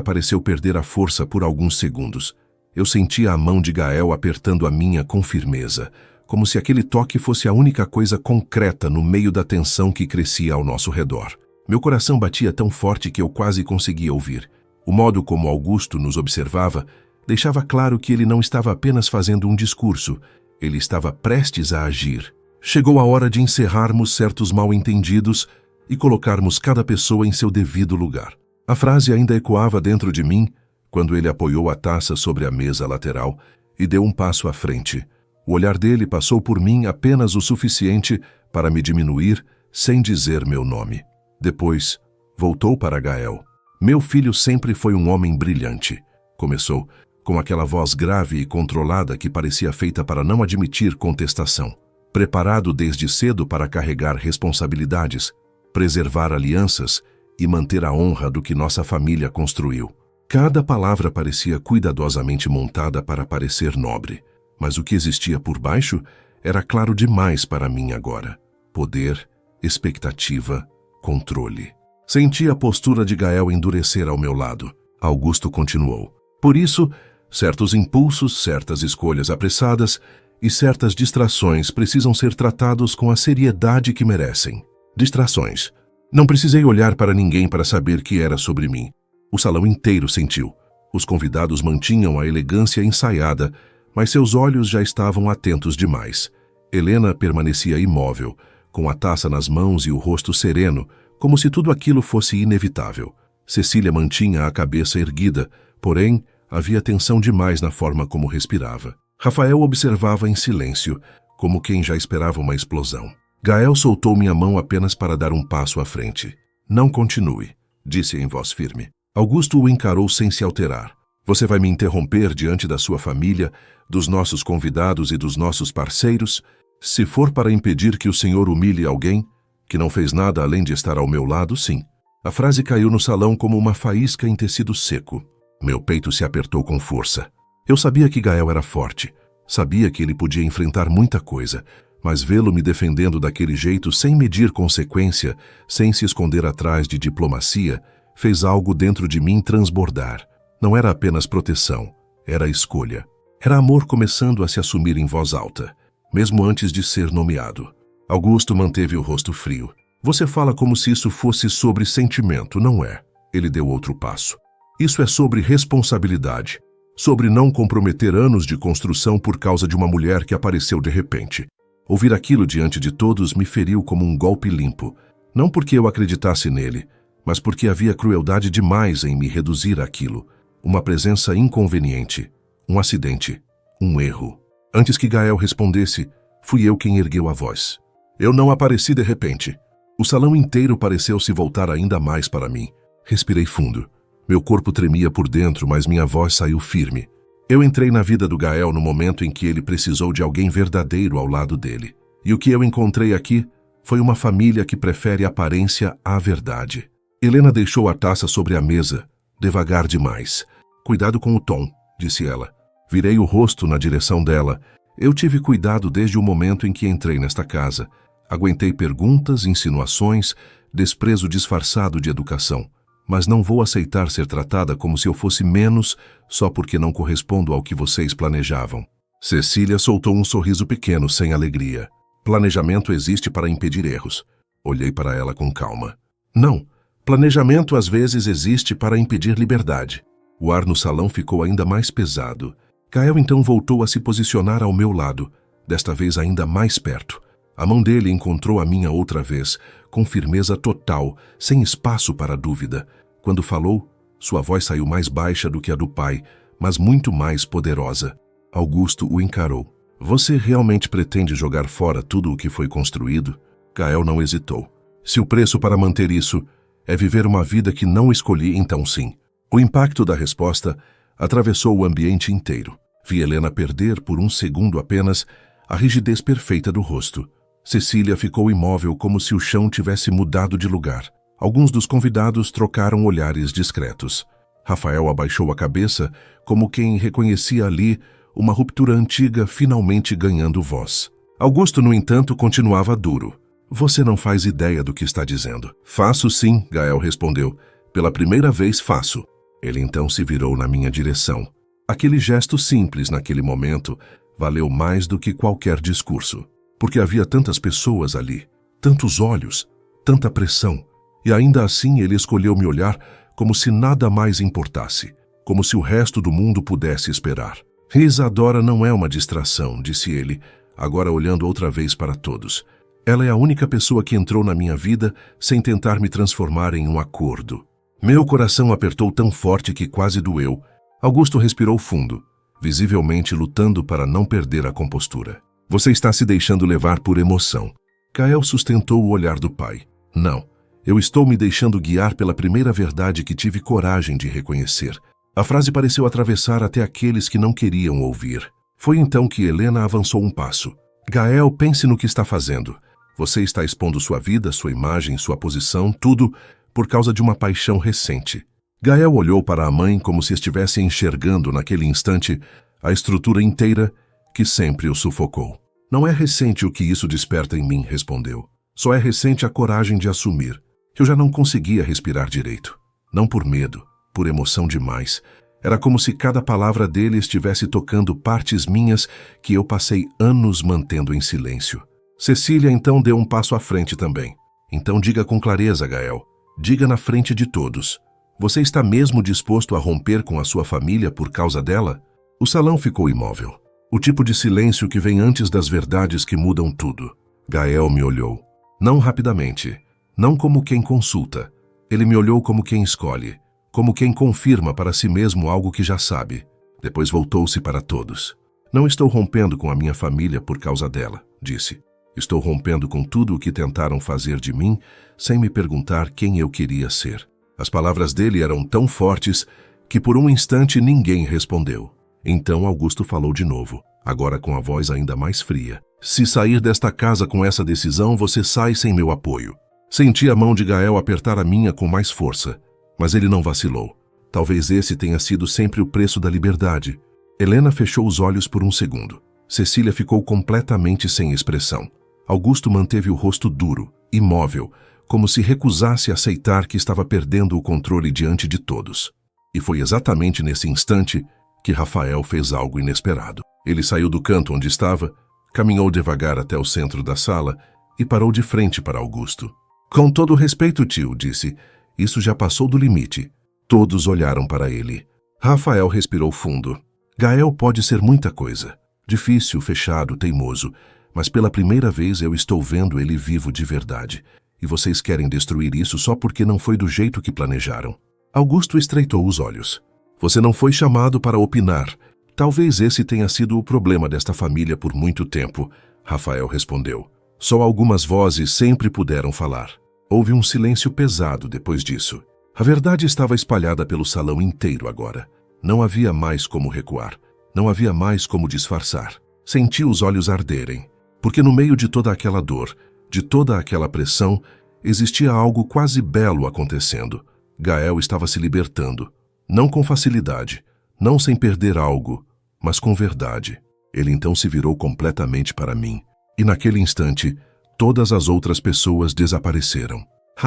pareceu perder a força por alguns segundos. Eu sentia a mão de Gael apertando a minha com firmeza, como se aquele toque fosse a única coisa concreta no meio da tensão que crescia ao nosso redor. Meu coração batia tão forte que eu quase conseguia ouvir. O modo como Augusto nos observava deixava claro que ele não estava apenas fazendo um discurso, ele estava prestes a agir. Chegou a hora de encerrarmos certos mal-entendidos e colocarmos cada pessoa em seu devido lugar. A frase ainda ecoava dentro de mim quando ele apoiou a taça sobre a mesa lateral e deu um passo à frente. O olhar dele passou por mim apenas o suficiente para me diminuir sem dizer meu nome. Depois, voltou para Gael. Meu filho sempre foi um homem brilhante, começou, com aquela voz grave e controlada que parecia feita para não admitir contestação. Preparado desde cedo para carregar responsabilidades, preservar alianças e manter a honra do que nossa família construiu. Cada palavra parecia cuidadosamente montada para parecer nobre, mas o que existia por baixo era claro demais para mim agora. Poder, expectativa, controle. Senti a postura de Gael endurecer ao meu lado. Augusto continuou. Por isso, certos impulsos, certas escolhas apressadas, e certas distrações precisam ser tratados com a seriedade que merecem. Distrações. Não precisei olhar para ninguém para saber que era sobre mim. O salão inteiro sentiu. Os convidados mantinham a elegância ensaiada, mas seus olhos já estavam atentos demais. Helena permanecia imóvel, com a taça nas mãos e o rosto sereno, como se tudo aquilo fosse inevitável. Cecília mantinha a cabeça erguida, porém, havia tensão demais na forma como respirava. Rafael observava em silêncio, como quem já esperava uma explosão. Gael soltou minha mão apenas para dar um passo à frente. Não continue, disse em voz firme. Augusto o encarou sem se alterar. Você vai me interromper diante da sua família, dos nossos convidados e dos nossos parceiros? Se for para impedir que o senhor humilhe alguém, que não fez nada além de estar ao meu lado, sim. A frase caiu no salão como uma faísca em tecido seco. Meu peito se apertou com força. Eu sabia que Gael era forte. Sabia que ele podia enfrentar muita coisa, mas vê-lo me defendendo daquele jeito sem medir consequência, sem se esconder atrás de diplomacia, fez algo dentro de mim transbordar. Não era apenas proteção, era escolha. Era amor começando a se assumir em voz alta, mesmo antes de ser nomeado. Augusto manteve o rosto frio. Você fala como se isso fosse sobre sentimento, não é? Ele deu outro passo. Isso é sobre responsabilidade, sobre não comprometer anos de construção por causa de uma mulher que apareceu de repente. Ouvir aquilo diante de todos me feriu como um golpe limpo, não porque eu acreditasse nele, mas porque havia crueldade demais em me reduzir àquilo. Uma presença inconveniente, um acidente, um erro. Antes que Gael respondesse, fui eu quem ergueu a voz. Eu não apareci de repente. O salão inteiro pareceu se voltar ainda mais para mim. Respirei fundo. Meu corpo tremia por dentro, mas minha voz saiu firme. Eu entrei na vida do Gael no momento em que ele precisou de alguém verdadeiro ao lado dele. E o que eu encontrei aqui foi uma família que prefere aparência à verdade. Helena deixou a taça sobre a mesa, devagar demais. Cuidado com o tom, disse ela. Virei o rosto na direção dela. Eu tive cuidado desde o momento em que entrei nesta casa. Aguentei perguntas, insinuações, desprezo disfarçado de educação. Mas não vou aceitar ser tratada como se eu fosse menos só porque não correspondo ao que vocês planejavam. Cecília soltou um sorriso pequeno, sem alegria. Planejamento existe para impedir erros. Olhei para ela com calma. Não, planejamento às vezes existe para impedir liberdade. O ar no salão ficou ainda mais pesado. Gael então voltou a se posicionar ao meu lado, desta vez ainda mais perto. A mão dele encontrou a minha outra vez, com firmeza total, sem espaço para dúvida. Quando falou, sua voz saiu mais baixa do que a do pai, mas muito mais poderosa. Augusto o encarou. Você realmente pretende jogar fora tudo o que foi construído? Gael não hesitou. Se o preço para manter isso é viver uma vida que não escolhi, então sim. O impacto da resposta atravessou o ambiente inteiro. Vi Helena perder, por um segundo apenas, a rigidez perfeita do rosto. Cecília ficou imóvel como se o chão tivesse mudado de lugar. Alguns dos convidados trocaram olhares discretos. Rafael abaixou a cabeça, como quem reconhecia ali uma ruptura antiga finalmente ganhando voz. Augusto, no entanto, continuava duro. Você não faz ideia do que está dizendo. Faço sim, Gael respondeu. Pela primeira vez faço. Ele então se virou na minha direção. Aquele gesto simples naquele momento valeu mais do que qualquer discurso. Porque havia tantas pessoas ali, tantos olhos, tanta pressão. E ainda assim ele escolheu me olhar como se nada mais importasse, como se o resto do mundo pudesse esperar. Isadora não é uma distração, disse ele, agora olhando outra vez para todos. Ela é a única pessoa que entrou na minha vida sem tentar me transformar em um acordo. Meu coração apertou tão forte que quase doeu. Augusto respirou fundo, visivelmente lutando para não perder a compostura. Você está se deixando levar por emoção. Gael sustentou o olhar do pai. Não, eu estou me deixando guiar pela primeira verdade que tive coragem de reconhecer. A frase pareceu atravessar até aqueles que não queriam ouvir. Foi então que Helena avançou um passo. Gael, pense no que está fazendo. Você está expondo sua vida, sua imagem, sua posição, tudo por causa de uma paixão recente. Gael olhou para a mãe como se estivesse enxergando naquele instante a estrutura inteira que sempre o sufocou. Não é recente o que isso desperta em mim, respondeu. Só é recente a coragem de assumir. Eu já não conseguia respirar direito. Não por medo, por emoção demais. Era como se cada palavra dele estivesse tocando partes minhas que eu passei anos mantendo em silêncio. Cecília então deu um passo à frente também. Então diga com clareza, Gael. Diga na frente de todos. Você está mesmo disposto a romper com a sua família por causa dela? O salão ficou imóvel. O tipo de silêncio que vem antes das verdades que mudam tudo. Gael me olhou. Não rapidamente. Não como quem consulta. Ele me olhou como quem escolhe. Como quem confirma para si mesmo algo que já sabe. Depois voltou-se para todos. Não estou rompendo com a minha família por causa dela, disse. Estou rompendo com tudo o que tentaram fazer de mim sem me perguntar quem eu queria ser. As palavras dele eram tão fortes que por um instante ninguém respondeu. Então Augusto falou de novo, agora com a voz ainda mais fria. Se sair desta casa com essa decisão, você sai sem meu apoio. Senti a mão de Gael apertar a minha com mais força, mas ele não vacilou. Talvez esse tenha sido sempre o preço da liberdade. Helena fechou os olhos por um segundo. Cecília ficou completamente sem expressão. Augusto manteve o rosto duro, imóvel, como se recusasse aceitar que estava perdendo o controle diante de todos. E foi exatamente nesse instante que Rafael fez algo inesperado. Ele saiu do canto onde estava, caminhou devagar até o centro da sala e parou de frente para Augusto. Com todo respeito, tio, disse, isso já passou do limite. Todos olharam para ele. Rafael respirou fundo. Gael pode ser muita coisa. Difícil, fechado, teimoso. Mas pela primeira vez eu estou vendo ele vivo de verdade. E vocês querem destruir isso só porque não foi do jeito que planejaram. Augusto estreitou os olhos. Você não foi chamado para opinar. Talvez esse tenha sido o problema desta família por muito tempo, Rafael respondeu. Só algumas vozes sempre puderam falar. Houve um silêncio pesado depois disso. A verdade estava espalhada pelo salão inteiro agora. Não havia mais como recuar. Não havia mais como disfarçar. Senti os olhos arderem. Porque no meio de toda aquela dor, de toda aquela pressão, existia algo quase belo acontecendo. Gael estava se libertando. Não com facilidade, não sem perder algo, mas com verdade. Ele então se virou completamente para mim. E naquele instante, todas as outras pessoas desapareceram.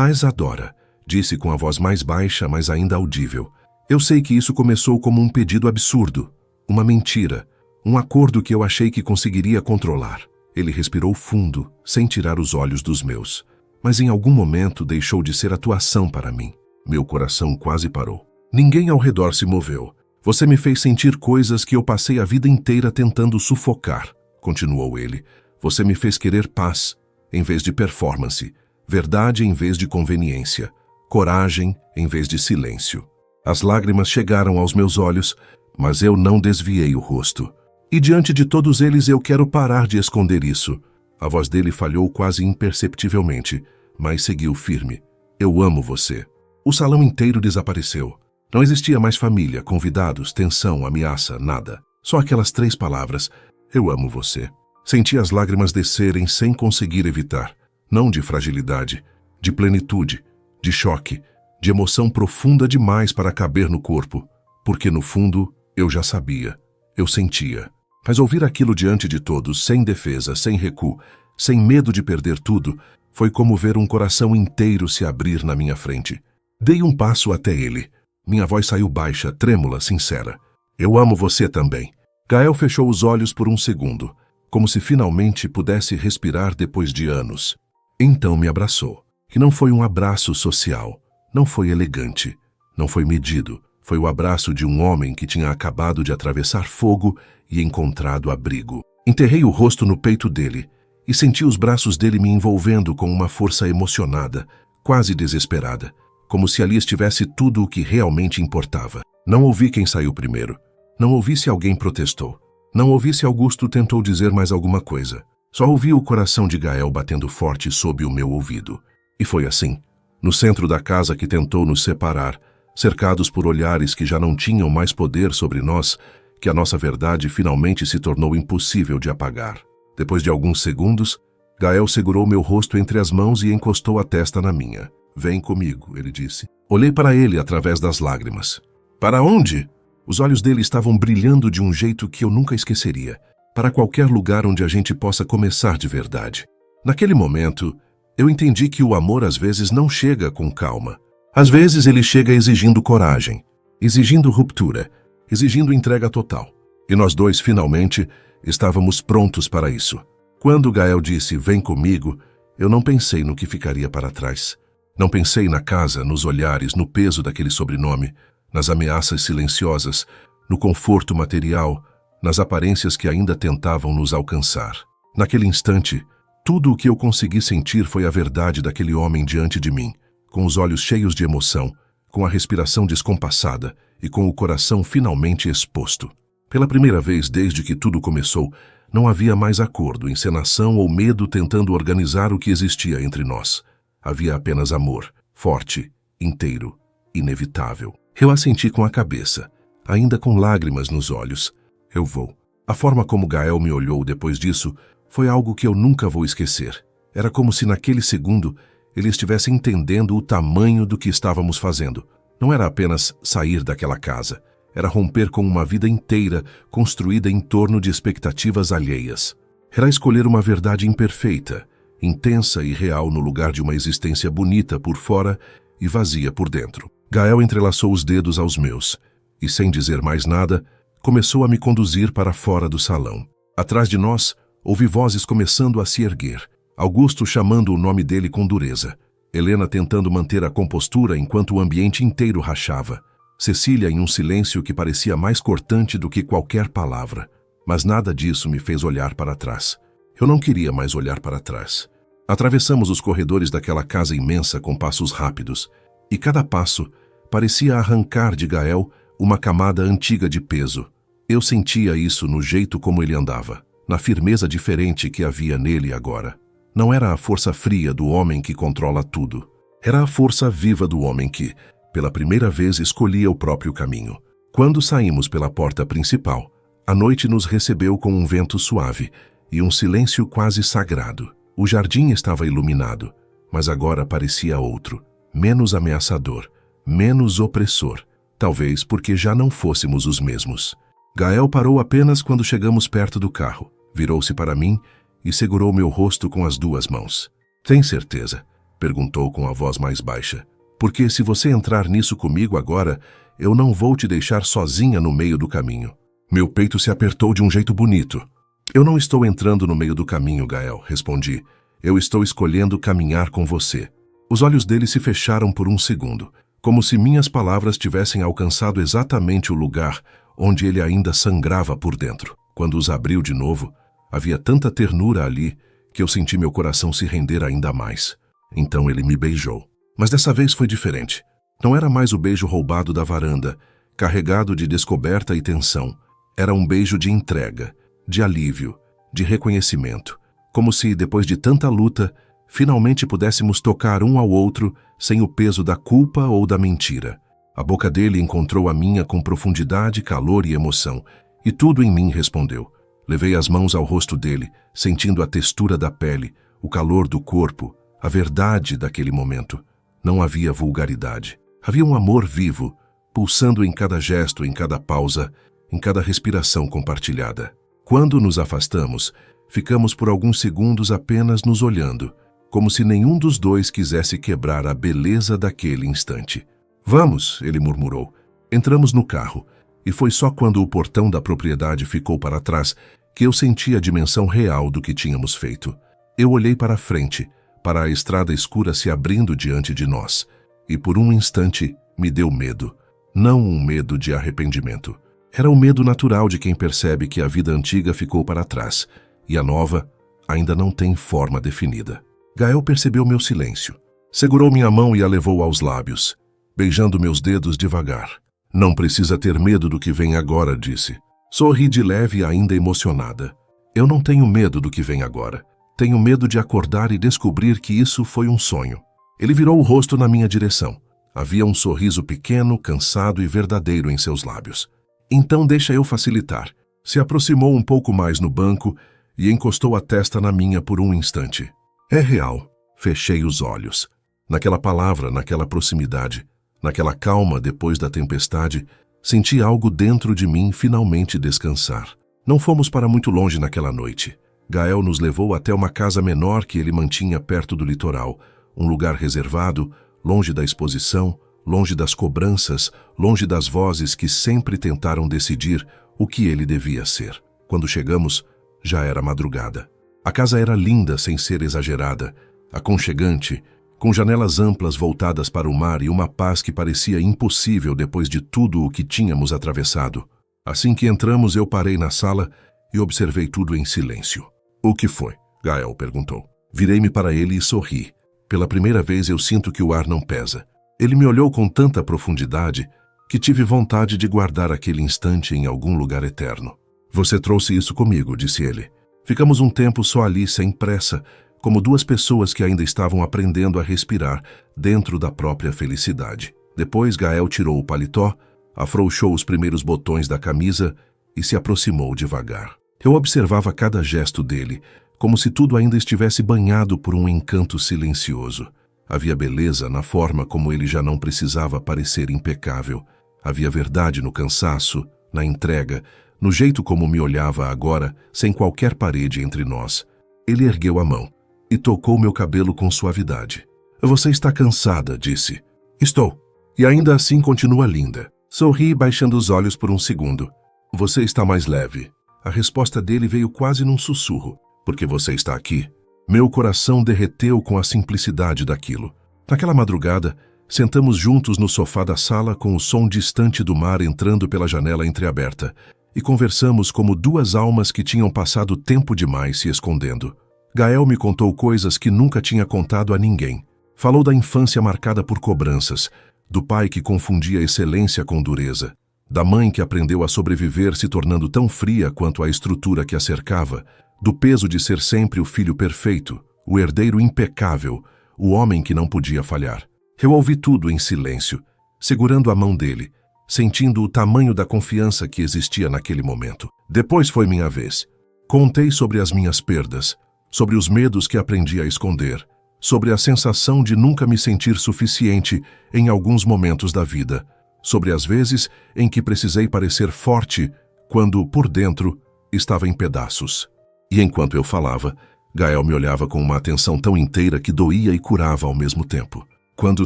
Isadora, disse com a voz mais baixa, mas ainda audível. Eu sei que isso começou como um pedido absurdo, uma mentira, um acordo que eu achei que conseguiria controlar. Ele respirou fundo, sem tirar os olhos dos meus. Mas em algum momento deixou de ser atuação para mim. Meu coração quase parou. Ninguém ao redor se moveu. Você me fez sentir coisas que eu passei a vida inteira tentando sufocar, continuou ele. Você me fez querer paz, em vez de performance. Verdade em vez de conveniência. Coragem em vez de silêncio. As lágrimas chegaram aos meus olhos, mas eu não desviei o rosto. E diante de todos eles eu quero parar de esconder isso. A voz dele falhou quase imperceptivelmente, mas seguiu firme. Eu amo você. O salão inteiro desapareceu. Não existia mais família, convidados, tensão, ameaça, nada. Só aquelas 3 palavras. Eu amo você. Senti as lágrimas descerem sem conseguir evitar. Não de fragilidade, de plenitude, de choque, de emoção profunda demais para caber no corpo. Porque no fundo, eu já sabia. Eu sentia. Mas ouvir aquilo diante de todos, sem defesa, sem recuo, sem medo de perder tudo, foi como ver um coração inteiro se abrir na minha frente. Dei um passo até ele. Minha voz saiu baixa, trêmula, sincera. Eu amo você também. Gael fechou os olhos por um segundo, como se finalmente pudesse respirar depois de anos. Então me abraçou. Que não foi um abraço social, não foi elegante, não foi medido. Foi o abraço de um homem que tinha acabado de atravessar fogo e encontrado abrigo. Enterrei o rosto no peito dele e senti os braços dele me envolvendo com uma força emocionada, quase desesperada, como se ali estivesse tudo o que realmente importava. Não ouvi quem saiu primeiro. Não ouvi se alguém protestou. Não ouvi se Augusto tentou dizer mais alguma coisa. Só ouvi o coração de Gael batendo forte sob o meu ouvido. E foi assim, no centro da casa que tentou nos separar, cercados por olhares que já não tinham mais poder sobre nós, que a nossa verdade finalmente se tornou impossível de apagar. Depois de alguns segundos, Gael segurou meu rosto entre as mãos e encostou a testa na minha. Vem comigo, ele disse. Olhei para ele através das lágrimas. Para onde? Os olhos dele estavam brilhando de um jeito que eu nunca esqueceria. Para qualquer lugar onde a gente possa começar de verdade. Naquele momento, eu entendi que o amor às vezes não chega com calma. Às vezes ele chega exigindo coragem, exigindo ruptura, exigindo entrega total. E nós dois, finalmente, estávamos prontos para isso. Quando Gael disse, vem comigo, eu não pensei no que ficaria para trás. Não pensei na casa, nos olhares, no peso daquele sobrenome, nas ameaças silenciosas, no conforto material, nas aparências que ainda tentavam nos alcançar. Naquele instante, tudo o que eu consegui sentir foi a verdade daquele homem diante de mim, com os olhos cheios de emoção, com a respiração descompassada e com o coração finalmente exposto. Pela primeira vez desde que tudo começou, não havia mais acordo, encenação ou medo tentando organizar o que existia entre nós. Havia apenas amor, forte, inteiro, inevitável. Eu assenti com a cabeça, ainda com lágrimas nos olhos. Eu vou. A forma como Gael me olhou depois disso foi algo que eu nunca vou esquecer. Era como se naquele segundo ele estivesse entendendo o tamanho do que estávamos fazendo. Não era apenas sair daquela casa. Era romper com uma vida inteira construída em torno de expectativas alheias. Era escolher uma verdade imperfeita, intensa e real no lugar de uma existência bonita por fora e vazia por dentro. Gael entrelaçou os dedos aos meus e, sem dizer mais nada, começou a me conduzir para fora do salão. Atrás de nós, ouvi vozes começando a se erguer. Augusto chamando o nome dele com dureza. Helena tentando manter a compostura enquanto o ambiente inteiro rachava. Cecília em um silêncio que parecia mais cortante do que qualquer palavra. Mas nada disso me fez olhar para trás. Eu não queria mais olhar para trás. Atravessamos os corredores daquela casa imensa com passos rápidos, e cada passo parecia arrancar de Gael uma camada antiga de peso. Eu sentia isso no jeito como ele andava, na firmeza diferente que havia nele agora. Não era a força fria do homem que controla tudo. Era a força viva do homem que, pela primeira vez, escolhia o próprio caminho. Quando saímos pela porta principal, a noite nos recebeu com um vento suave e um silêncio quase sagrado. O jardim estava iluminado, mas agora parecia outro, menos ameaçador, menos opressor, talvez porque já não fôssemos os mesmos. Gael parou apenas quando chegamos perto do carro, virou-se para mim e segurou meu rosto com as duas mãos. Tem certeza? Perguntou com a voz mais baixa. Porque se você entrar nisso comigo agora, eu não vou te deixar sozinha no meio do caminho. Meu peito se apertou de um jeito bonito. Eu não estou entrando no meio do caminho, Gael, respondi. Eu estou escolhendo caminhar com você. Os olhos dele se fecharam por um segundo, como se minhas palavras tivessem alcançado exatamente o lugar onde ele ainda sangrava por dentro. Quando os abriu de novo, havia tanta ternura ali que eu senti meu coração se render ainda mais. Então ele me beijou. Mas dessa vez foi diferente. Não era mais o beijo roubado da varanda, carregado de descoberta e tensão. Era um beijo de entrega, de alívio, de reconhecimento. Como se, depois de tanta luta, finalmente pudéssemos tocar um ao outro sem o peso da culpa ou da mentira. A boca dele encontrou a minha com profundidade, calor e emoção, e tudo em mim respondeu. Levei as mãos ao rosto dele, sentindo a textura da pele, o calor do corpo, a verdade daquele momento. Não havia vulgaridade. Havia um amor vivo, pulsando em cada gesto, em cada pausa, em cada respiração compartilhada. Quando nos afastamos, ficamos por alguns segundos apenas nos olhando, como se nenhum dos dois quisesse quebrar a beleza daquele instante. Vamos, ele murmurou. Entramos no carro, e foi só quando o portão da propriedade ficou para trás que eu senti a dimensão real do que tínhamos feito. Eu olhei para a frente, para a estrada escura se abrindo diante de nós, e por um instante me deu medo. Não um medo de arrependimento. Era o medo natural de quem percebe que a vida antiga ficou para trás, e a nova ainda não tem forma definida. Gael percebeu meu silêncio. Segurou minha mão e a levou aos lábios, beijando meus dedos devagar. Não precisa ter medo do que vem agora, disse. Sorri de leve e ainda emocionada. Eu não tenho medo do que vem agora. Tenho medo de acordar e descobrir que isso foi um sonho. Ele virou o rosto na minha direção. Havia um sorriso pequeno, cansado e verdadeiro em seus lábios. Então deixa eu facilitar. Se aproximou um pouco mais no banco e encostou a testa na minha por um instante. É real. Fechei os olhos. Naquela palavra, naquela proximidade, naquela calma depois da tempestade, senti algo dentro de mim finalmente descansar. Não fomos para muito longe naquela noite. Gael nos levou até uma casa menor que ele mantinha perto do litoral, um lugar reservado, longe da exposição, longe das cobranças, longe das vozes que sempre tentaram decidir o que ele devia ser. Quando chegamos, já era madrugada. A casa era linda sem ser exagerada, aconchegante, com janelas amplas voltadas para o mar e uma paz que parecia impossível depois de tudo o que tínhamos atravessado. Assim que entramos, eu parei na sala e observei tudo em silêncio. "O que foi?" Gael perguntou. Virei-me para ele e sorri. Pela primeira vez eu sinto que o ar não pesa. Ele me olhou com tanta profundidade que tive vontade de guardar aquele instante em algum lugar eterno. "Você trouxe isso comigo", disse ele. Ficamos um tempo só ali, sem pressa, como duas pessoas que ainda estavam aprendendo a respirar dentro da própria felicidade. Depois Gael tirou o paletó, afrouxou os primeiros botões da camisa e se aproximou devagar. Eu observava cada gesto dele, como se tudo ainda estivesse banhado por um encanto silencioso. Havia beleza na forma como ele já não precisava parecer impecável. Havia verdade no cansaço, na entrega, no jeito como me olhava agora, sem qualquer parede entre nós. Ele ergueu a mão e tocou meu cabelo com suavidade. "Você está cansada", disse. "Estou. E ainda assim continua linda." Sorri, baixando os olhos por um segundo. "Você está mais leve." A resposta dele veio quase num sussurro. "Porque você está aqui." Meu coração derreteu com a simplicidade daquilo. Naquela madrugada, sentamos juntos no sofá da sala com o som distante do mar entrando pela janela entreaberta e conversamos como duas almas que tinham passado tempo demais se escondendo. Gael me contou coisas que nunca tinha contado a ninguém. Falou da infância marcada por cobranças, do pai que confundia excelência com dureza, da mãe que aprendeu a sobreviver se tornando tão fria quanto a estrutura que a cercava, do peso de ser sempre o filho perfeito, o herdeiro impecável, o homem que não podia falhar. Eu ouvi tudo em silêncio, segurando a mão dele, sentindo o tamanho da confiança que existia naquele momento. Depois foi minha vez. Contei sobre as minhas perdas, sobre os medos que aprendi a esconder, sobre a sensação de nunca me sentir suficiente em alguns momentos da vida, sobre as vezes em que precisei parecer forte quando, por dentro, estava em pedaços. E enquanto eu falava, Gael me olhava com uma atenção tão inteira que doía e curava ao mesmo tempo. Quando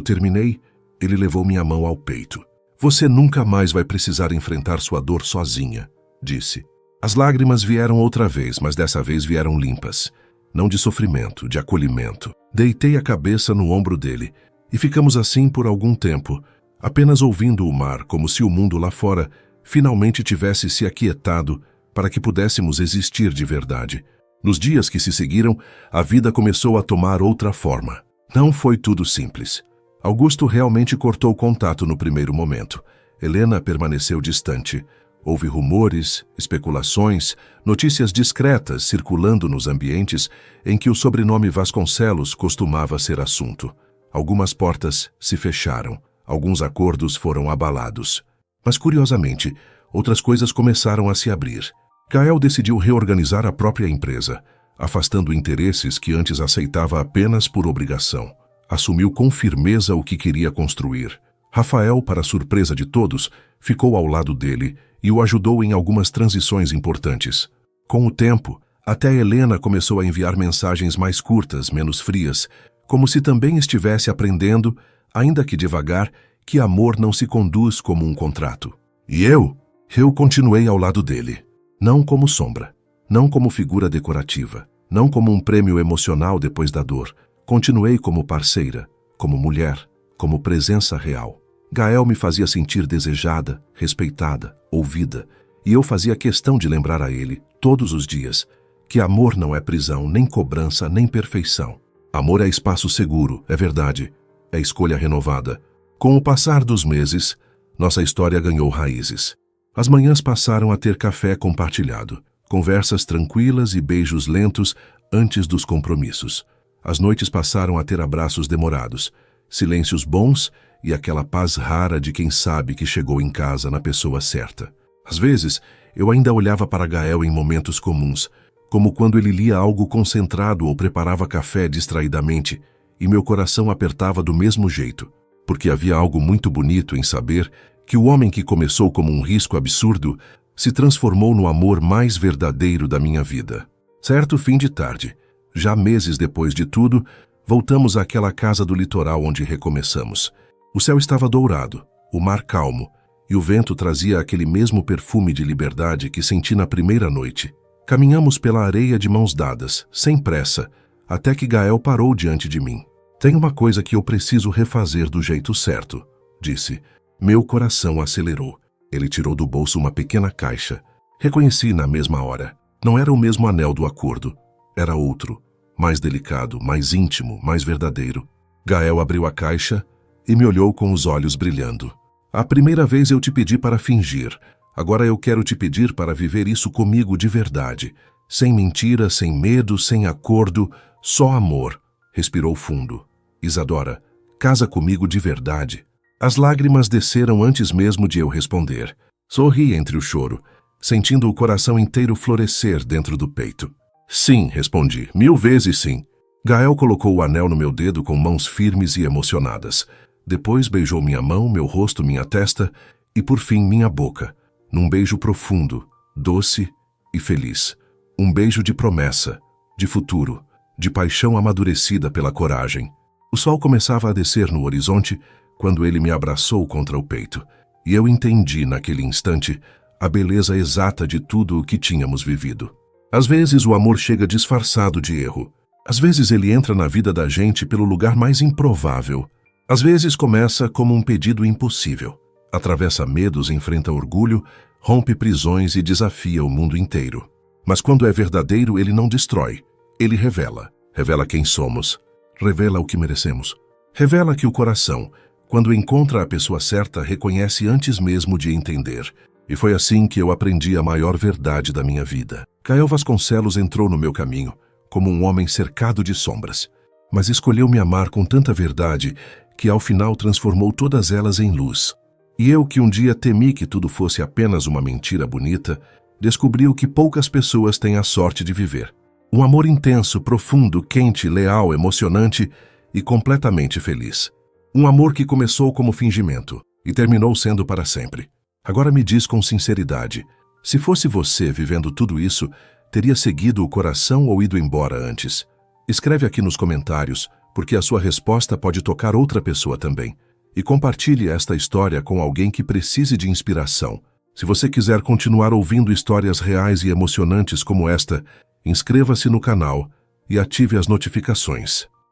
terminei, ele levou minha mão ao peito. "Você nunca mais vai precisar enfrentar sua dor sozinha", disse. As lágrimas vieram outra vez, mas dessa vez vieram limpas. Não de sofrimento, de acolhimento. Deitei a cabeça no ombro dele e ficamos assim por algum tempo, apenas ouvindo o mar, como se o mundo lá fora finalmente tivesse se aquietado para que pudéssemos existir de verdade. Nos dias que se seguiram, a vida começou a tomar outra forma. Não foi tudo simples. Augusto realmente cortou contato no primeiro momento. Helena permaneceu distante. Houve rumores, especulações, notícias discretas circulando nos ambientes em que o sobrenome Vasconcelos costumava ser assunto. Algumas portas se fecharam, alguns acordos foram abalados. Mas, curiosamente, outras coisas começaram a se abrir. Gael decidiu reorganizar a própria empresa, afastando interesses que antes aceitava apenas por obrigação. Assumiu com firmeza o que queria construir. Rafael, para surpresa de todos, ficou ao lado dele e o ajudou em algumas transições importantes. Com o tempo, até Helena começou a enviar mensagens mais curtas, menos frias, como se também estivesse aprendendo, ainda que devagar, que amor não se conduz como um contrato. E eu continuei ao lado dele. Não como sombra, não como figura decorativa, não como um prêmio emocional depois da dor. Continuei como parceira, como mulher, como presença real. Gael me fazia sentir desejada, respeitada, ouvida, e eu fazia questão de lembrar a ele, todos os dias, que amor não é prisão, nem cobrança, nem perfeição. Amor é espaço seguro, é verdade, é escolha renovada. Com o passar dos meses, nossa história ganhou raízes. As manhãs passaram a ter café compartilhado, conversas tranquilas e beijos lentos antes dos compromissos. As noites passaram a ter abraços demorados, silêncios bons e aquela paz rara de quem sabe que chegou em casa na pessoa certa. Às vezes, eu ainda olhava para Gael em momentos comuns, como quando ele lia algo concentrado ou preparava café distraidamente, e meu coração apertava do mesmo jeito, porque havia algo muito bonito em saber que o homem que começou como um risco absurdo se transformou no amor mais verdadeiro da minha vida. Certo fim de tarde, já meses depois de tudo, voltamos àquela casa do litoral onde recomeçamos. O céu estava dourado, o mar calmo, e o vento trazia aquele mesmo perfume de liberdade que senti na primeira noite. Caminhamos pela areia de mãos dadas, sem pressa, até que Gael parou diante de mim. Tem uma coisa que eu preciso refazer do jeito certo, disse. Meu coração acelerou. Ele tirou do bolso uma pequena caixa. Reconheci na mesma hora. Não era o mesmo anel do acordo. Era outro, mais delicado, mais íntimo, mais verdadeiro. Gael abriu a caixa e me olhou com os olhos brilhando. A primeira vez eu te pedi para fingir. Agora eu quero te pedir para viver isso comigo de verdade. Sem mentira, sem medo, sem acordo, só amor. Respirou fundo. Isadora, casa comigo de verdade. As lágrimas desceram antes mesmo de eu responder. Sorri entre o choro, sentindo o coração inteiro florescer dentro do peito. Sim, respondi, 1000 vezes sim. Gael colocou o anel no meu dedo com mãos firmes e emocionadas. Depois beijou minha mão, meu rosto, minha testa e, por fim, minha boca. Num beijo profundo, doce e feliz. Um beijo de promessa, de futuro, de paixão amadurecida pela coragem. O sol começava a descer no horizonte quando ele me abraçou contra o peito. E eu entendi, naquele instante, a beleza exata de tudo o que tínhamos vivido. Às vezes o amor chega disfarçado de erro. Às vezes ele entra na vida da gente pelo lugar mais improvável. Às vezes começa como um pedido impossível. Atravessa medos, enfrenta orgulho, rompe prisões e desafia o mundo inteiro. Mas quando é verdadeiro, ele não destrói. Ele revela. Revela quem somos. Revela o que merecemos. Revela que o coração, quando encontra a pessoa certa, reconhece antes mesmo de entender. E foi assim que eu aprendi a maior verdade da minha vida. Gael Vasconcelos entrou no meu caminho, como um homem cercado de sombras. Mas escolheu me amar com tanta verdade que ao final transformou todas elas em luz. E eu, que um dia temi que tudo fosse apenas uma mentira bonita, descobri o que poucas pessoas têm a sorte de viver. Um amor intenso, profundo, quente, leal, emocionante e completamente feliz. Um amor que começou como fingimento e terminou sendo para sempre. Agora me diz com sinceridade, se fosse você vivendo tudo isso, teria seguido o coração ou ido embora antes? Escreve aqui nos comentários, porque a sua resposta pode tocar outra pessoa também. E compartilhe esta história com alguém que precise de inspiração. Se você quiser continuar ouvindo histórias reais e emocionantes como esta, inscreva-se no canal e ative as notificações.